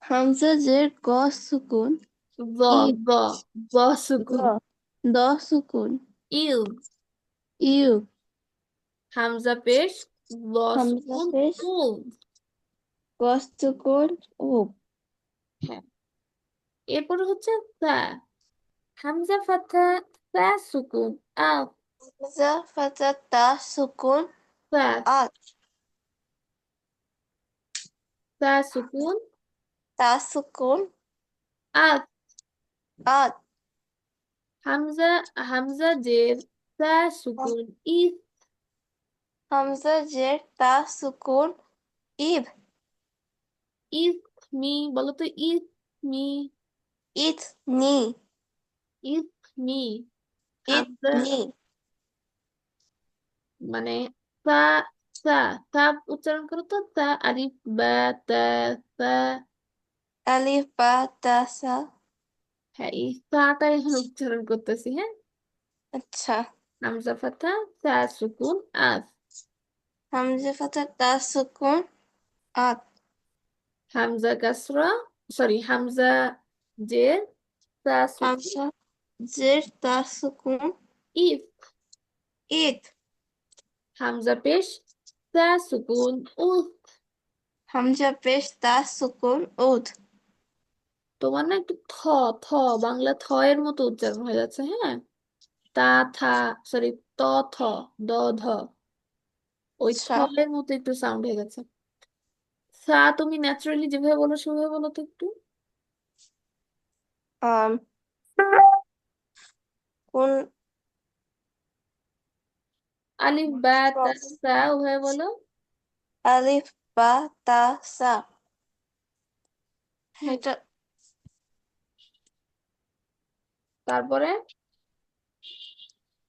হামজা জের গ সুকুন, জ, ইব। জ, জ গ, সুকুন, দ সুকুন, ইউ। ইউ। হামজা পেশ, জ হামজা সুকুন, পেশ উ। গ সুকুন, উব। হ্যাঁ, এরপরে হচ্ছে তা। হামজা ফাথা, তা সুকুন, আ। হামজা ফাতা তা সুকুন, তা, আত। তা সুকুন, তা সুকুন, আ। আত। হামজা, হামজা জের, তা সুকুন, ই। হামজা জের তা সুকুন, ইব। ইস মি, বলো তো, ইস মি। ইত নি, ইস মি। ইত হামজা, নি। মানে তা, তা, তা উচ্চারণ করো তো, তা আলিফ বা, তা, তা। আলিফ বা তা সা। হ্যাঁ, এই তাটাই এখন উচ্চারণ করতেছি। হ্যাঁ, আচ্ছা। হামজা ফাথা, তা সুকুন, আস। হামজা ফাতা তা সুকুন, আত। হামজা কাসরা, সরি, হামজা জের, তা সুকুন, হামজা জের তা সুকুন, ইফ। ইত। হামজা পেশ, তা সুকুন, উফ। হামজা পেশ তা সুকুন, উদ। তোমার না একটু থ, থ, বাংলা থ এর মতো উচ্চারণ হয়ে যাচ্ছে। হ্যাঁ, তা, থা, সরি, ত, থ, দ, ধ, ওই থ আচ্ছা। এর মতো একটু সাউন্ড হয়ে গেছে। সা তুমি ন্যাচারালি যেভাবে বলো সেভাবে বলো তো একটু। আম কোন আলিফ বা তা সা ওভাবে বলো। আলিফ বা তা সা। হ্যাঁ, এটা তারপরে,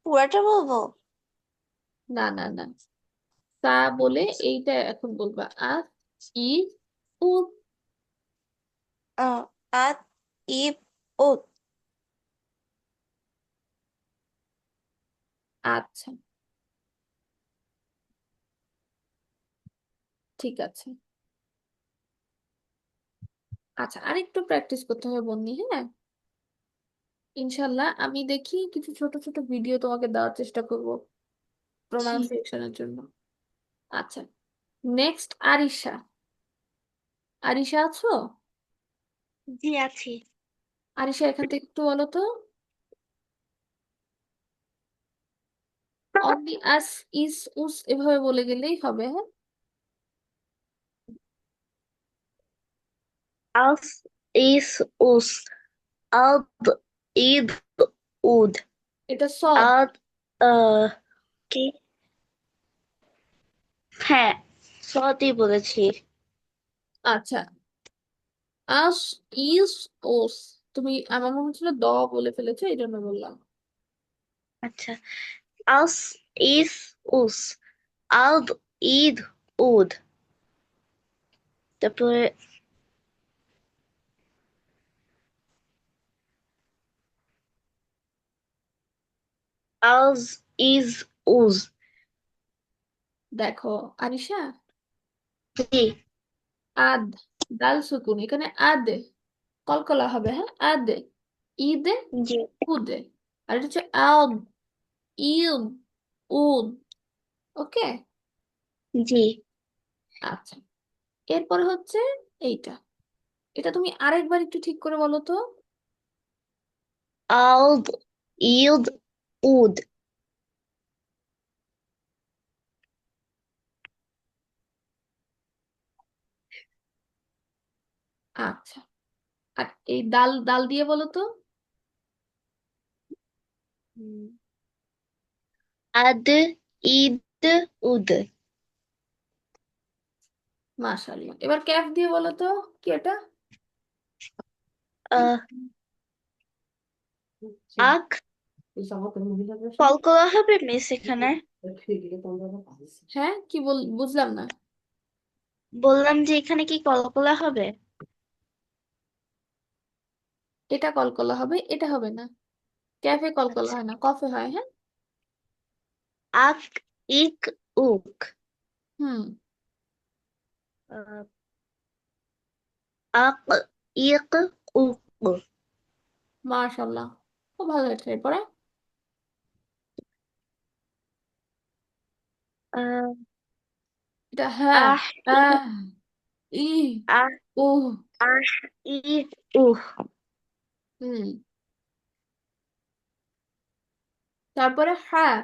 পুরাটা বলবো? না, না, না, তা বলে এইটা এখন বলবা, আ, ই, উ। আত, ইব, উদ। আচ্ছা, ঠিক আছে। আচ্ছা, আরেকটু প্র্যাকটিস করতে হবে বন্নি। হ্যাঁ, ইনশাল্লাহ আমি দেখি কিছু ছোট ছোট ভিডিও তোমাকে দেওয়ার চেষ্টা করব জি। প্রোনাউন্সিয়েশনের জন্য। আচ্ছা, নেক্সট আরিশা। আরিশা আছো? জি আছি। আরিশা, এখান থেকে একটু বলো তো। অনলি আস, ইস, উস এভাবে বলে গেলেই হবে। হ্যাঁ, আস, ইস, উস। আদ, ইদ, উদ। এটা সদ। আদ, কি? হ্যাঁ, সতই বলেছি। আচ্ছা, আস, ইস, ওস। তুমি আমার মনে হচ্ছিল দ বলে ফেলেছো, এই জন্য বললাম। আচ্ছা, আস, ইস, উস, আদ, ঈদ, উদ। তারপরে আজ, ইজ, উজ। দেখো আরিশা, জি। আদ, দাল সুকুন, এখানে আদে কলকলা হবে, হ্যাঁ, আদে, ঈদে, জি। উদে। আর এটা হচ্ছে আদ, ইদ, উদ। ওকে। জি। আচ্ছা, এরপরে হচ্ছে এইটা, এটা তুমি আরেকবার একটু ঠিক করে বলো তো। আদ, ঈদ, উদ। আচ্ছা, আর এই দাল, দাল দিয়ে বলো তো। হুম। আদ, ঈদ, উদ। মাশাআল্লাহ, এবার ক্যাফ দিয়ে বলো তো, কি এটা? আহ, আখ। কলকলা হবে মিস এখানে? হ্যাঁ, কি বল, বুঝলাম না। বললাম যে এখানে কি কলকলা হবে? এটা কলকলা হবে, এটা হবে না। ক্যাফে কলকলা আচ্ছা। হয় না, কফে হয়, হ্যাঁ। আক, ইক, উক। হুম। আহ, আক, ইক, উক। মাশাআল্লাহ, খুব ভালো হয়েছে। এরপরে আহ, এটা হ্যাঁ, আহ, ই, আহ, ই, আহ, ও। আহ, ই, উহ। হুম। তারপরে হ্যাঁ।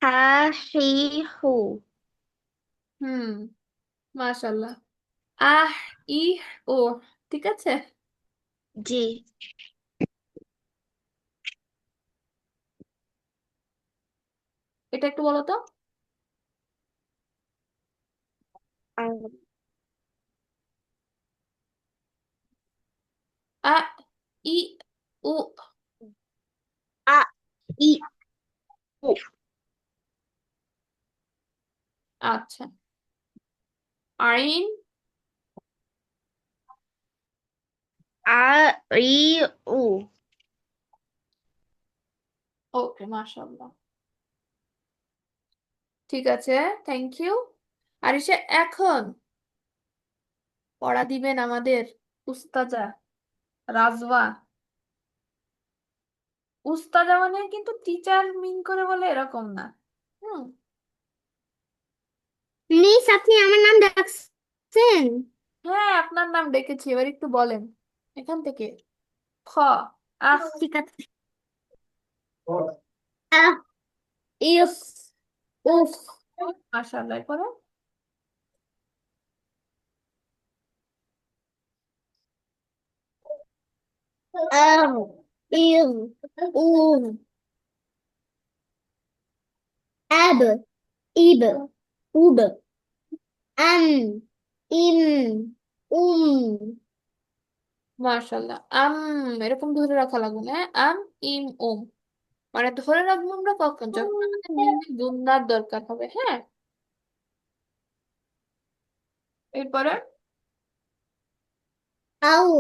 হা, হি, হু। হুম। মাশাআল্লাহ। আহ, ই, ও। ঠিক আছে। জি। এটা একটু বলো তো। আহ, আ, ই, উ। আ, ই, উ। আচ্ছা, আইন। আ, ই, উ। ওকে, মাশাআল্লাহ, ঠিক আছে, থ্যাংক ইউ। আরিশা, এখন পড়া দিবেন আমাদের উস্তাজা রাজওয়া। উস্তাজা মানে কিন্তু টিচার মিন করে বলে এরকম না। হুম। মিস, আপনি আমার নাম ডাকছেন? হ্যাঁ, আপনার নাম ডেকেছি, এবার একটু বলেন এখান থেকে। খ, আহ, ঠিক আছে। আহ, ইস, উফ। মাশাআল্লাহ। এরপরে আহ, ইস, উম, আব, ইব, উব, আম, ইম, মাশাআল্লাহ, এরকম ধরে রাখা লাগবে না, হ্যাঁ? ইম, উম, মানে ধরে রাখবো আমরা কখন, যখন আমাদের মিমে গুণার দরকার হবে, হ্যাঁ। এরপরে আউ,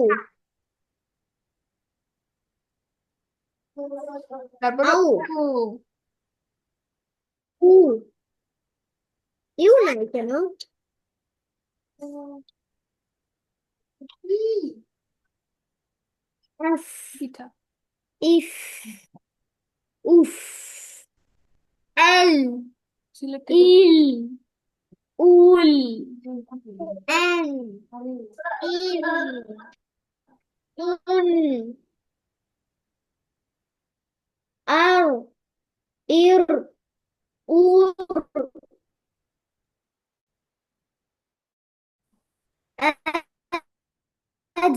তারপরে আউ, উ। উ, ইউ নাই কেন? ই, আফ, পিঠা। ইফ, উফ, আল, সিলেট থেকে। ইল, উল, আন, ইন, উন, আর, ইর, উর, আজ,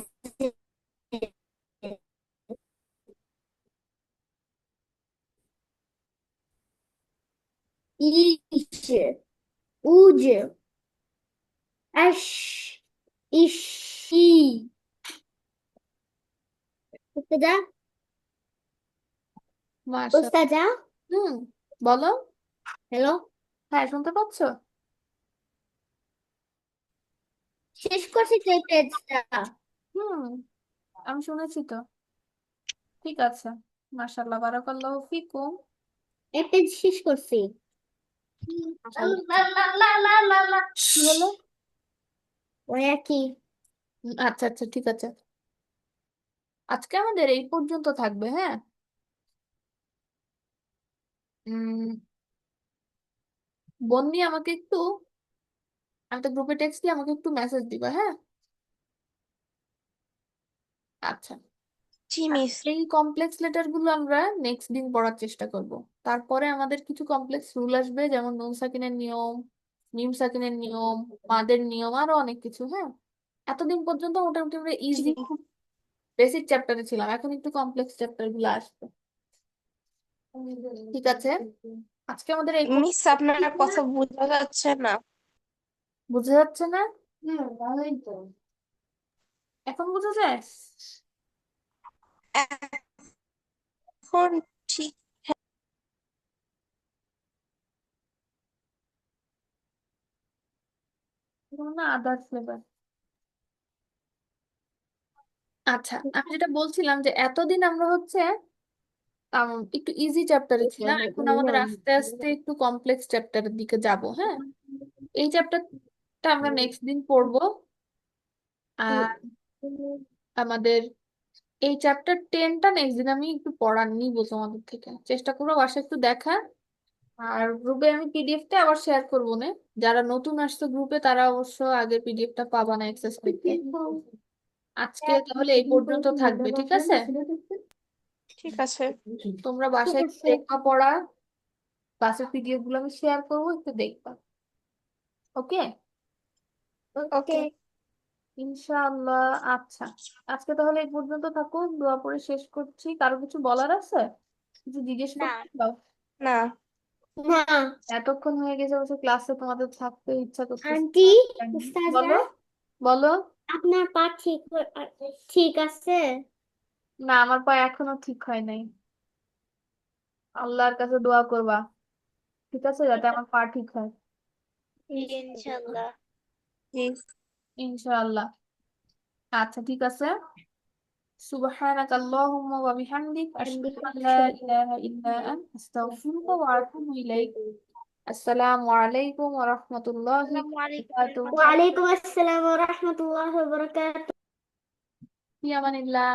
ইশ, উজ, আশ, ইসি উস্তাজা মাশাআল্লাহ। উস্তাজা হুম, বলো। হ্যালো, হ্যাঁ, শুনতে পাচ্ছ? শেষ করছি তো এই পেজটা। হুম, আমি শুনেছি তো। ঠিক আছে। মাশাআল্লাহ, বারাকাল্লাহু ফিকুম। এই পেজ শেষ করছি। মাশাআল্লাহ। কি হলো? ওই আর কি। আচ্ছা আচ্ছা, ঠিক আছে। আজকে আমাদের এই পর্যন্ত থাকবে, হ্যাঁ। উম বন্নি, আমাকে একটু একটা গ্রুপে টেক্সট দিয়ে আমাকে একটু মেসেজ দিবা, হ্যাঁ। আচ্ছা। জি আর মিস। এই কমপ্লেক্স লেটার গুলো আমরা নেক্সট দিন পড়ার চেষ্টা করব। তারপরে আমাদের কিছু কমপ্লেক্স রুল আসবে, যেমন নুন সাকিনের নিয়ম, মিম সাকিনের নিয়ম, মাদের নিয়ম, আরো অনেক কিছু, হ্যাঁ। এতদিন পর্যন্ত মোটামুটি আমরা জি ইজি বেসিক চ্যাপ্টারে ছিলাম, এখন একটু কমপ্লেক্স চ্যাপ্টার গুলো আসবে। ঠিক আছে। আজকে আমাদের এই মিস, আপনার কথা বোঝা যাচ্ছে না। বোঝা যাচ্ছে না? এখন বোঝা যায়? এখন ঠিক। না, আদার ফ্লেভার। আচ্ছা, আমি যেটা বলছিলাম যে এতদিন আমরা হচ্ছে একটু ইজি চ্যাপ্টারে ছিলাম, এখন আমাদের আস্তে আস্তে একটু কমপ্লেক্স চ্যাপ্টারের দিকে যাব, হ্যাঁ। এই চ্যাপ্টারটা আমরা নেক্সট দিন পড়বো। আর আমাদের এই চ্যাপ্টার 10টা নেক্সট দিন আমি একটু পড়ার নিবো তোমাদের থেকে, চেষ্টা করবো বাসায় একটু দেখা। আর গ্রুপে আমি পিডিএফটা আবার শেয়ার করবো না। যারা নতুন আসছে গ্রুপে তারা অবশ্য আগে পিডিএফটা পাবা না অ্যাক্সেস করতে। আজকে তাহলে এই পর্যন্ত থাকবে, ঠিক আছে। ঠিক আছে। তোমরা ঠিক বাসায় একটু আছে। দেখবা পড়া, ক্লাসের পিডিএফ গুলো আমি শেয়ার করবো, একটু দেখবা। ওকে। ওকে। ওকে। ইনশাআল্লাহ। আচ্ছা, আজকে তাহলে এই পর্যন্ত থাকুক, দোয়া পড়ে শেষ করছি। কারো কিছু বলার আছে? কিছু জিজ্ঞেস না। করতে দাও। না। না এতক্ষণ হয়ে গেছে অবশ্য, ক্লাসে তোমাদের থাকতে ইচ্ছা করতেছে। আন্টি, উস্তাজা, বলো, বলো। আপনার পা ঠিক আছে? না, আমার পা এখনো ঠিক হয় নাই। আল্লাহর কাছে দোয়া করবা, ঠিক আছে, যাতে আমার পা ঠিক হয়। ইনশাল্লাহ। জি। ইনশাআল্লাহ। আচ্ছা, ঠিক আছে। সুবহানাক আল্লাহুম্মা ওয়া বিহামদিক আশহাদু আন লা ইলাহা ইল্লা আনতা আস্তাগফিরুকা ওয়া আতুবু ইলাইক। আসসালামু আলাইকুম ওয়া রাহমাতুল্লাহি ওয়া আসসালামু আলাইকুম বারাকাতুহু। রহমতুল্লাহ। ওয়ালাইকুম আসসালাম ওয়া রাহমাতুল্লাহি ওয়া বারাকাতুহু। ফি আমানিল্লাহ।